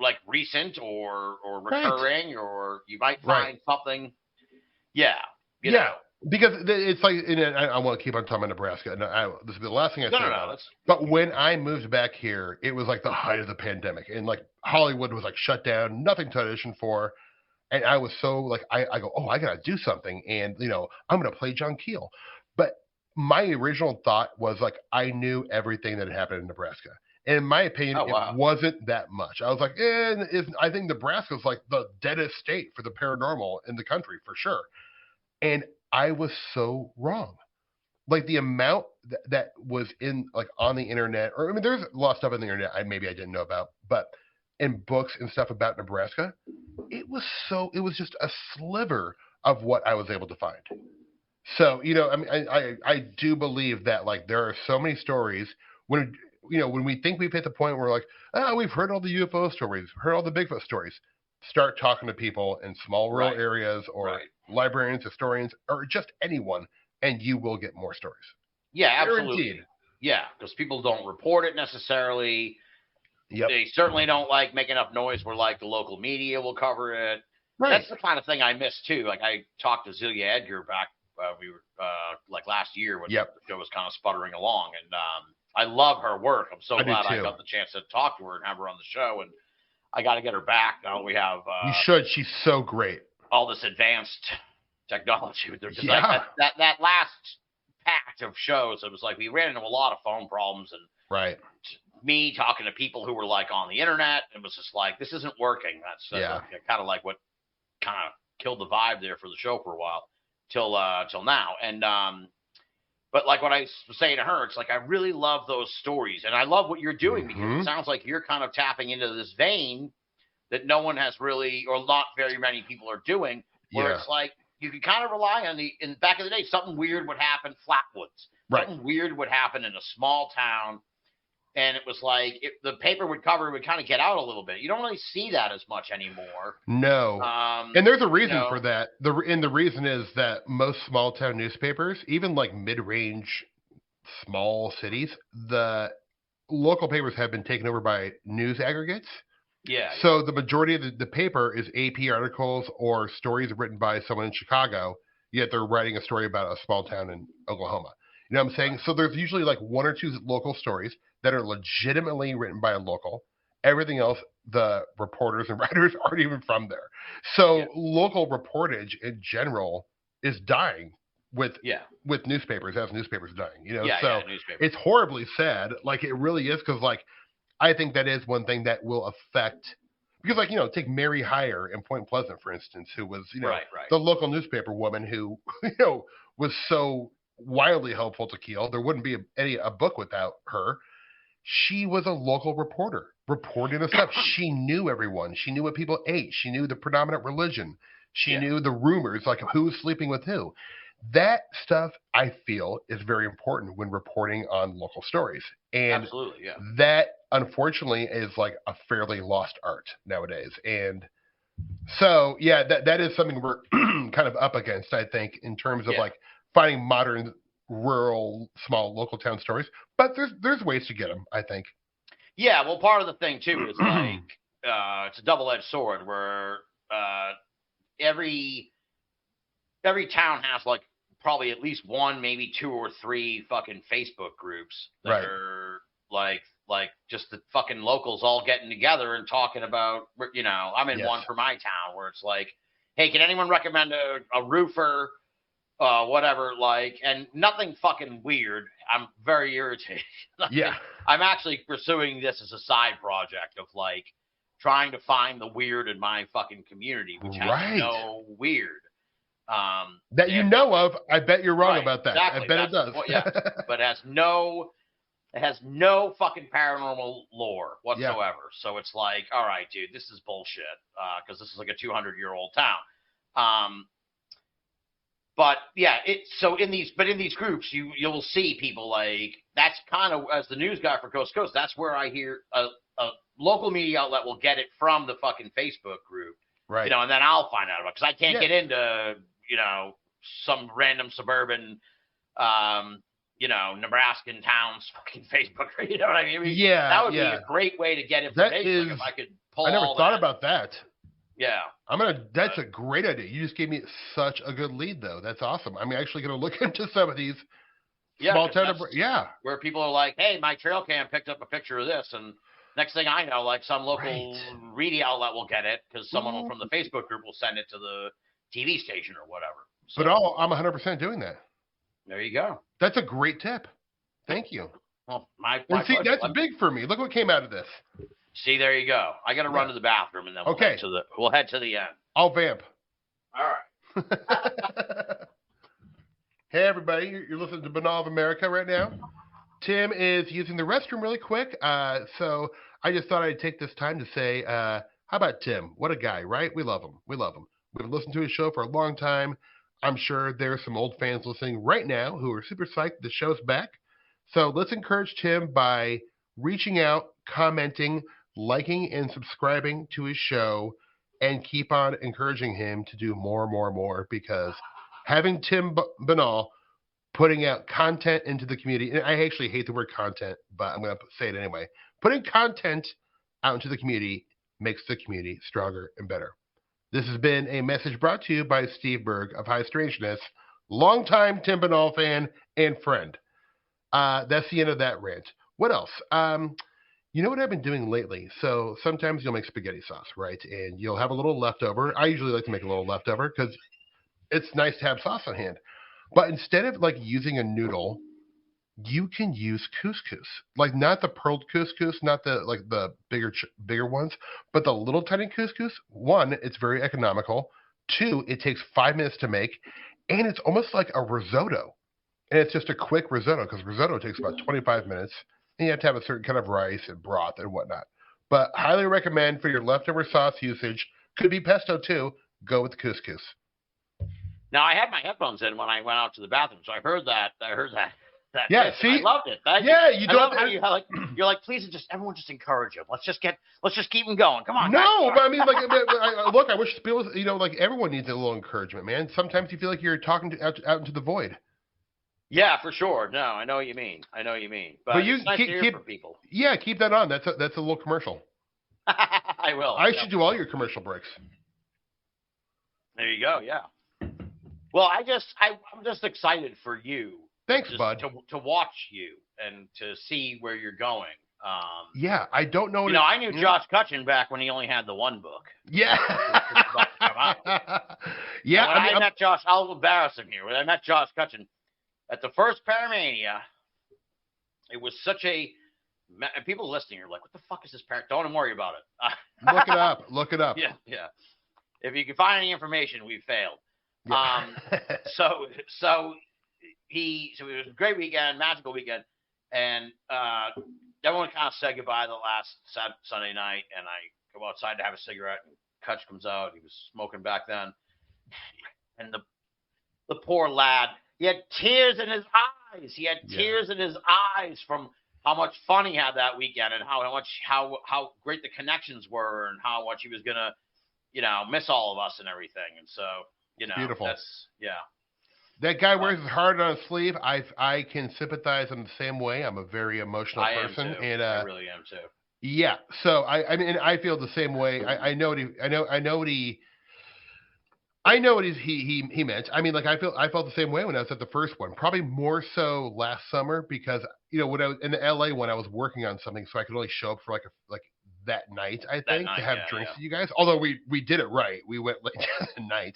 like recent or recurring, or you might find something. Yeah. You know. Because it's like, and I want to keep on talking about Nebraska. And this is the last thing I say about it. But when I moved back here, it was like the height of the pandemic, and like Hollywood was like shut down, nothing to audition for. And I was so like, I go, I got to do something. And, I'm going to play John Keel. But my original thought was like, I knew everything that had happened in Nebraska. And in my opinion, it wasn't that much. I was like, I think Nebraska's like the deadest state for the paranormal in the country for sure. And I was so wrong. Like the amount that was in like on the internet, or I mean, there's a lot of stuff on the internet I didn't know about, but in books and stuff about Nebraska, it was just a sliver of what I was able to find. So, I mean, I do believe that like there are so many stories when we think we've hit the point where we're like, we've heard all the UFO stories, heard all the Bigfoot stories. Start talking to people in small rural areas or librarians, historians, or just anyone, and you will get more stories. Yeah, absolutely. Guaranteed. Yeah, because people don't report it necessarily. Yep. They certainly don't like make enough noise where like the local media will cover it. Right. That's the kind of thing I miss too. Like I talked to Zelia Edgar back we were like last year when the show was kind of sputtering along, and I love her work. I'm so glad I got the chance to talk to her and have her on the show. And I got to get her back. Now we have you should. She's so great. all this advanced technology with her. Yeah. That last patch of shows, it was like we ran into a lot of phone problems and Right. me talking to people who were like on the internet. It was just like, this isn't working. That's kind of like what kind of killed the vibe there for the show for a while till now. And but like what I was saying to her, it's like I really love those stories, and I love what you're doing because it sounds like you're kind of tapping into this vein that no one has really, or not very many people are doing, where it's like you can kind of rely on in back in the day, something weird would happen, Flatwoods, something weird would happen in a small town. And it was like the paper would kind of get out a little bit. You don't really see that as much anymore. No. And there's a reason for that. The reason is that most small town newspapers, even like mid-range small cities, the local papers have been taken over by news aggregates. Yeah. So the majority of the paper is AP articles or stories written by someone in Chicago, yet they're writing a story about a small town in Oklahoma. You know what I'm saying? So there's usually like one or two local stories that are legitimately written by a local. Everything else, the reporters and writers aren't even from there. So local reportage in general is dying with newspapers, as newspapers dying. You know, it's horribly sad. Like it really is, because like I think that is one thing that will affect. Because like, you know, take Mary Heyer in Point Pleasant, for instance, who was, you know, the local newspaper woman who, you know, was so wildly helpful to Keel. There wouldn't be a book without her. She was a local reporter reporting the stuff. She knew everyone. She knew what people ate. She knew the predominant religion. She knew the rumors, like who was sleeping with who. That stuff, I feel, is very important when reporting on local stories. And that, unfortunately, is like a fairly lost art nowadays. And so, that is something we're kind of up against, I think, in terms of like finding modern, rural, small, local town stories. But there's ways to get them, I think. Yeah, well, part of the thing, too, is like it's a double-edged sword where every town has like probably at least one, maybe two or three fucking Facebook groups that are like just the fucking locals all getting together and talking about, you know, I'm in one for my town where it's like, hey, can anyone recommend a roofer, whatever, like, and nothing fucking weird. I'm very irritated. I'm actually pursuing this as a side project of like trying to find the weird in my fucking community, which has no weird. That you know of. I bet you're wrong about that. Exactly. I bet it does. But it has no fucking paranormal lore whatsoever. So it's like, all right, dude, this is bullshit. Because this is like a 200-year-old town. But yeah, so in these groups, you'll see people like, that's kind of, as the news guy for Coast to Coast, that's where I hear a local media outlet will get it from the fucking Facebook group. Right. You know, and then I'll find out about it, because I can't get into, you know, some random suburban, you know, Nebraskan town's fucking Facebook. You know what I mean? That would be a great way to get information if I could pull. I never thought about that. Yeah. That's a great idea. You just gave me such a good lead, though. That's awesome. I'm actually going to look into some of these small town. Where people are like, hey, my trail cam picked up a picture of this, and next thing I know, like some local media outlet will get it because someone from the Facebook group will send it to the TV station or whatever. So, but I'm 100% doing that. There you go. That's a great tip. Thank you. Well, my see, that's big for me. Look what came out of this. See, there you go. I got to run to the bathroom, and then we'll head to the end. I'll vamp. All right. Hey, everybody. You're listening to Binnall of America right now. Tim is using the restroom really quick, so I just thought I'd take this time to say, how about Tim? What a guy, right? We love him. We've listened to his show for a long time. I'm sure there's some old fans listening right now who are super psyched the show's back. So let's encourage Tim by reaching out, commenting, liking, and subscribing to his show, and keep on encouraging him to do more, because having Tim Binnall putting out content into the community, and I actually hate the word content, but I'm going to say it anyway. Putting content out into the community makes the community stronger and better. This has been a message brought to you by Steve Berg of High Strangeness, longtime Tim Binnall fan and friend. That's the end of that rant. What else? You know what I've been doing lately? So sometimes you'll make spaghetti sauce, right? And you'll have a little leftover. I usually like to make a little leftover because it's nice to have sauce on hand. But instead of like using a noodle, you can use couscous. Like not the pearled couscous, not the like the bigger ones, but the little tiny couscous. One, it's very economical. Two, it takes 5 minutes to make, and it's almost like a risotto. And it's just a quick risotto because risotto takes about 25 minutes, and you have to have a certain kind of rice and broth and whatnot. But highly recommend for your leftover sauce usage. Could be pesto too. Go with couscous. Now I had my headphones in when I went out to the bathroom, so I heard that. Yeah, tip, see, I loved it. yeah, you I don't. love how you're like, please, everyone just encourage him. Let's just keep him going. Come on. No, guys. but I mean, like, look, I wish people, like everyone needs a little encouragement, man. Sometimes you feel like you're talking out into the void. Yeah, for sure. No, I know what you mean. But you it's nice to hear from people. Yeah, keep that on. That's a little commercial. I will. I should do all your commercial breaks. There you go. Yeah. Well, I'm just excited for you. Thanks, bud. To watch you and to see where you're going. Yeah, I don't know. I knew Josh Cutchin back when he only had the one book. Yeah. Yeah. When I met Josh, I'll embarrass him here. When I met Josh Cutchin at the first Paramania, it was such a. And people listening are like, "What the fuck is this parent?" Don't even worry about it. Look it up. Yeah. If you can find any information, we failed. Yeah. So it was a great weekend, magical weekend, and everyone kind of said goodbye the last Sunday night, and I go outside to have a cigarette, and Kutch comes out. He was smoking back then, and the poor lad, he had tears in his eyes. He had tears in his eyes from how much fun he had that weekend, and how great the connections were, and how much he was gonna, miss all of us and everything. And so, beautiful. That's That guy wears his heart on his sleeve. I can sympathize in the same way. I'm a very emotional person, and I really am too. Yeah. So I mean, I feel the same way. I know what he meant. I mean, like I felt the same way when I was at the first one. Probably more so last summer because when I was in the LA one, I was working on something, so I could only show up for like that night, I think, to have drinks with you guys. Although we did it right. We went late at night.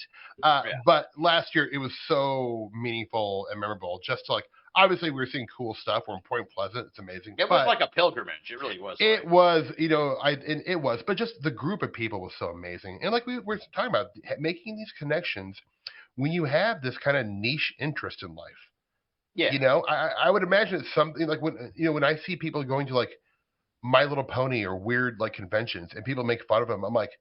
But last year it was so meaningful and memorable. Just to obviously we were seeing cool stuff. We're in Point Pleasant. It's amazing. It was like a pilgrimage. It really was. It was, it was. But just the group of people was so amazing. And like we were talking about, making these connections when you have this kind of niche interest in life. Yeah. I would imagine it's something like when I see people going to like My Little Pony or weird like conventions and people make fun of them, I'm like,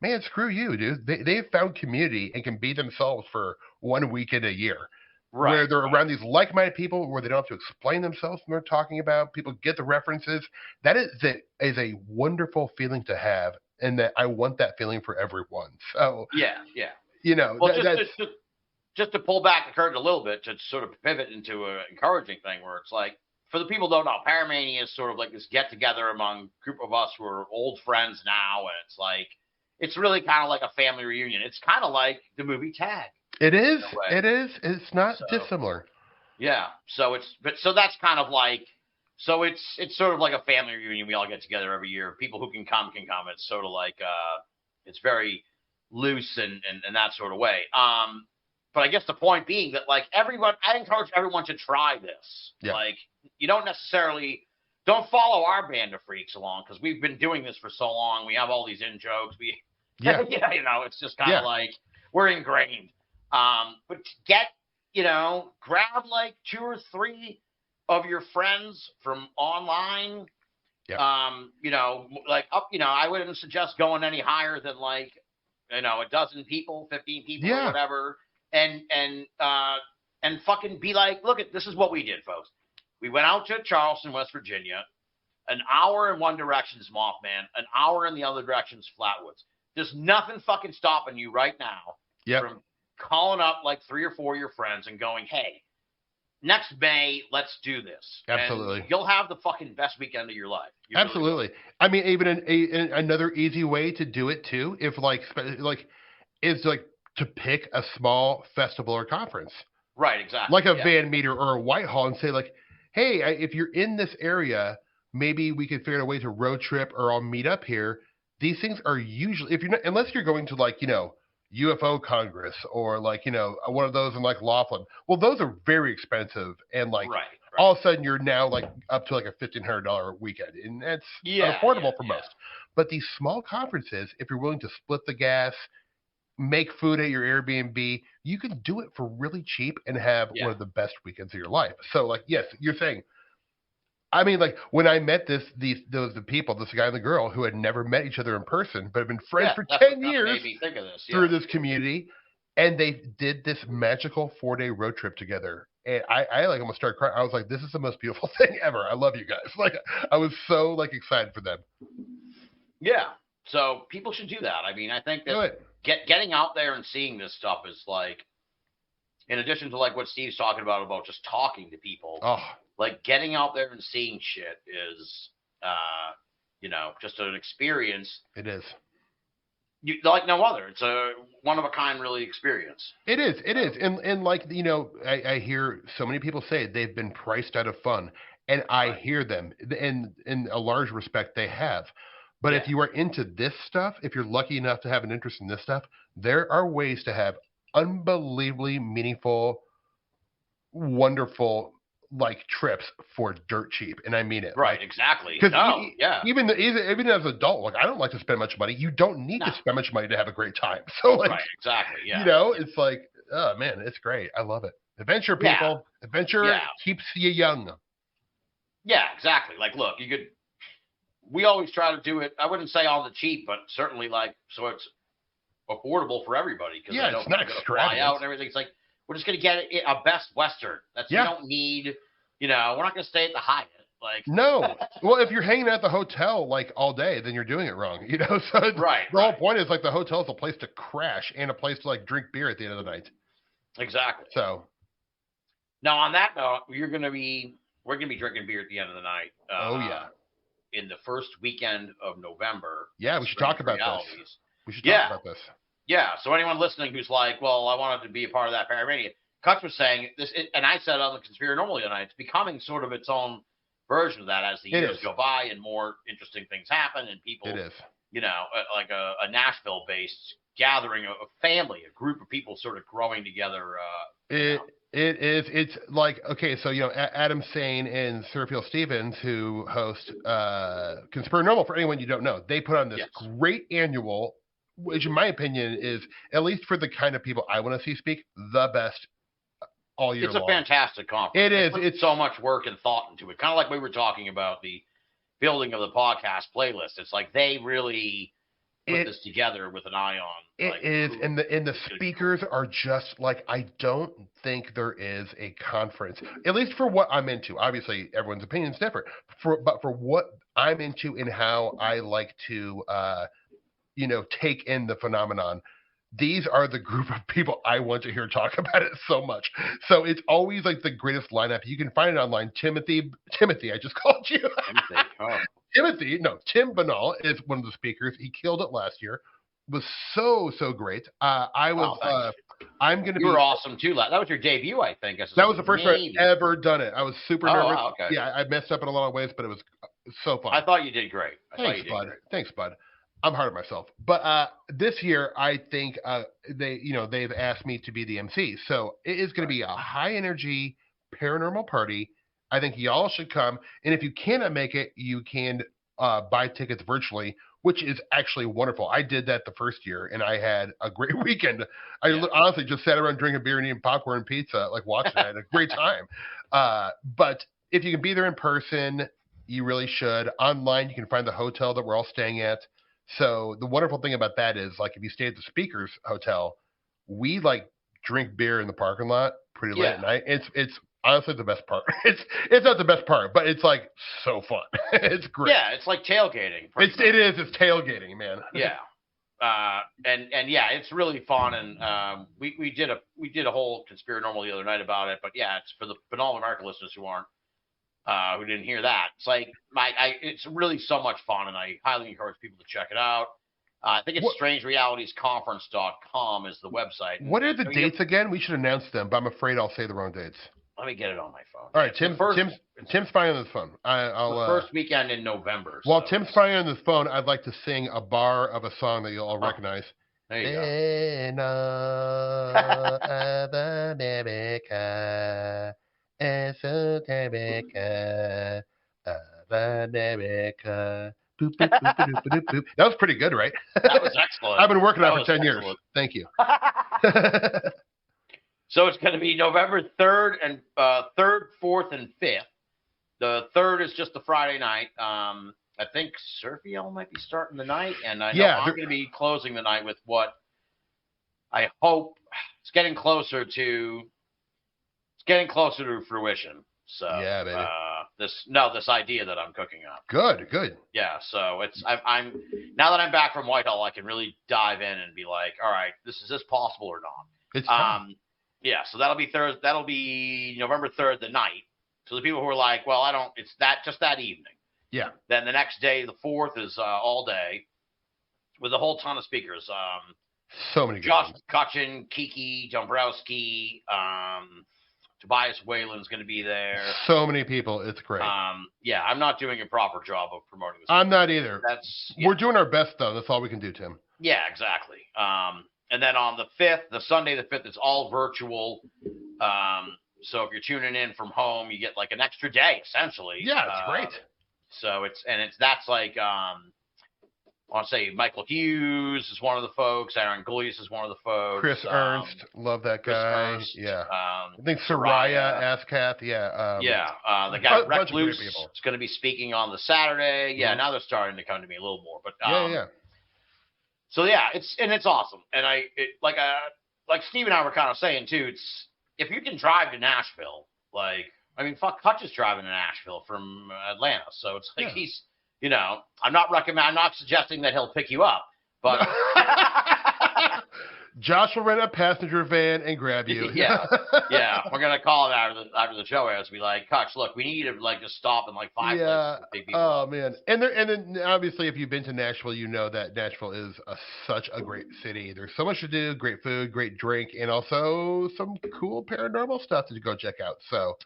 man, screw you, dude. They've found community and can be themselves for 1 weekend a year. Right. Where they're around these like-minded people where they don't have to explain themselves when they're talking about. People get the references. That is a wonderful feeling to have, and that I want that feeling for everyone. So yeah. Well, just to pull back the curtain a little bit to sort of pivot into an encouraging thing where it's like, for the people who don't know, Paramania is sort of like this get together among a group of us who are old friends now, and it's like it's really kind of like a family reunion. It's kind of like the movie Tag. It is. It's not dissimilar. Yeah. So that's kind of like it's sort of like a family reunion. We all get together every year. People who can come. It's sort of like it's very loose and that sort of way. But I guess the point being that like I encourage everyone to try this. Yeah. Like you don't follow our band of freaks along because we've been doing this for so long. We have all these in jokes. It's just kind of like we're ingrained. But grab like 2 or 3 of your friends from online. Yep. I wouldn't suggest going any higher than like, a dozen people, 15 people or whatever. And fucking be like, look, this is what we did, folks. We went out to Charleston, West Virginia, an hour in one direction is Mothman, an hour in the other direction is Flatwoods. There's nothing fucking stopping you right now from calling up like 3 or 4 of your friends and going, hey, next May, let's do this. Absolutely. And you'll have the fucking best weekend of your life. Absolutely. Really. I mean, even another easy way to do it too, if is to pick a small festival or conference. Right, exactly. Like a Van Meter or a Whitehall and say like, hey, if you're in this area, maybe we could figure out a way to road trip or I'll meet up here. These things are usually, if you're not, unless you're going to like, UFO Congress or like, one of those in like Laughlin. Well, those are very expensive and like Right. all of a sudden you're now like up to like a $1,500 weekend and that's unaffordable for most. But these small conferences, if you're willing to split the gas, make food at your Airbnb, you can do it for really cheap and have one of the best weekends of your life. So like, yes, you're saying, I mean, like when I met the people, this guy and the girl who had never met each other in person, but have been friends for 10 years made me think of this, through this community, and they did this magical 4-day road trip together. And I like almost started crying. I was like, this is the most beautiful thing ever. I love you guys. Like I was so like excited for them. Yeah. So people should do that. I mean, I think that getting out there and seeing this stuff is like, in addition to like what Steve's talking about just talking to people. Like getting out there and seeing shit is, just an experience. It is. Like no other. It's a one of a kind, really experience. It is. And like, I hear so many people say they've been priced out of fun, and I hear them, and in a large respect they have. But if you are into this stuff, if you're lucky enough to have an interest in this stuff, there are ways to have unbelievably meaningful, wonderful like trips for dirt cheap, and I mean it. Right, like, exactly. Because even as an adult, like I don't like to spend much money. You don't need to spend much money to have a great time. So like, right, exactly. Yeah. It's like, oh man, it's great. I love it. Adventure, people. Adventure keeps you young. Yeah, exactly. Like, look, we always try to do it. I wouldn't say on the cheap, but certainly like so it's affordable for everybody because they don't it's not have to extravagant. fly out and everything. It's like we're just gonna get a Best Western. You don't need. We're not gonna stay at the Hyatt. Like no. Well, if you're hanging at the hotel like all day, then you're doing it wrong. So the whole point is like the hotel is a place to crash and a place to like drink beer at the end of the night. Exactly. So now on that note, we're gonna be drinking beer at the end of the night. In the first weekend of November. Yeah, we should talk about this. We should talk about this. Yeah. So anyone listening who's like, well, I wanted to be a part of that Paramania. Kutch was saying this, and I said on the Conspiranormal the other night, it's becoming sort of its own version of that as the years go by and more interesting things happen and people, like a Nashville-based gathering, a family, a group of people sort of growing together. It is. It's like, okay, so, Adam Sane and Sirfield Stevens, who host Conspiranormal, for anyone you don't know, they put on this great annual, which in my opinion is, at least for the kind of people I want to see speak, the best all year long. It's a fantastic conference. It is. It's so much work and thought into it. Kind of like we were talking about the building of the podcast playlist. It's like they really put this together with an eye on. It is, and the speakers are just like, I don't think there is a conference, at least for what I'm into. Obviously, everyone's opinion is different. But for what I'm into and how I like to, take in the phenomenon, these are the group of people I want to hear talk about it so much. So it's always like the greatest lineup. You can find it online. Timothy, I just called you. Tim Binnall is one of the speakers. He killed it last year. Was so great. I'm gonna. You were awesome too. That was your debut, I think. That was the first time I've ever done it. I was super nervous. Wow, okay. Yeah, I messed up in a lot of ways, but it was so fun. I thought you did great. Thanks, bud. I'm hard on myself. But this year, I think they've asked me to be the MC. So it is going to be a high energy paranormal party. I think y'all should come. And if you cannot make it, you can buy tickets virtually, which is actually wonderful. I did that the first year, and I had a great weekend. I honestly just sat around drinking beer and eating popcorn and pizza, like watching it. I had a great time. But if you can be there in person, you really should. Online, you can find the hotel that we're all staying at. So the wonderful thing about that is, like, if you stay at the speakers hotel, we like drink beer in the parking lot pretty late at night. It's honestly the best part. It's not the best part, but it's like so fun. It's great. Yeah, it's like tailgating. It's tailgating, man. Yeah. And yeah, it's really fun. And we did a whole Conspiranormal the other night about it. But yeah, it's for the Binnall American listeners who didn't hear that. It's like it's really so much fun, and I highly encourage people to check it out. I think it's strangerealitiesconference.com is the website. What are the dates again? We should announce them, but I'm afraid I'll say the wrong dates. Let me get it on my phone. All right, Tim's Tim's fine on the phone. I'll first weekend in November. While so Tim's fine on the phone, I'd like to sing a bar of a song that you'll all recognize. There you go. That was pretty good, right? That was excellent. I've been working on it for 10 excellent. years. Thank you. So it's going to be November 3rd and 3rd, 4th, and 5th. The 3rd is just the Friday night. I think Surfiel might be starting the night, and I know I'm going to be closing the night with what I hope it's getting closer to fruition. So yeah, baby. This idea that I'm cooking up. Good. Yeah, so I'm now that I'm back from Whitehall, I can really dive in and be like, all right, is this possible or not? It's fun. Yeah, so that'll be November 3rd, the night. So the people who are like, well, it's just that evening. Yeah. Then the next day, the 4th, is all day with a whole ton of speakers. So many good Josh ones. McCutcheon, Kiki Dombrowski, Tobias Whalen's going to be there. So many people. It's great. Yeah, I'm not doing a proper job of promoting this. I'm not either. Yeah. We're doing our best, though. That's all we can do, Tim. Yeah, exactly. And then on the 5th, the Sunday the 5th, it's all virtual. So if you're tuning in from home, you get like an extra day, essentially. Yeah, it's great. So that's like I want to say Michael Hughes is one of the folks. Aaron Gullius is one of the folks. Chris Ernst, love that guy. Ernst, yeah. I think Soraya Askath. Yeah. The guy Rex bunch of great Luce people. is going to be speaking on the Saturday. Yeah, now they're starting to come to me a little more. But yeah. So yeah, it's awesome, and like Steve and I were kind of saying too. It's if you can drive to Nashville, fuck, Hutch is driving to Nashville from Atlanta, so it's like he's, I'm not suggesting that he'll pick you up, but Josh will rent a passenger van and grab you. yeah, we're gonna call it after the show airs. Be like, Hutch, look, we need you to just stop in 5 places to pick people up. Man, and then obviously if you've been to Nashville, you know that Nashville is such a great city. There's so much to do, great food, great drink, and also some cool paranormal stuff to go check out. So.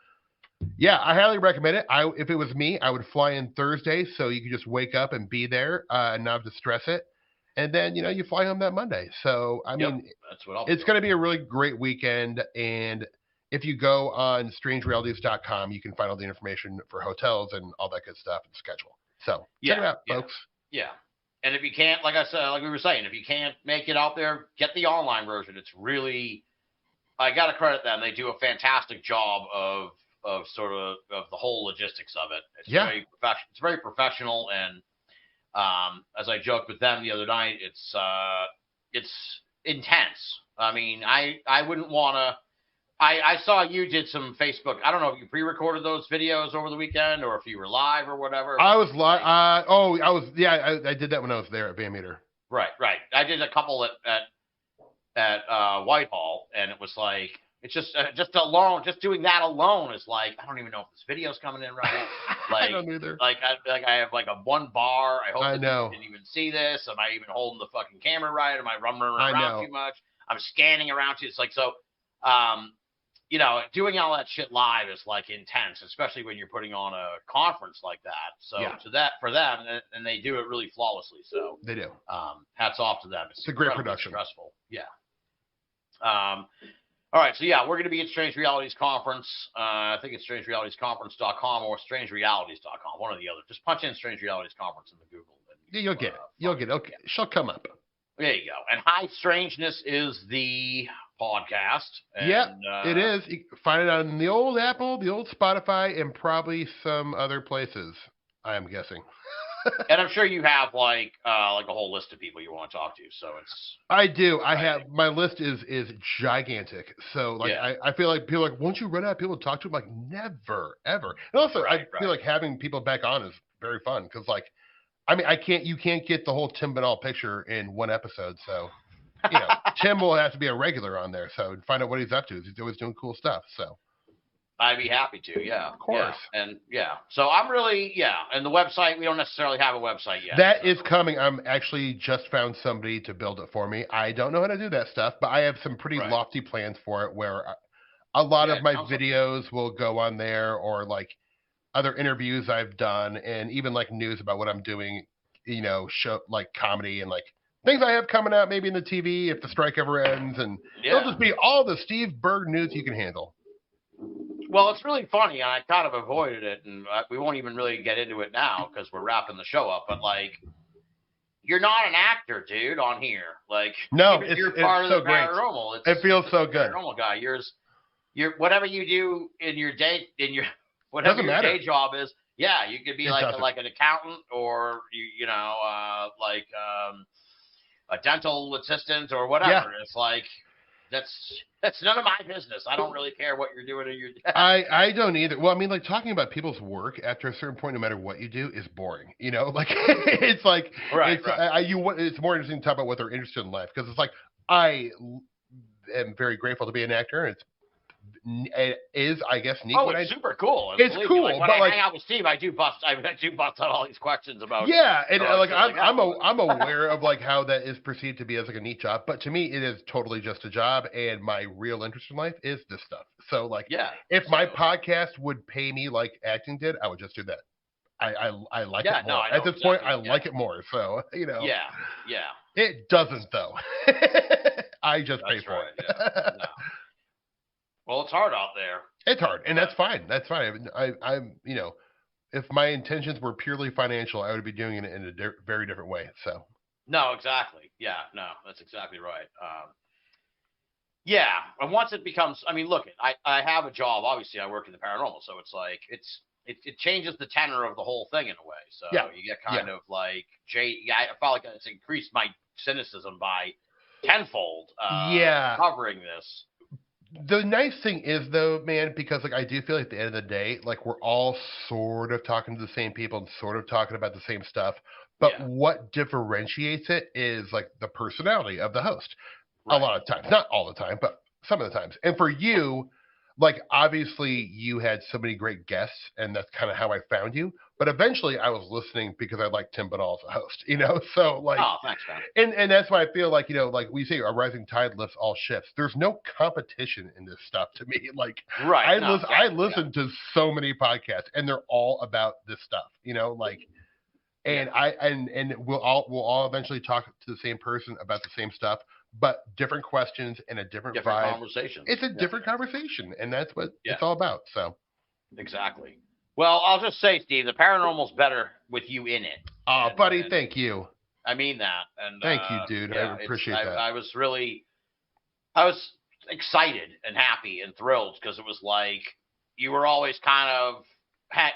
Yeah, I highly recommend it. If it was me, I would fly in Thursday so you could just wake up and be there and not have to stress it. And then, you fly home that Monday. So, I mean, that's what it's going to be a really great weekend. And if you go on strangerealities.com, you can find all the information for hotels and all that good stuff and schedule. So, check it out, folks. Yeah. And if you can't, like I said, like we were saying, if you can't make it out there, get the online version. It's really, I got to credit them. They do a fantastic job of the whole logistics of it. It's very professional, and as I joked with them the other night, it's intense. I mean, I wouldn't want to. I saw you did some Facebook. I don't know if you pre-recorded those videos over the weekend or if you were live or whatever. I was live. I did that when I was there at Van Meter. Right. I did a couple at Whitehall, and it was like. It's just doing that alone is like, I don't even know if this video's coming in right. I don't either. I have a one bar. I hope that you didn't even see this. Am I even holding the fucking camera right? Am I running around too much? I'm scanning around too. It's like, so, doing all that shit live is like intense, especially when you're putting on a conference like that. So for them, and they do it really flawlessly. So they do. Hats off to them. It's a great production. Stressful. Yeah. All right, so we're going to be at Strange Realities Conference. I think it's strangerealitiesconference.com or strangerealities.com, one or the other. Just punch in Strange Realities Conference in the Google. And you'll get it. You'll get it. Okay, she'll come up. There you go. And High Strangeness is the podcast. And, it is. You can find it on the old Apple, the old Spotify, and probably some other places, I am guessing. And I'm sure you have like a whole list of people you want to talk to. So it's. I do. I have my list is gigantic. So I feel like people are like, won't you run out of people to talk to? I'm like, never, ever. And also, I feel like having people back on is very fun because you can't get the whole Tim Binnall picture in one episode. So Tim will have to be a regular on there. So find out what he's up to. He's always doing cool stuff. So. I'd be happy to, yeah. Of course. Yeah. And so I'm really, and the website, we don't necessarily have a website yet. That is coming. I'm actually just found somebody to build it for me. I don't know how to do that stuff, but I have some pretty lofty plans for it where a lot Yeah, of my sounds like- videos will go on there, or like other interviews I've done, and even like news about what I'm doing, show like comedy and like things I have coming out maybe in the TV if the strike ever ends, and it'll just be all the Steve Berg news you can handle. Well, it's really funny. I kind of avoided it, and we won't even really get into it now because we're wrapping the show up. But like, you're not an actor, dude, on here. Like, No, you're it's part of so the great. paranormal. It feels so good. Paranormal guy. You're whatever you do in your whatever Doesn't your matter. day job is. Yeah, you could be It like doesn't. like an accountant, or a dental assistant or whatever. Yeah. It's like that's none of my business. I don't really care what you're doing in your day. I don't either. Well, I mean, like talking about people's work after a certain point, no matter what you do, is boring. Like it's like Right, it's more interesting to talk about what they're interested in life, because it's like I am very grateful to be an actor. It is, I guess, neat. Oh, it's super cool. It's Believe me, cool, like, when but I like, hang out with Steve, I do bust out all these questions about. yeah, and like shit like that. I'm aware of like how that is perceived to be as like a neat job, but to me, it is totally just a job. And my real interest in life is this stuff. So like, Yeah. if my podcast would pay me like acting did, I would just do that. I like it more. No, I know At this point, I exactly, like it more. So Yeah. it doesn't though. I just pay That's for right. it. Yeah. No. Well, it's hard out there. It's hard, and that's fine. That's fine. I'm if my intentions were purely financial, I would be doing it in a very different way. So. No, exactly. Yeah, no, that's exactly right. Yeah, and once it becomes, I mean, look, I have a job. Obviously, I work in the paranormal, so it's like it changes the tenor of the whole thing in a way. So you get kind of like I felt like it's increased my cynicism by tenfold. Covering this. The nice thing is, though, man, because like I do feel like at the end of the day, like we're all sort of talking to the same people and sort of talking about the same stuff. But what differentiates it is like the personality of the host. Right. A lot of times, not all the time, but some of the times. And for you, like obviously you had so many great guests, and that's kind of how I found you. But eventually I was listening because I liked Tim Binnall as a host, So like, oh, thanks, man. And that's why I feel like, like we say, a rising tide lifts all ships. There's no competition in this stuff to me. Like, right. I listen to so many podcasts, and they're all about this stuff, like, and we'll all eventually talk to the same person about the same stuff, but different questions and a different vibe. Conversation. It's a different conversation, and that's what it's all about. So. Exactly. Well, I'll just say, Steve, the paranormal's better with you in it. Oh, buddy, thank you. I mean that. And thank you, dude. I appreciate that. I was excited and happy and thrilled, because it was like you were always kind of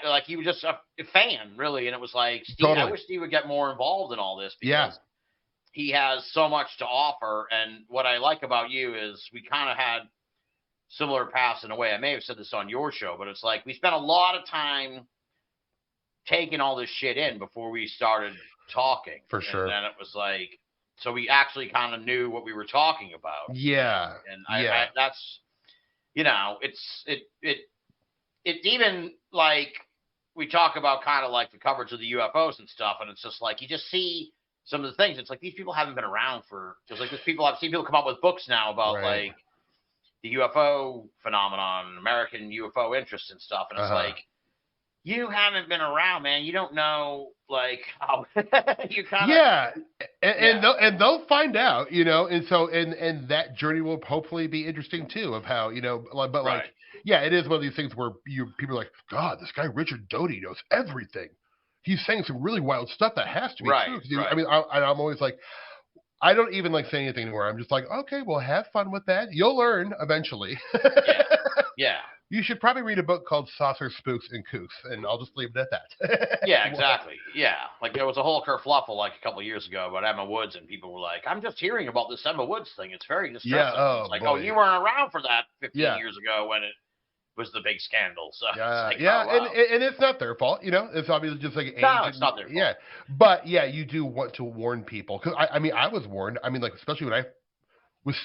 like you were just a fan, really. And it was like, Steve, I wish Steve would get more involved in all this, because he has so much to offer. And what I like about you is we kind of had similar paths in a way. I may have said this on your show, but it's like we spent a lot of time taking all this shit in before we started talking. For sure. And then it was like, so we actually kind of knew what we were talking about. Yeah. And I that's, it even like we talk about kind of like the coverage of the UFOs and stuff. And it's just like, you just see some of the things. It's like, these people haven't been around just like I've seen people come up with books now about like the UFO phenomenon, American UFO interest and stuff. And it's like, you haven't been around, man. You don't know, like, how you kind of. And they'll find out, and so, and that journey will hopefully be interesting too, of how, but like, it is one of these things where people are like, God, this guy, Richard Doty, knows everything. He's saying some really wild stuff that has to be true. I mean, I'm always like, I don't even like saying anything anymore. I'm just like, okay, well, have fun with that. You'll learn eventually. Yeah. You should probably read a book called Saucer, Spooks, and Kooks, and I'll just leave it at that. Yeah, exactly. Yeah. Like there was a whole kerfluffle like a couple of years ago about Emma Woods, and people were like, I'm just hearing about this Emma Woods thing. It's very distressing. Yeah, it's like, boy. Oh, you weren't around for that 15 years ago when it was the big scandal. So and it's not their fault, It's obviously just like age. No, it's not their fault. Yeah, but you do want to warn people, because I mean, I was warned. I mean, like especially when I was,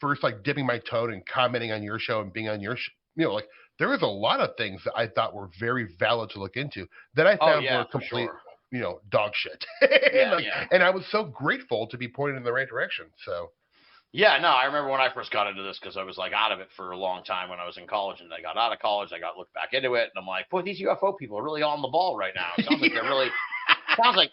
first like dipping my toe and commenting on your show and being on your, like there was a lot of things that I thought were very valid to look into that I found were complete, dog shit. And I was so grateful to be pointed in the right direction. So. Yeah, no, I remember when I first got into this because I was like out of it for a long time when I was in college, and I got out of college, I got looked back into it, and I'm like, boy, these UFO people are really on the ball right now. It sounds like they're really, sounds like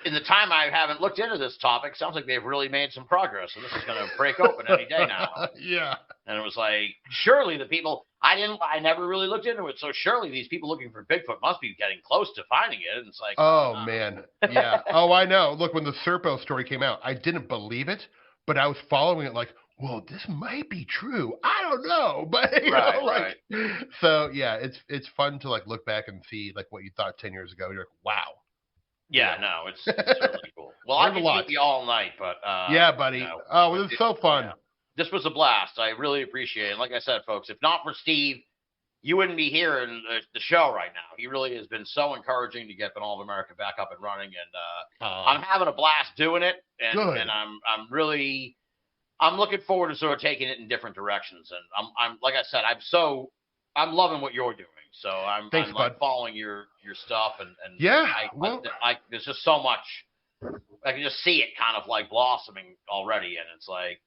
in the time I haven't looked into this topic, sounds like they've really made some progress, and this is going to break open any day now. Yeah. And it was like, surely the people, I never really looked into it, so surely these people looking for Bigfoot must be getting close to finding it. And it's like, oh man, yeah. Oh, I know. Look, when the Serpo story came out, I didn't believe it, but I was following it like, well, this might be true. I don't know, but you know, like, so yeah, it's fun to like look back and see like what you thought 10 years ago. You're like, wow. Yeah, no, it's really cool. Well, I can keep you all night, but yeah, buddy. You know, oh, it was so fun. Yeah. This was a blast. I really appreciate it. And like I said, folks, if not for Steve, you wouldn't be here in the show right now. He really has been so encouraging to get Binnall of America back up and running, and I'm having a blast doing it. And, good. And I'm looking forward to sort of taking it in different directions. And I'm like I said, I'm loving what you're doing. So I'm like following your stuff, and yeah, there's just so much. I can just see it kind of like blossoming already, and it's like,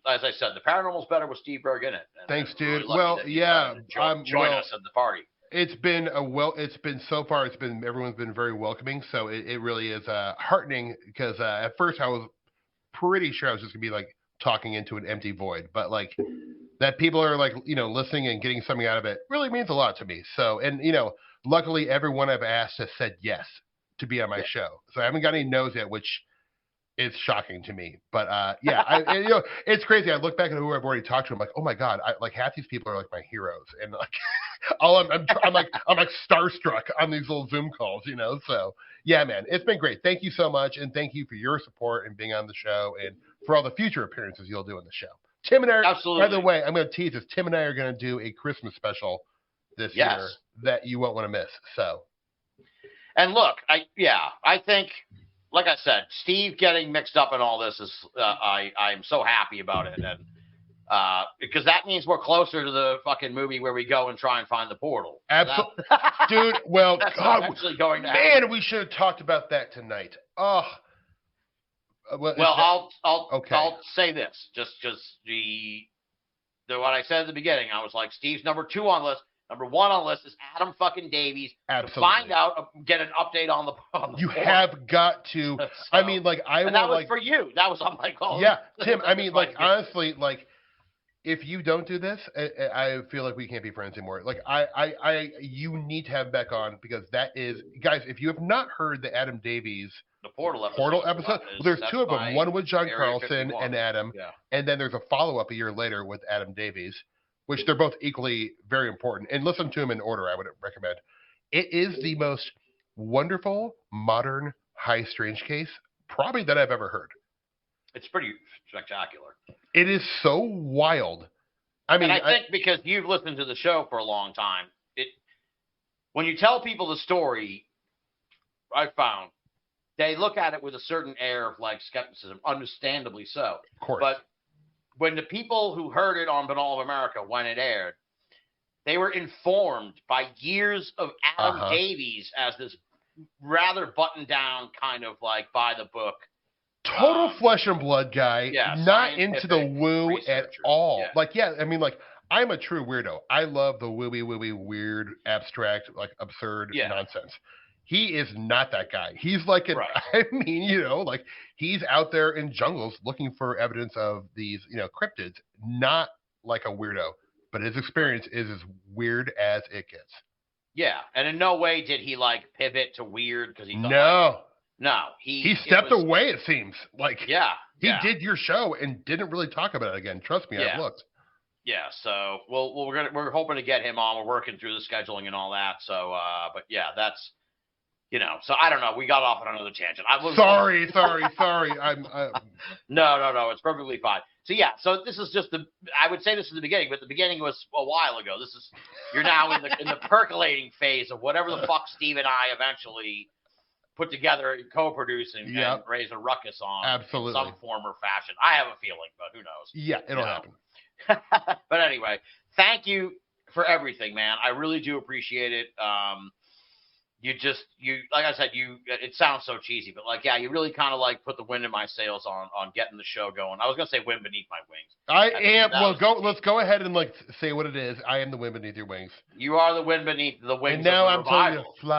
as I said, the paranormal's better with Steve Berg in it. And thanks, really dude. Well, yeah, join us at the party. It's been so far. Everyone's been very welcoming. So it really is heartening because at first I was pretty sure I was just gonna be like talking into an empty void, but like that people are like, you know, listening and getting something out of it really means a lot to me. So, and you know, luckily everyone I've asked has said yes to be on my show. So I haven't got any no's yet, which is shocking to me. But yeah, you know, it's crazy. I look back at who I've already talked to. I'm like, oh my god, like half these people are like my heroes, and like I'm like starstruck on these little Zoom calls, you know. So yeah, man, it's been great. Thank you so much, and thank you for your support and being on the show, and for all the future appearances you'll do on the show. Tim and I, absolutely. By the way, I'm going to tease this. Tim and I are going to do a Christmas special this year that you won't want to miss. So, and look, I think, like I said, Steve getting mixed up in all this is, I'm so happy about it, and because that means we're closer to the fucking movie where we go and try and find the portal. Absolutely, dude. Well, that's God, actually going to happen. Man, we should have talked about that tonight. Oh. Well, I'll say this, just what I said at the beginning. I was like, Steve's number 2 on the list. Number 1 on the list is Adam fucking Davies. Absolutely. To find out, get an update on the you have got to. So, I mean, like that was for you. That was on my call. Yeah, Tim. I mean, like honestly, like if you don't do this, I feel like we can't be friends anymore. Like you need to have him back on because that is, guys. If you have not heard the Adam Davies. The Portal episode. Well, there's 2 of them. One with John Carlson 51. and Adam, and then there's a follow-up a year later with Adam Davies, which they're both equally very important. And listen to them in order, I would recommend. It is the most wonderful, modern, high strange case probably that I've ever heard. It's pretty spectacular. It is so wild. I mean, and I think because you've listened to the show for a long time, when you tell people the story, I found, they look at it with a certain air of like skepticism, understandably so. Of course. But when the people who heard it on Binnall of America when it aired, they were informed by years of Adam Davies as this rather buttoned down kind of like by the book. Total flesh and blood guy, not into the woo at all. Yeah. Like, yeah, I mean, like, I'm a true weirdo. I love the wooey, weird, abstract, like absurd nonsense. He is not that guy. He's like, I mean, you know, like he's out there in jungles looking for evidence of these, you know, cryptids, not like a weirdo, but his experience is as weird as it gets. Yeah. And in no way did he like pivot to weird because he thought. No. He stepped away, it seems. Like, he did your show and didn't really talk about it again. Trust me, I've looked. Yeah. So, we're hoping to get him on. We're working through the scheduling and all that. So, but yeah, that's. You know, so I don't know. We got off on another tangent. Sorry. I'm No. It's perfectly fine. So yeah. So this is just I would say this is the beginning, but the beginning was a while ago. You're now in the percolating phase of whatever the fuck Steve and I eventually put together and co-producing and raise a ruckus on. Absolutely. In some form or fashion. I have a feeling, but who knows? Yeah, it'll happen. But anyway, thank you for everything, man. I really do appreciate it. you like I said, it sounds so cheesy, but like, yeah, you really kind of like put the wind in my sails on getting the show going. I was gonna say wind beneath my wings. Let's go ahead and like say what it is. I am the wind beneath your wings. You are the wind beneath the wings. And now of the I'm revival, telling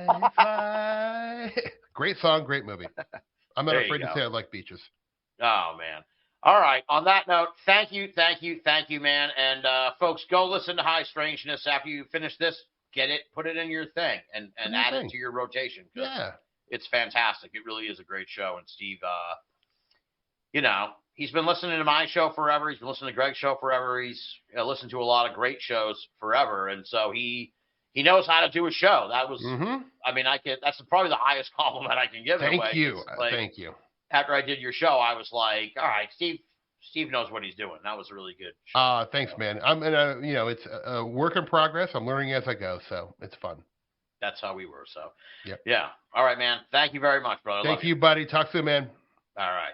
you, fly, fly. Great song, great movie. I'm not afraid to say I like beaches. Oh man. All right. On that note, thank you, man. And folks, go listen to High Strangeness after you finish this. Get it, put it in your thing, and add it to your rotation. Yeah. It's fantastic. It really is a great show. And Steve, he's been listening to my show forever. He's been listening to Greg's show forever. He's listened to a lot of great shows forever. And so he knows how to do a show. That was, I mean, that's probably the highest compliment I can give him. Thank you. Thank you. After I did your show, I was like, all right, Steve knows what he's doing. That was a really good show. Thanks, man. I'm in it's a work in progress. I'm learning as I go, so it's fun. That's how we were. So, yep. Yeah. All right, man. Thank you very much, brother. Thank you, buddy. Talk soon, man. All right.